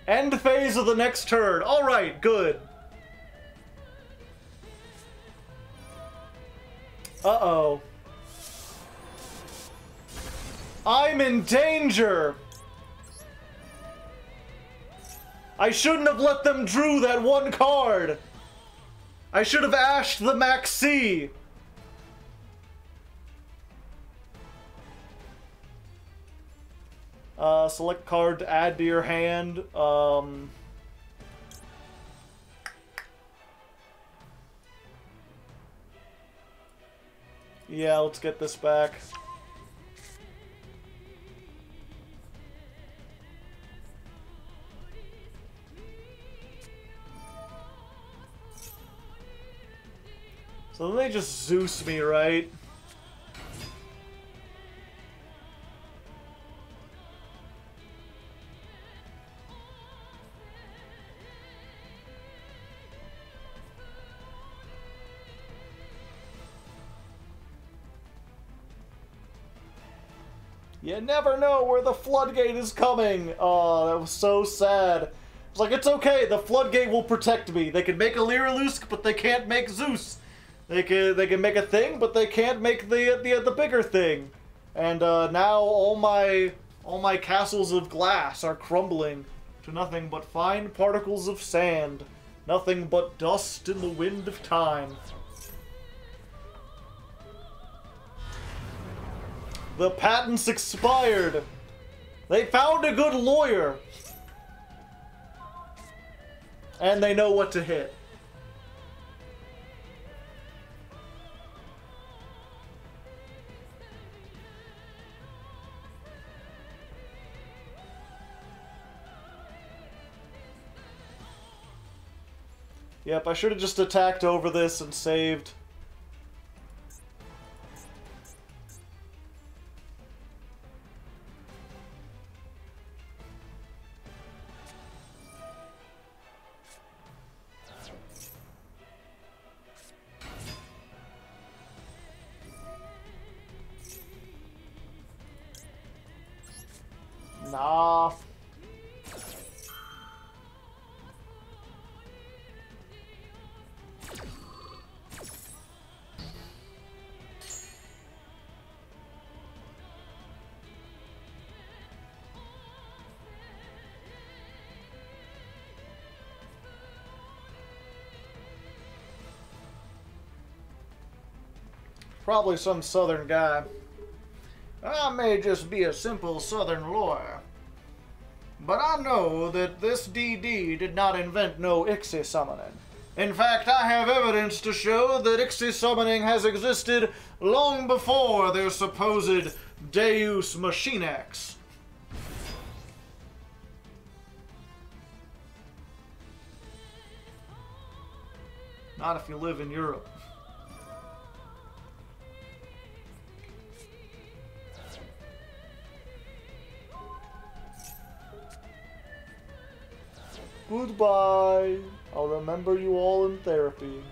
End phase of the next turn. Alright, good. Uh-oh. I'm in danger! I shouldn't have let them drew that one card! I should have ashed the Maxi! Select card to add to your hand. Yeah, let's get this back. So then they just Zeus me, right? You never know where the floodgate is coming. Oh, that was so sad. It's like, it's okay, the floodgate will protect me. They can make a Lyrilusk, but they can't make Zeus. They can make a thing, but they can't make the bigger thing. And now all my castles of glass are crumbling to nothing but fine particles of sand. Nothing but dust in the wind of time. The patent's expired. They found a good lawyer. And they know what to hit. Yep, I should have just attacked over this and saved. Nah. Probably some southern guy. I may just be a simple southern lawyer, but I know that this DD did not invent no Ixie summoning. In fact, I have evidence to show that Ixie summoning has existed long before their supposed Deus Machinax. Not if you live in Europe. Goodbye. I'll remember you all in therapy.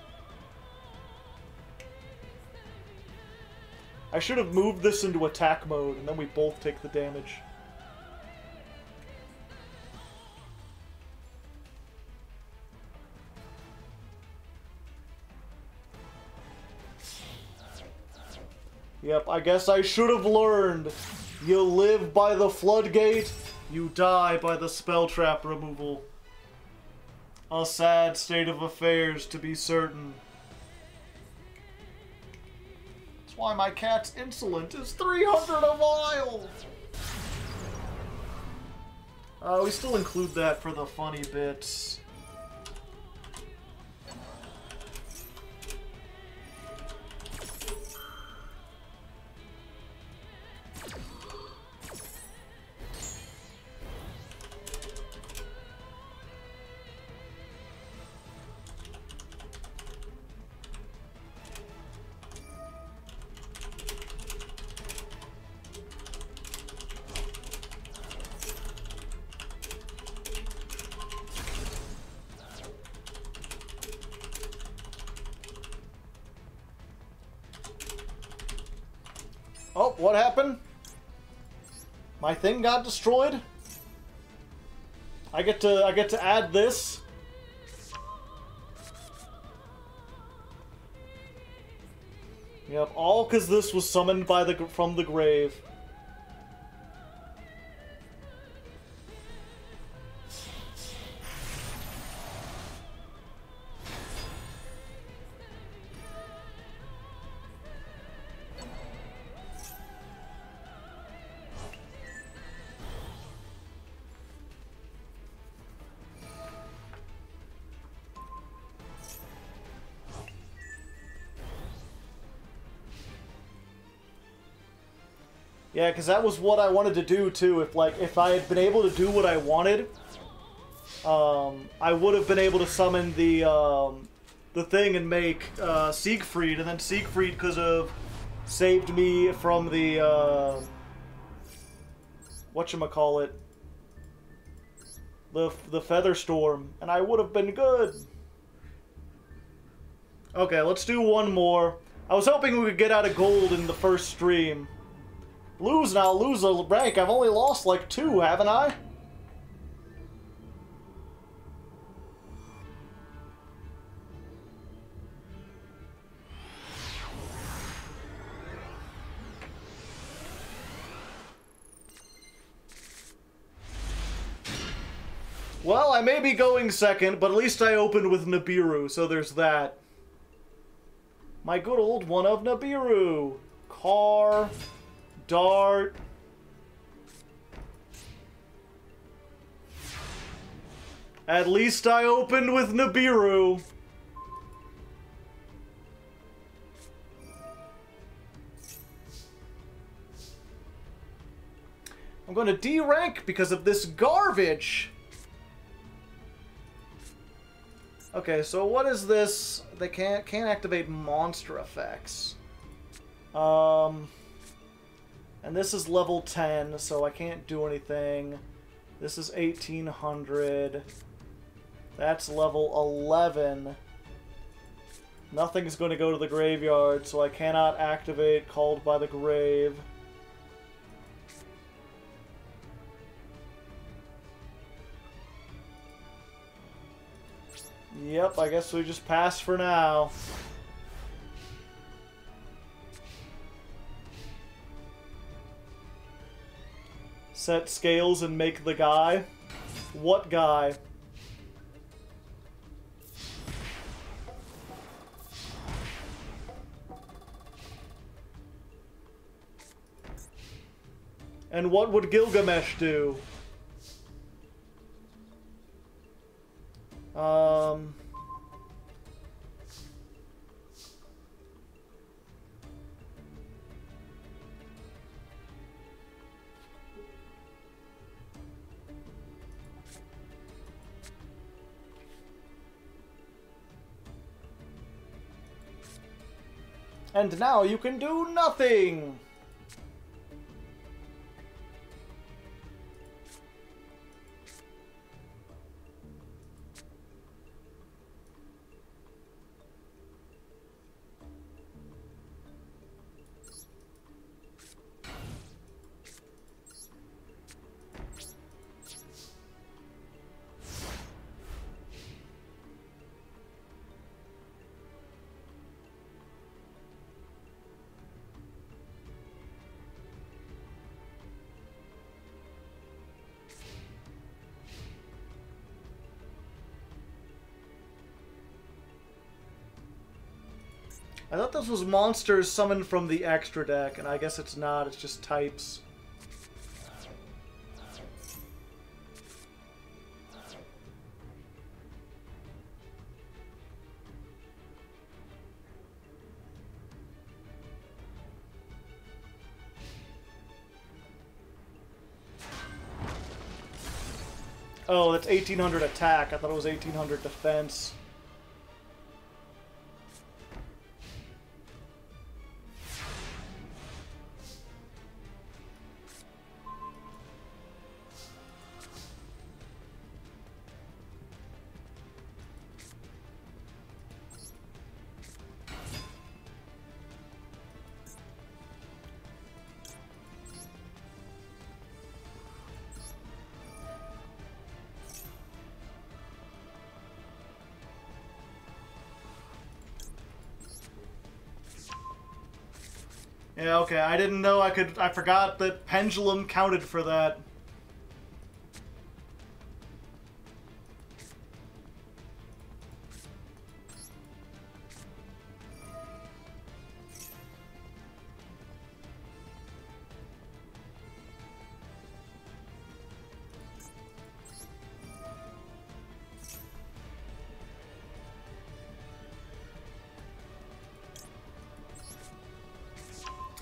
I should have moved this into attack mode, and then we both take the damage. Yep, I guess I should have learned. You live by the floodgate, you die by the spell trap removal. A sad state of affairs, to be certain. That's why my cat's insolent is 300 a vial! We still include that for the funny bits. Oh, what happened? My thing got destroyed? I get to add this. Yep, all because this was summoned by from the grave. Yeah, because that was what I wanted to do too. If I had been able to do what I wanted, I would have been able to summon the thing and make Siegfried, and then Siegfried could have saved me from the whatchamacallit, the Feather Storm, and I would have been good. Okay, let's do one more. I was hoping we could get out of gold in the first stream. Lose now, lose a rank. I've only lost like 2, haven't I? Well, I may be going second, but at least I opened with Nibiru, so there's that. My good old one of Nibiru. Car, Dart. At least I opened with Nibiru. I'm going to D-rank because of this garbage. Okay, so what is this? They can't activate monster effects. And this is level 10, so I can't do anything. This is 1800. That's level 11. Nothing's going to go to the graveyard, so I cannot activate Called by the Grave. Yep, I guess we just pass for now. Set scales and make the guy. What guy? And what would Gilgamesh do? And now you can do nothing! I thought this was monsters summoned from the extra deck, and I guess it's not, it's just types. Oh, that's 1800 attack. I thought it was 1800 defense. Yeah, okay, I didn't know I forgot that Pendulum counted for that.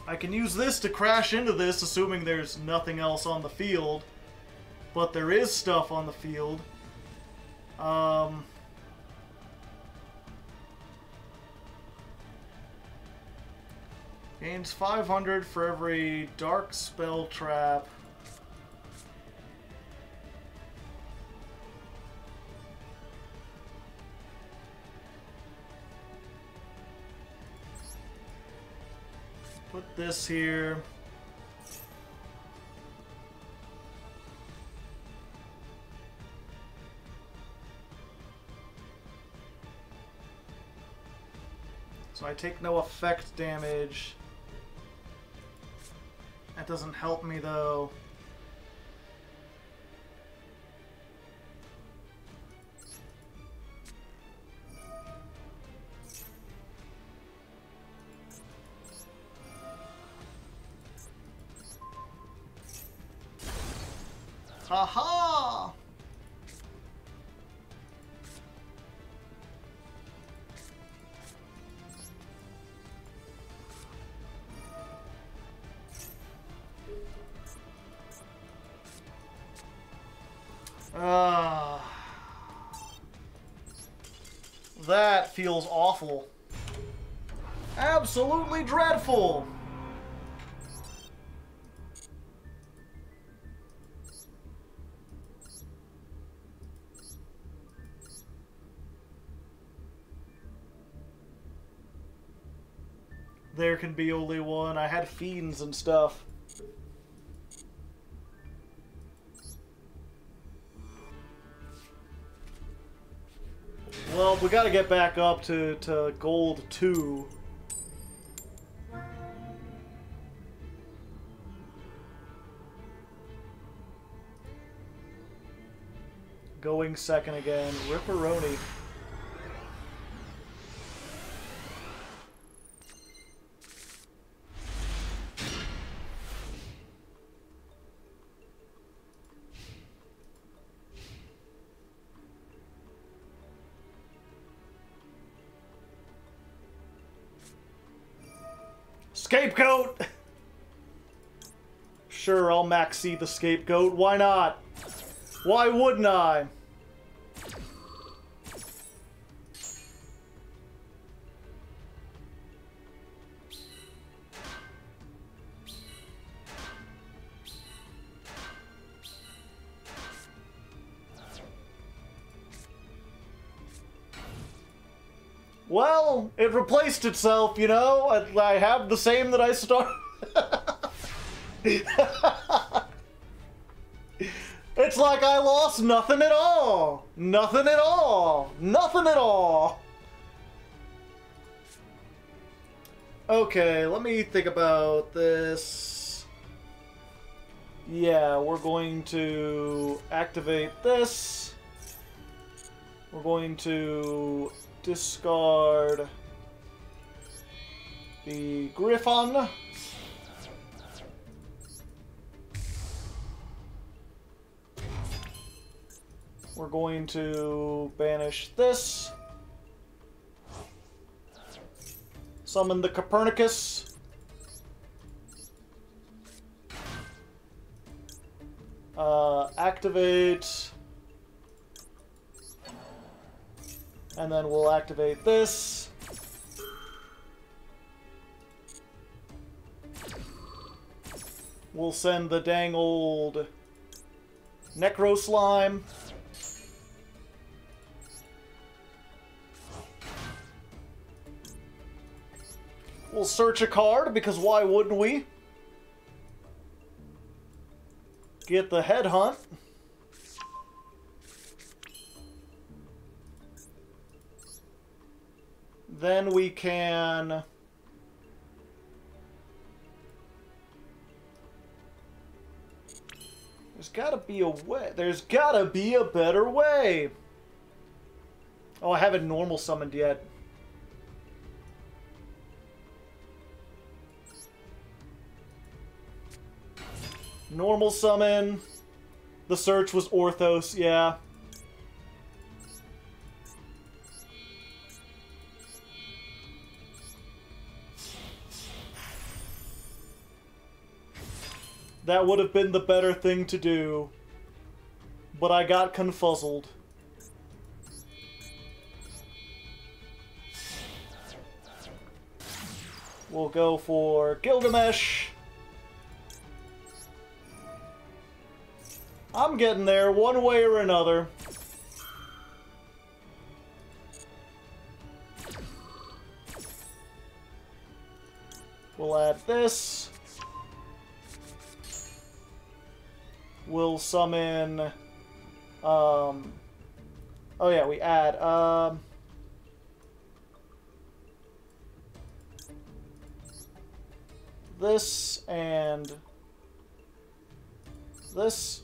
I can use this to crash into this, assuming there's nothing else on the field. But there is stuff on the field. Gains 500 for every dark spell trap. Put this here. So I take no effect damage. That doesn't help me though. Haha! That feels awful. Absolutely dreadful. There can be only one. I had fiends and stuff. Well, we gotta get back up to gold 2. Going second again. Ripperoni. Scapegoat! Sure, I'll maxi the scapegoat. Why not? Why wouldn't I? Well, it replaced itself, you know? I have the same that I started. It's like I lost nothing at all. Nothing at all. Nothing at all. Okay, let me think about this. Yeah, we're going to activate this. We're going to discard the Griffon. We're going to banish this. Summon the Copernicus. Activate. And then we'll activate this. We'll send the dang old Necro Slime. We'll search a card, because why wouldn't we? Get the Headhunt. Then we can... There's gotta be a way. There's gotta be a better way. Oh, I haven't normal summoned yet. Normal summon. The search was Orthos, yeah. That would have been the better thing to do. But I got confuzzled. We'll go for Gilgamesh. I'm getting there one way or another. We'll add this. We'll summon... oh yeah, we add... This and this.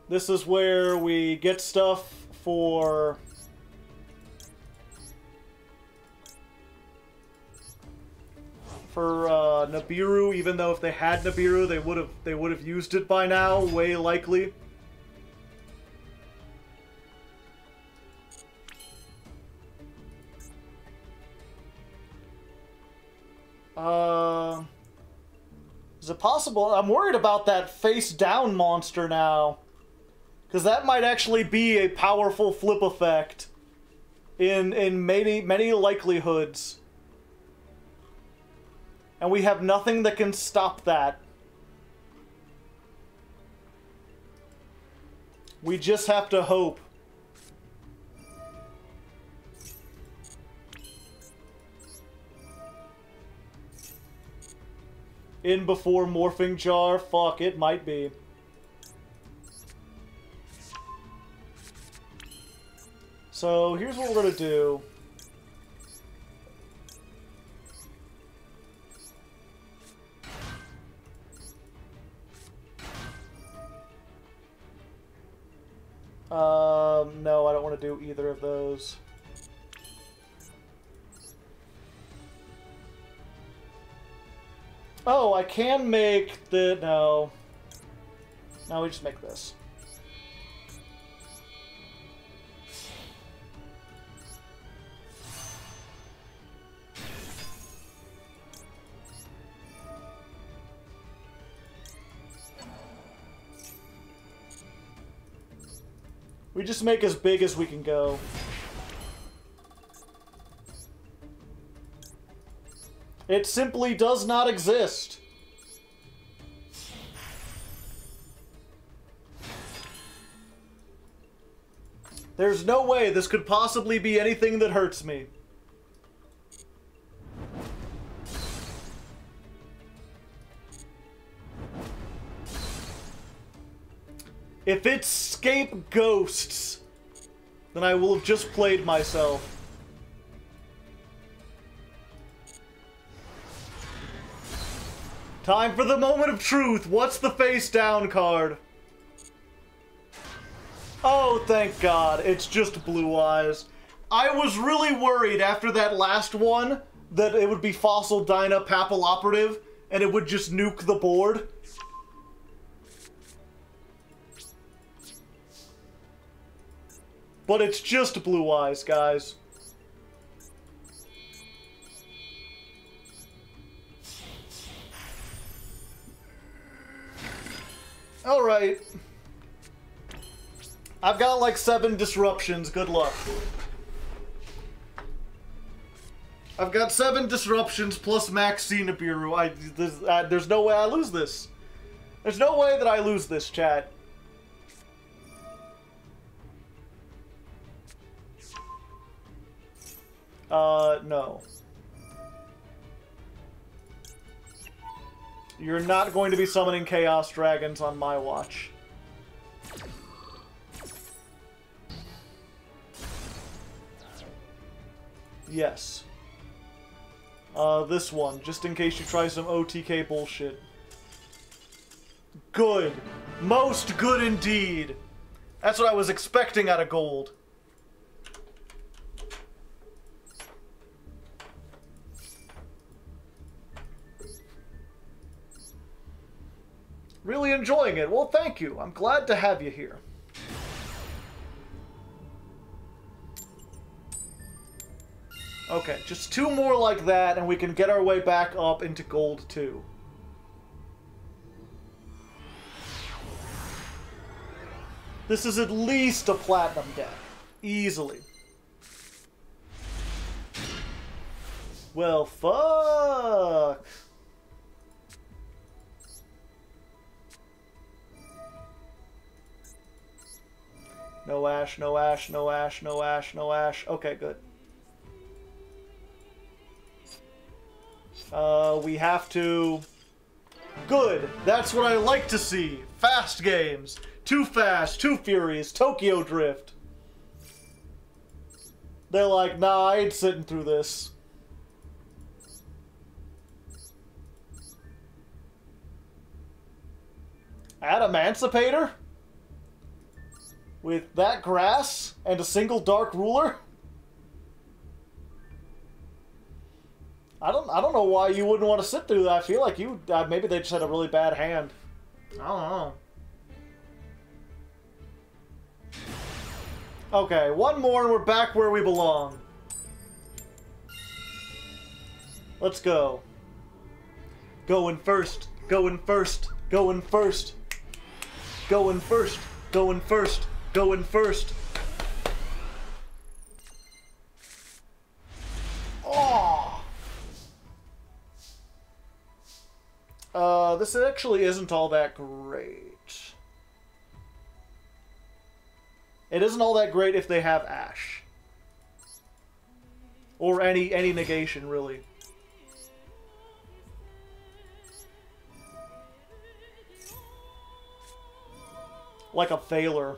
This is where we get stuff for Nibiru, even though if they had Nibiru, they would have used it by now, way likely. Is it possible? I'm worried about that face down monster now. Because that might actually be a powerful flip effect in many likelihoods. And we have nothing that can stop that. We just have to hope. In before morphing jar? Fuck, it might be. So here's what we're gonna do. No, I don't want to do either of those. Oh, I can make the... No. No, we just make this. We just make as big as we can go. It simply does not exist. There's no way this could possibly be anything that hurts me. If it's escape ghosts, then I will have just played myself. Time for the moment of truth. What's the face down card? Oh, thank God. It's just Blue Eyes. I was really worried after that last one that it would be Fossil Dyna Papilloperative and it would just nuke the board. But it's just Blue Eyes, guys. Alright. I've got like 7 disruptions. Good luck. I've got 7 disruptions plus Max C Nibiru. There's no way I lose this. There's no way that I lose this, chat. No. You're not going to be summoning Chaos Dragons on my watch. Yes. This one, just in case you try some OTK bullshit. Good. Most good indeed. That's what I was expecting out of gold. Really enjoying it. Well, thank you. I'm glad to have you here. Okay, just 2 more like that, and we can get our way back up into gold 2. This is at least a platinum deck. Easily. Well, fuck. No Ash, no Ash, no Ash, no Ash, no Ash. Okay, good. We have to... Good. That's what I like to see. Fast. fast games. Too Fast, Too Furious, Tokyo Drift. They're like, nah, I ain't sitting through this. Emancipator? With that grass and a single dark ruler? I don't know why you wouldn't want to sit through that. I feel like you maybe they just had a really bad hand. I don't know. Okay, one more and we're back where we belong. Let's go. Going first. Going first. Going first. Going first. Going first. Going first. Oh. This actually isn't all that great. It isn't all that great if they have Ash. Or any negation, really. Like a Failure.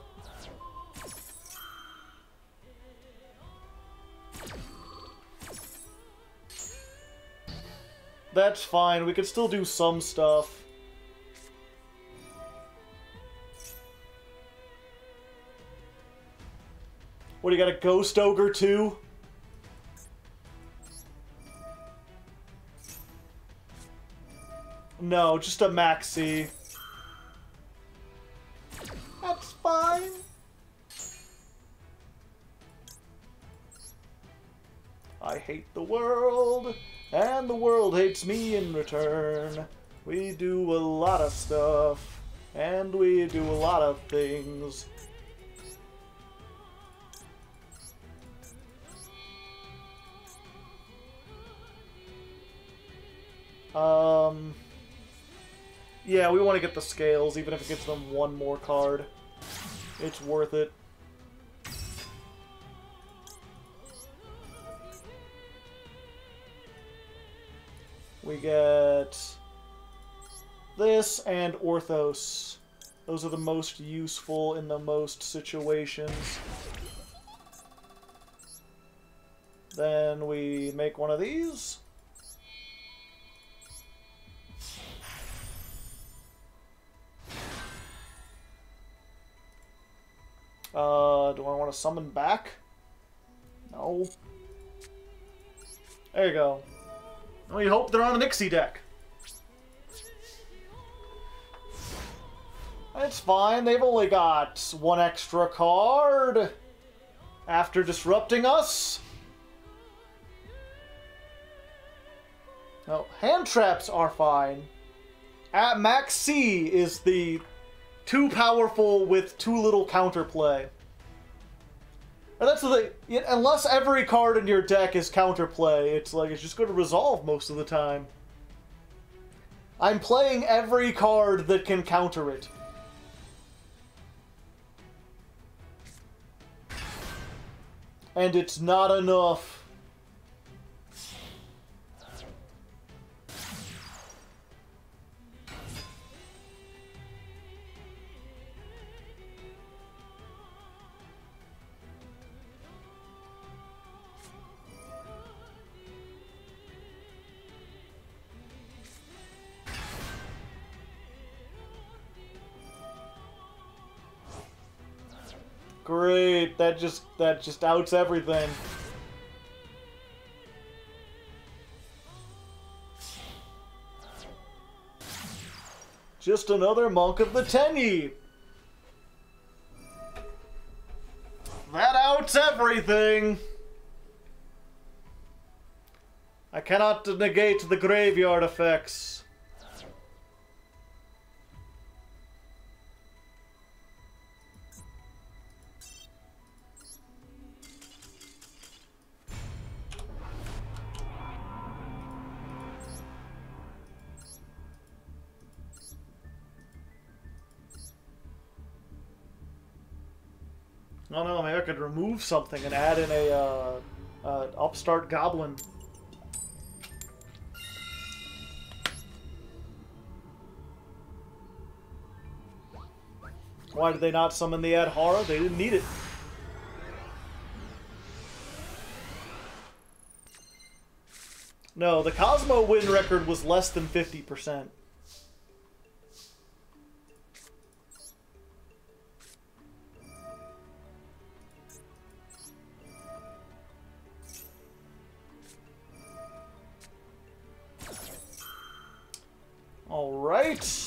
That's fine, we could still do some stuff. What, you got a Ghost Ogre too? No, just a Maxi. That's fine. I hate the world, and the world hates me in return. We do a lot of stuff, and we do a lot of things. Yeah, we want to get the scales, even if it gets them one more card. It's worth it. We get this and Orthos. Those are the most useful in the most situations. Then we make one of these. Do I want to summon back? No. There you go. We hope they're on an Nixie deck. It's fine, they've only got one extra card after disrupting us. No, hand traps are fine. At Max C is the too powerful with too little counterplay. And that's the thing, unless every card in your deck is counterplay, it's like it's just going to resolve most of the time. I'm playing every card that can counter it. And it's not enough. Great, that just outs everything. Just another Monk of the Tenyi. That outs everything. I cannot negate the graveyard effects. Oh no, maybe I could remove something and add in a upstart goblin. Why did they not summon the Adhara? They didn't need it. No, the Cosmo win record was less than 50%. All right.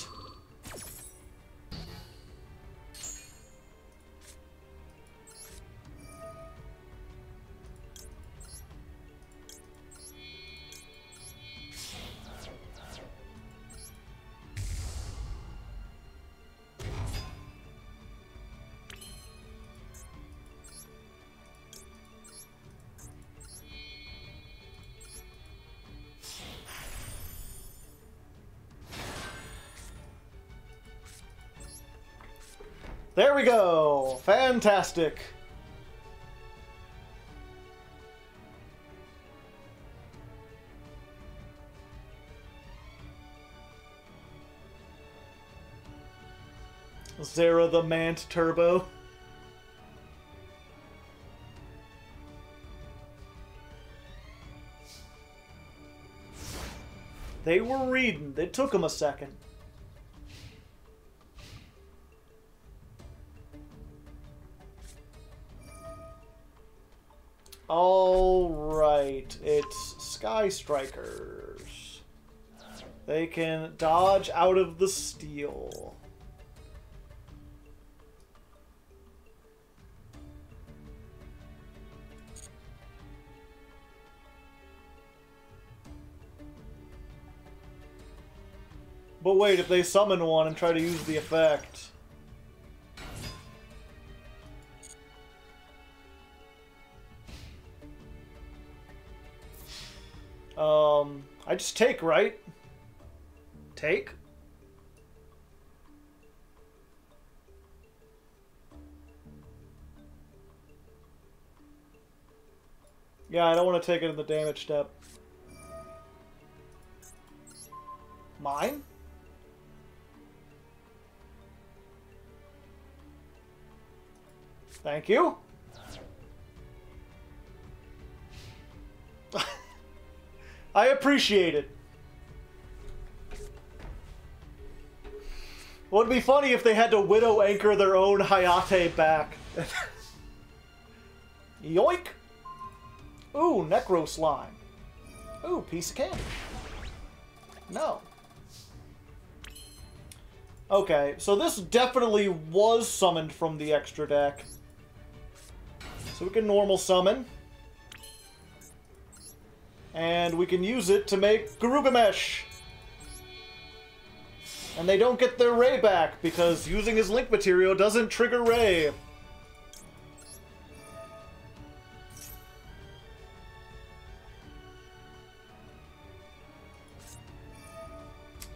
There we go! Fantastic! Zera the Mant Turbo. They were reading. It took them a second. Alright, it's Sky Strikers. They can dodge out of the steel. But wait, if they summon one and try to use the effect... I just take, right? Take? Yeah, I don't want to take it in the damage step. Mine? Thank you. I appreciate it. Would be funny if they had to Widow Anchor their own Hayate back. Yoink! Ooh, Necro Slime. Ooh, piece of candy. No. Okay, so this definitely was summoned from the extra deck. So we can normal summon. And we can use it to make Garugamesh. And they don't get their Ray back, because using his Link material doesn't trigger Ray.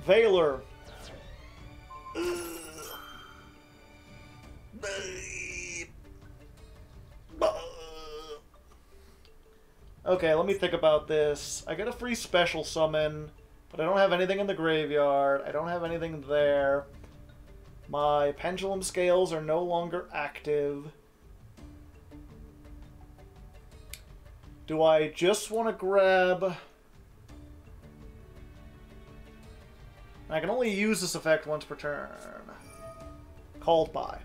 Valor. Okay, let me think about this. I get a free special summon, but I don't have anything in the graveyard. I don't have anything there. My pendulum scales are no longer active. Do I just want to grab... I can only use this effect once per turn. Called by.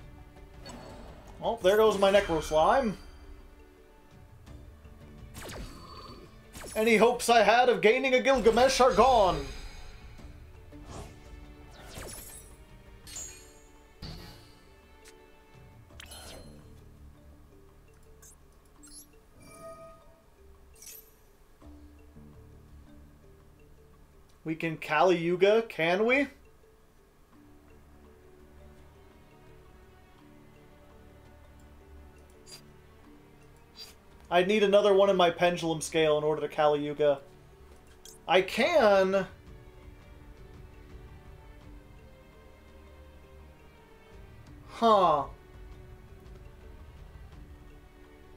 Well, there goes my Necro Slime. Any hopes I had of gaining a Gilgamesh are gone. We can Kali Yuga, can we? I'd need another one in my pendulum scale in order to Kali Yuga. I can... Huh.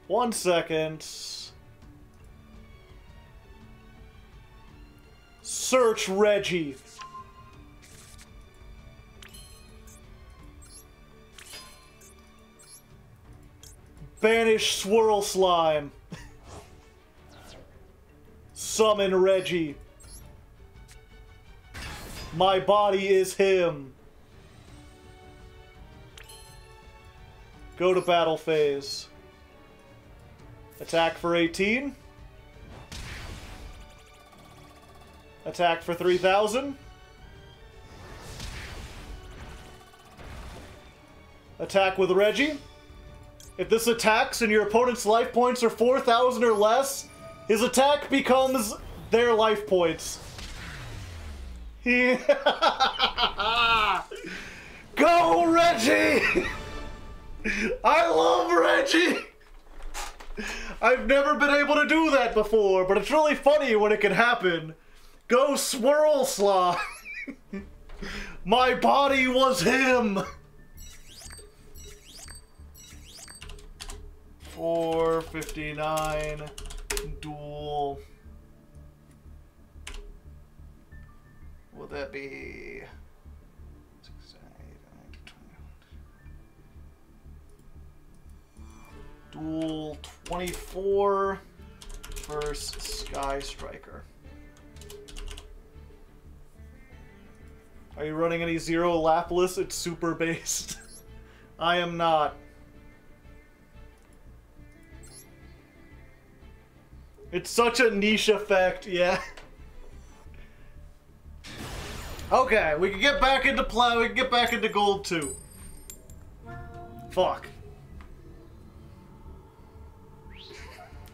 1 second. Search Reggie. Banish Swirl Slime. Summon Reggie. My body is him. Go to battle phase. Attack for 18. Attack for 3,000. Attack with Reggie. If this attacks and your opponent's life points are 4,000 or less, his attack becomes their life points. Go, Reggie! I love Reggie! I've never been able to do that before, but it's really funny when it can happen. Go Swirl Slime! My body was him! 459 duel. Will that be 6, 8, 9, 20. Duel 24 versus Sky Striker. Are you running any Zero Laplace? It's super based. I am not. It's such a niche effect, yeah. Okay, we can get back into play. We can get back into gold too. Fuck.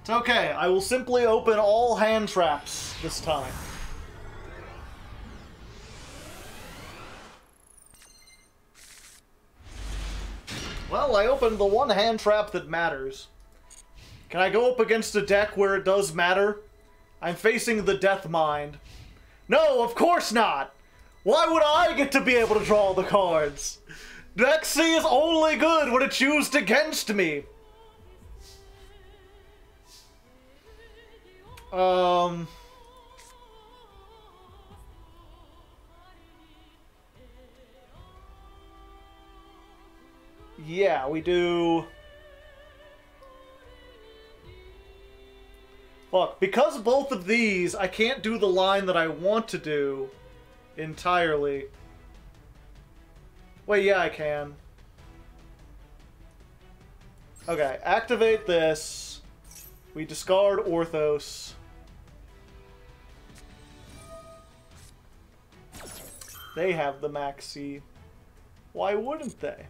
It's okay. I will simply open all hand traps this time. Well, I opened the one hand trap that matters. Can I go up against a deck where it does matter? I'm facing the Death Mind. No, of course not! Why would I get to be able to draw the cards? Deck C is only good when it's used against me. Yeah, we do... Fuck, because both of these, I can't do the line that I want to do entirely. Wait, yeah, I can. Okay, activate this. We discard Orthos. They have the Maxi. Why wouldn't they?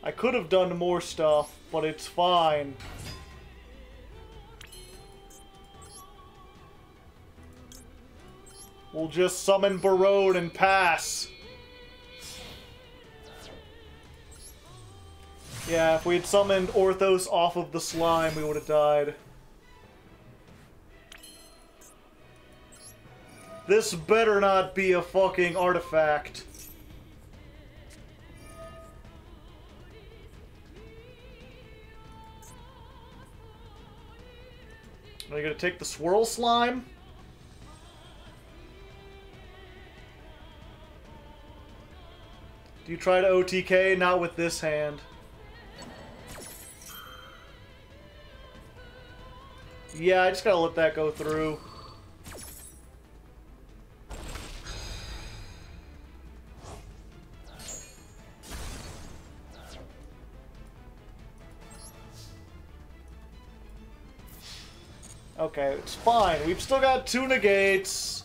I could have done more stuff, but it's fine. We'll just summon Barone and pass. Yeah, if we had summoned Orthos off of the slime, we would have died. This better not be a fucking artifact. Are you gonna take the swirl slime? Do you try to OTK? Not with this hand. Yeah, I just gotta let that go through. Okay, it's fine. We've still got 2 negates.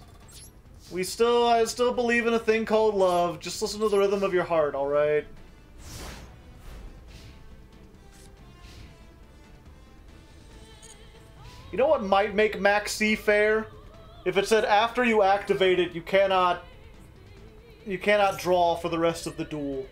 I still believe in a thing called love. Just listen to the rhythm of your heart, alright? You know what might make Max C fair? If it said after you activate it, you cannot draw for the rest of the duel.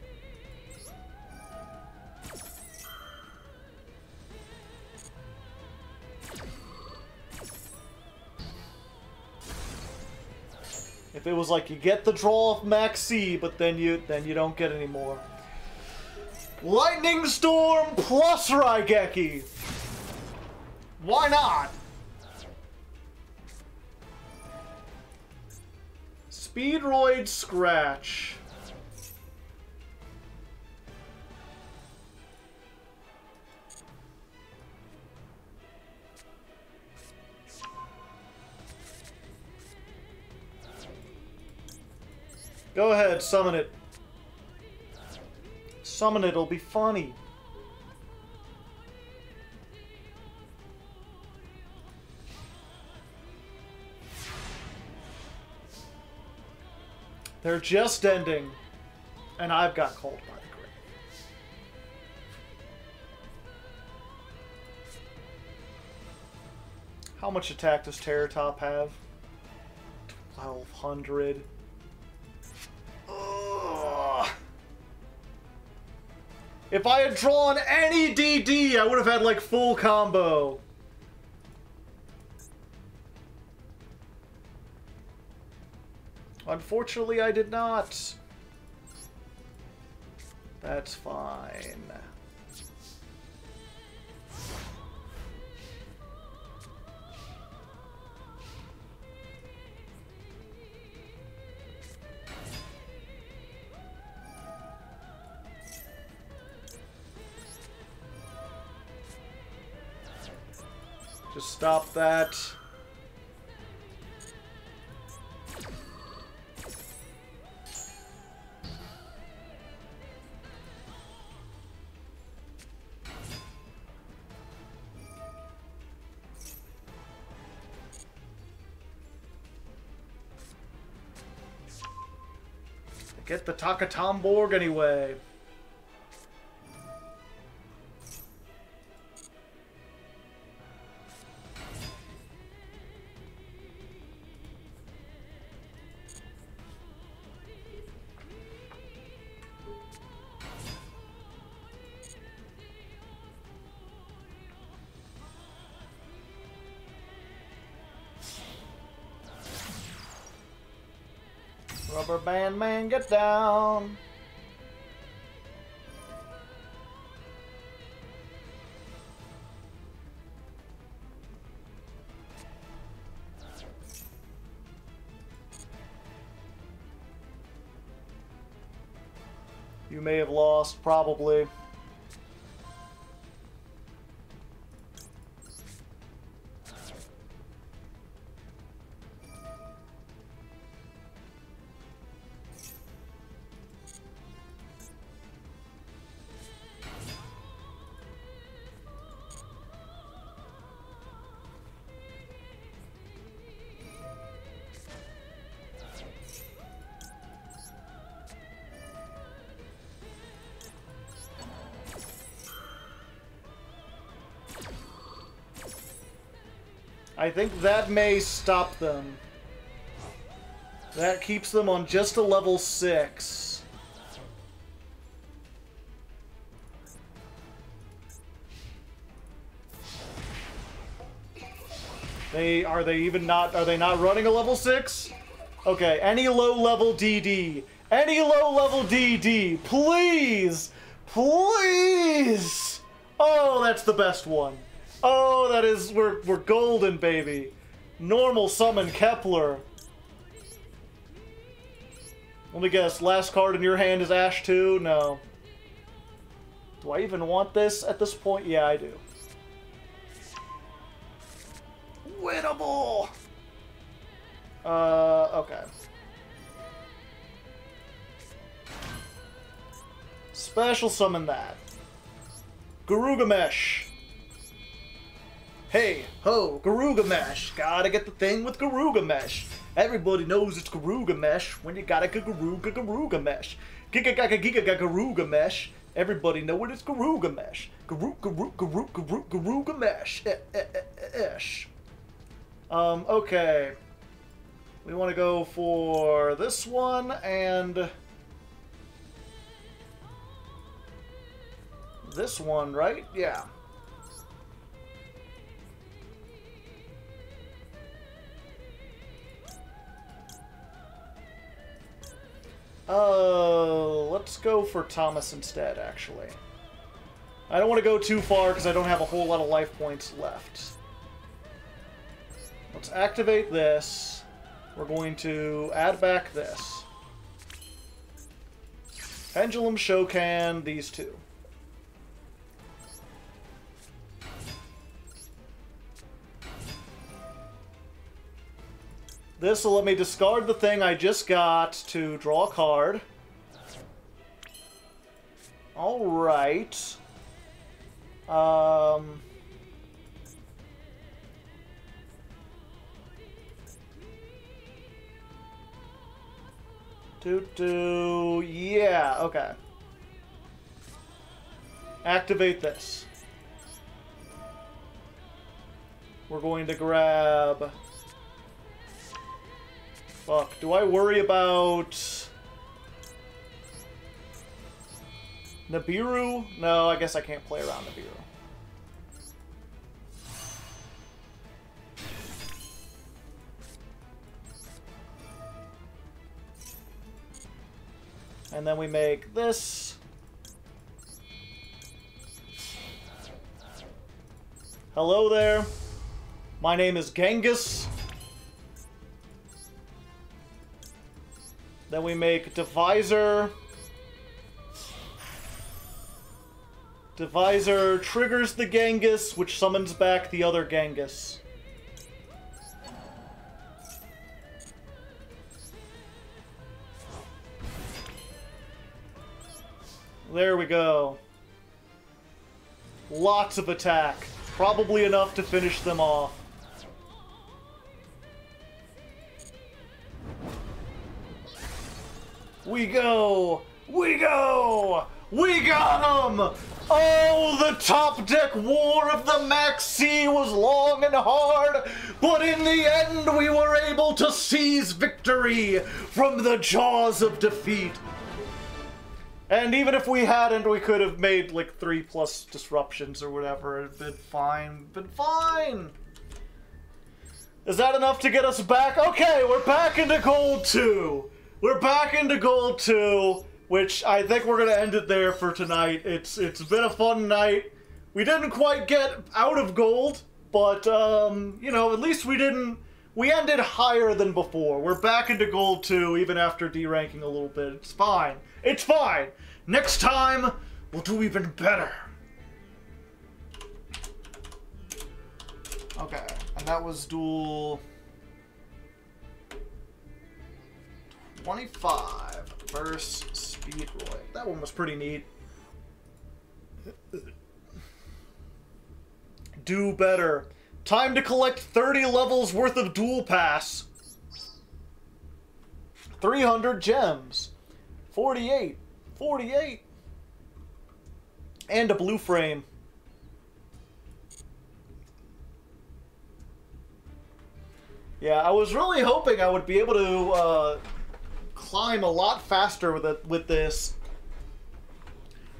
If it was like you get the draw of Max C, but then you don't get any more. Lightning Storm plus Raigeki. Why not? Speedroid Scratch. Go ahead, summon it. Summon it, it'll be funny. They're just ending, and I've got called by the grave. How much attack does Terror Top have? 1200. Ugh. If I had drawn any DD, I would have had like full combo. Unfortunately, I did not. That's fine. Just stop that. Get the Takatomborg anyway. Rubber band man, get down. You may have lost, probably. I think that may stop them. That keeps them on just a level 6. Are they not running a level 6? Okay, any low level DD. Any low level DD, please! Please! Oh, that's the best one. Oh, that is, we're golden, baby. Normal summon Kepler. Let me guess, last card in your hand is Ash 2? No. Do I even want this at this point? Yeah, I do. Winnable! Okay. Special summon that. Garugamesh. Hey, ho, Garugamesh. Gotta get the thing with Garugamesh. Everybody knows it's Garugamesh when you gotta Garugamesh. Garugamesh. Everybody know what it's Garugamesh. Garugamesh. Okay. We want to go for this one and this one, right? Yeah. Oh, let's go for Thomas instead, actually. I don't want to go too far because I don't have a whole lot of life points left. Let's activate this. We're going to add back this. Pendulum Shokan, these two. This will let me discard the thing I just got to draw a card. Alright. Yeah, okay. Activate this. We're going to grab... Fuck, do I worry about... Nibiru? No, I guess I can't play around Nibiru. And then we make this. Hello there. My name is Genghis. Then we make Divisor. Divisor triggers the Genghis, which summons back the other Genghis. There we go. Lots of attack. Probably enough to finish them off. We go! We go! We got him! Oh, the top deck war of the Max C was long and hard, but in the end we were able to seize victory from the jaws of defeat. And even if we hadn't, we could have made like 3+ disruptions or whatever. It'd been fine. Been fine! Is that enough to get us back? Okay, we're back into Gold 2. We're back into Gold 2, which I think we're going to end it there for tonight. It's been a fun night. We didn't quite get out of Gold, but, you know, at least we didn't... We ended higher than before. We're back into Gold 2, even after deranking a little bit. It's fine. It's fine! Next time, we'll do even better. Okay, and that was duel 25 versus Speedroy. That one was pretty neat. Do better. Time to collect 30 levels worth of Duel Pass. 300 gems. 48. 48. And a blue frame. Yeah, I was really hoping I would be able to climb a lot faster with this.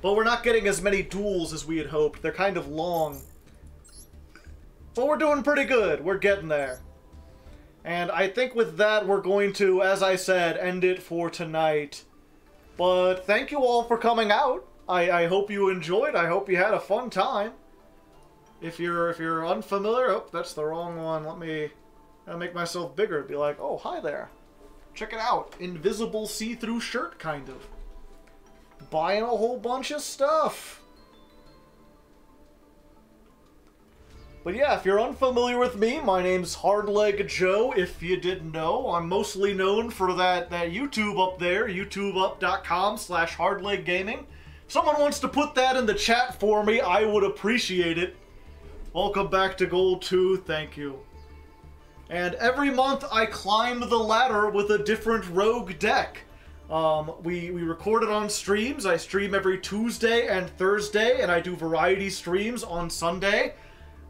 But we're not getting as many duels as we had hoped. They're kind of long. But we're doing pretty good. We're getting there. And I think with that, we're going to, as I said, end it for tonight. But thank you all for coming out. I hope you enjoyed. I hope you had a fun time. If you're unfamiliar, oh, that's the wrong one. Let me make myself bigger. Be like, oh, hi there. Check it out. Invisible see-through shirt, kind of. Buying a whole bunch of stuff. But yeah, if you're unfamiliar with me, my name's Hardleg Joe, if you didn't know. I'm mostly known for that YouTube up there, youtubeup.com/hardleggaming. If someone wants to put that in the chat for me, I would appreciate it. Welcome back to Gold 2, thank you. And every month I climb the ladder with a different rogue deck. We record it on streams. I stream every Tuesday and Thursday, and I do variety streams on Sunday.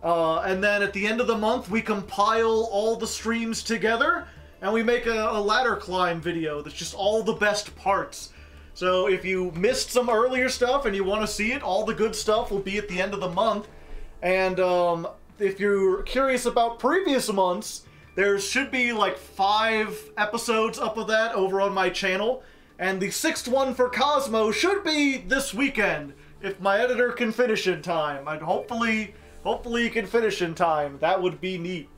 And then at the end of the month, we compile all the streams together, and we make a ladder climb video that's just all the best parts. So if you missed some earlier stuff and you want to see it, all the good stuff will be at the end of the month. And if you're curious about previous months, there should be like 5 episodes up of that over on my channel. And the 6th one for Cosmo should be this weekend. if my editor can finish in time. I'd hopefully he can finish in time. That would be neat.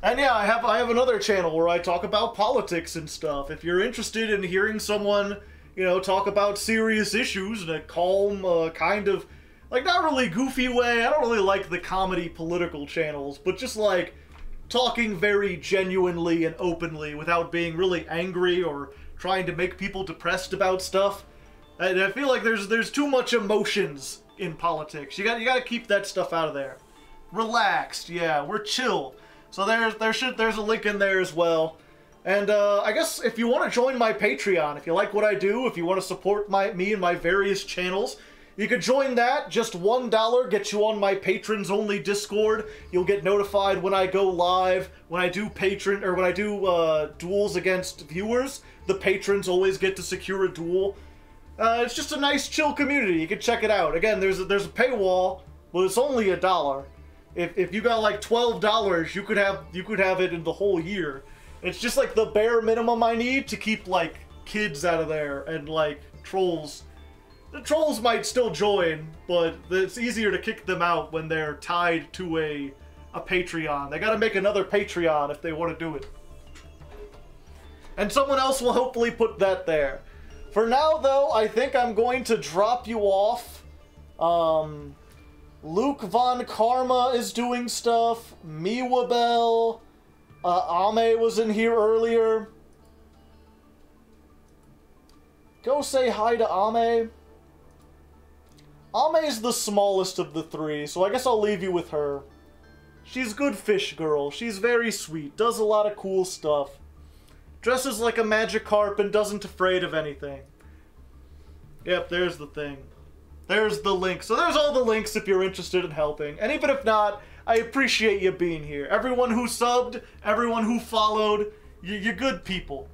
And yeah, I have another channel where I talk about politics and stuff. If you're interested in hearing someone, you know, talk about serious issues in a calm, kind of, like, not really goofy way. I don't really like the comedy political channels, but just like talking very genuinely and openly without being really angry or trying to make people depressed about stuff. And I feel like there's too much emotions in politics. You gotta keep that stuff out of there. Relaxed, yeah, we're chill. So there's a link in there as well. And I guess if you want to join my Patreon, if you like what I do, if you want to support me and my various channels, you could join that. Just $1 gets you on my patrons only Discord. You'll get notified when I go live, when I do duels against viewers. The patrons always get to secure a duel. It's just a nice chill community. You can check it out. Again, there's a paywall, but it's only $1. If you got like $12, you could have it in the whole year. It's just like the bare minimum I need to keep like kids out of there and like trolls. The trolls might still join, but it's easier to kick them out when they're tied to a Patreon. They gotta make another Patreon if they want to do it. And someone else will hopefully put that there. For now, though, I think I'm going to drop you off. Luke Von Karma is doing stuff. Miwabel. Ame was in here earlier. Go say hi to Ame. Ame's the smallest of the three, so I guess I'll leave you with her. She's good fish girl. She's very sweet. Does a lot of cool stuff. Dresses like a Magikarp and doesn't afraid of anything. Yep, there's the thing. There's the link. So there's all the links if you're interested in helping. And even if not, I appreciate you being here. Everyone who subbed, everyone who followed, you're good people.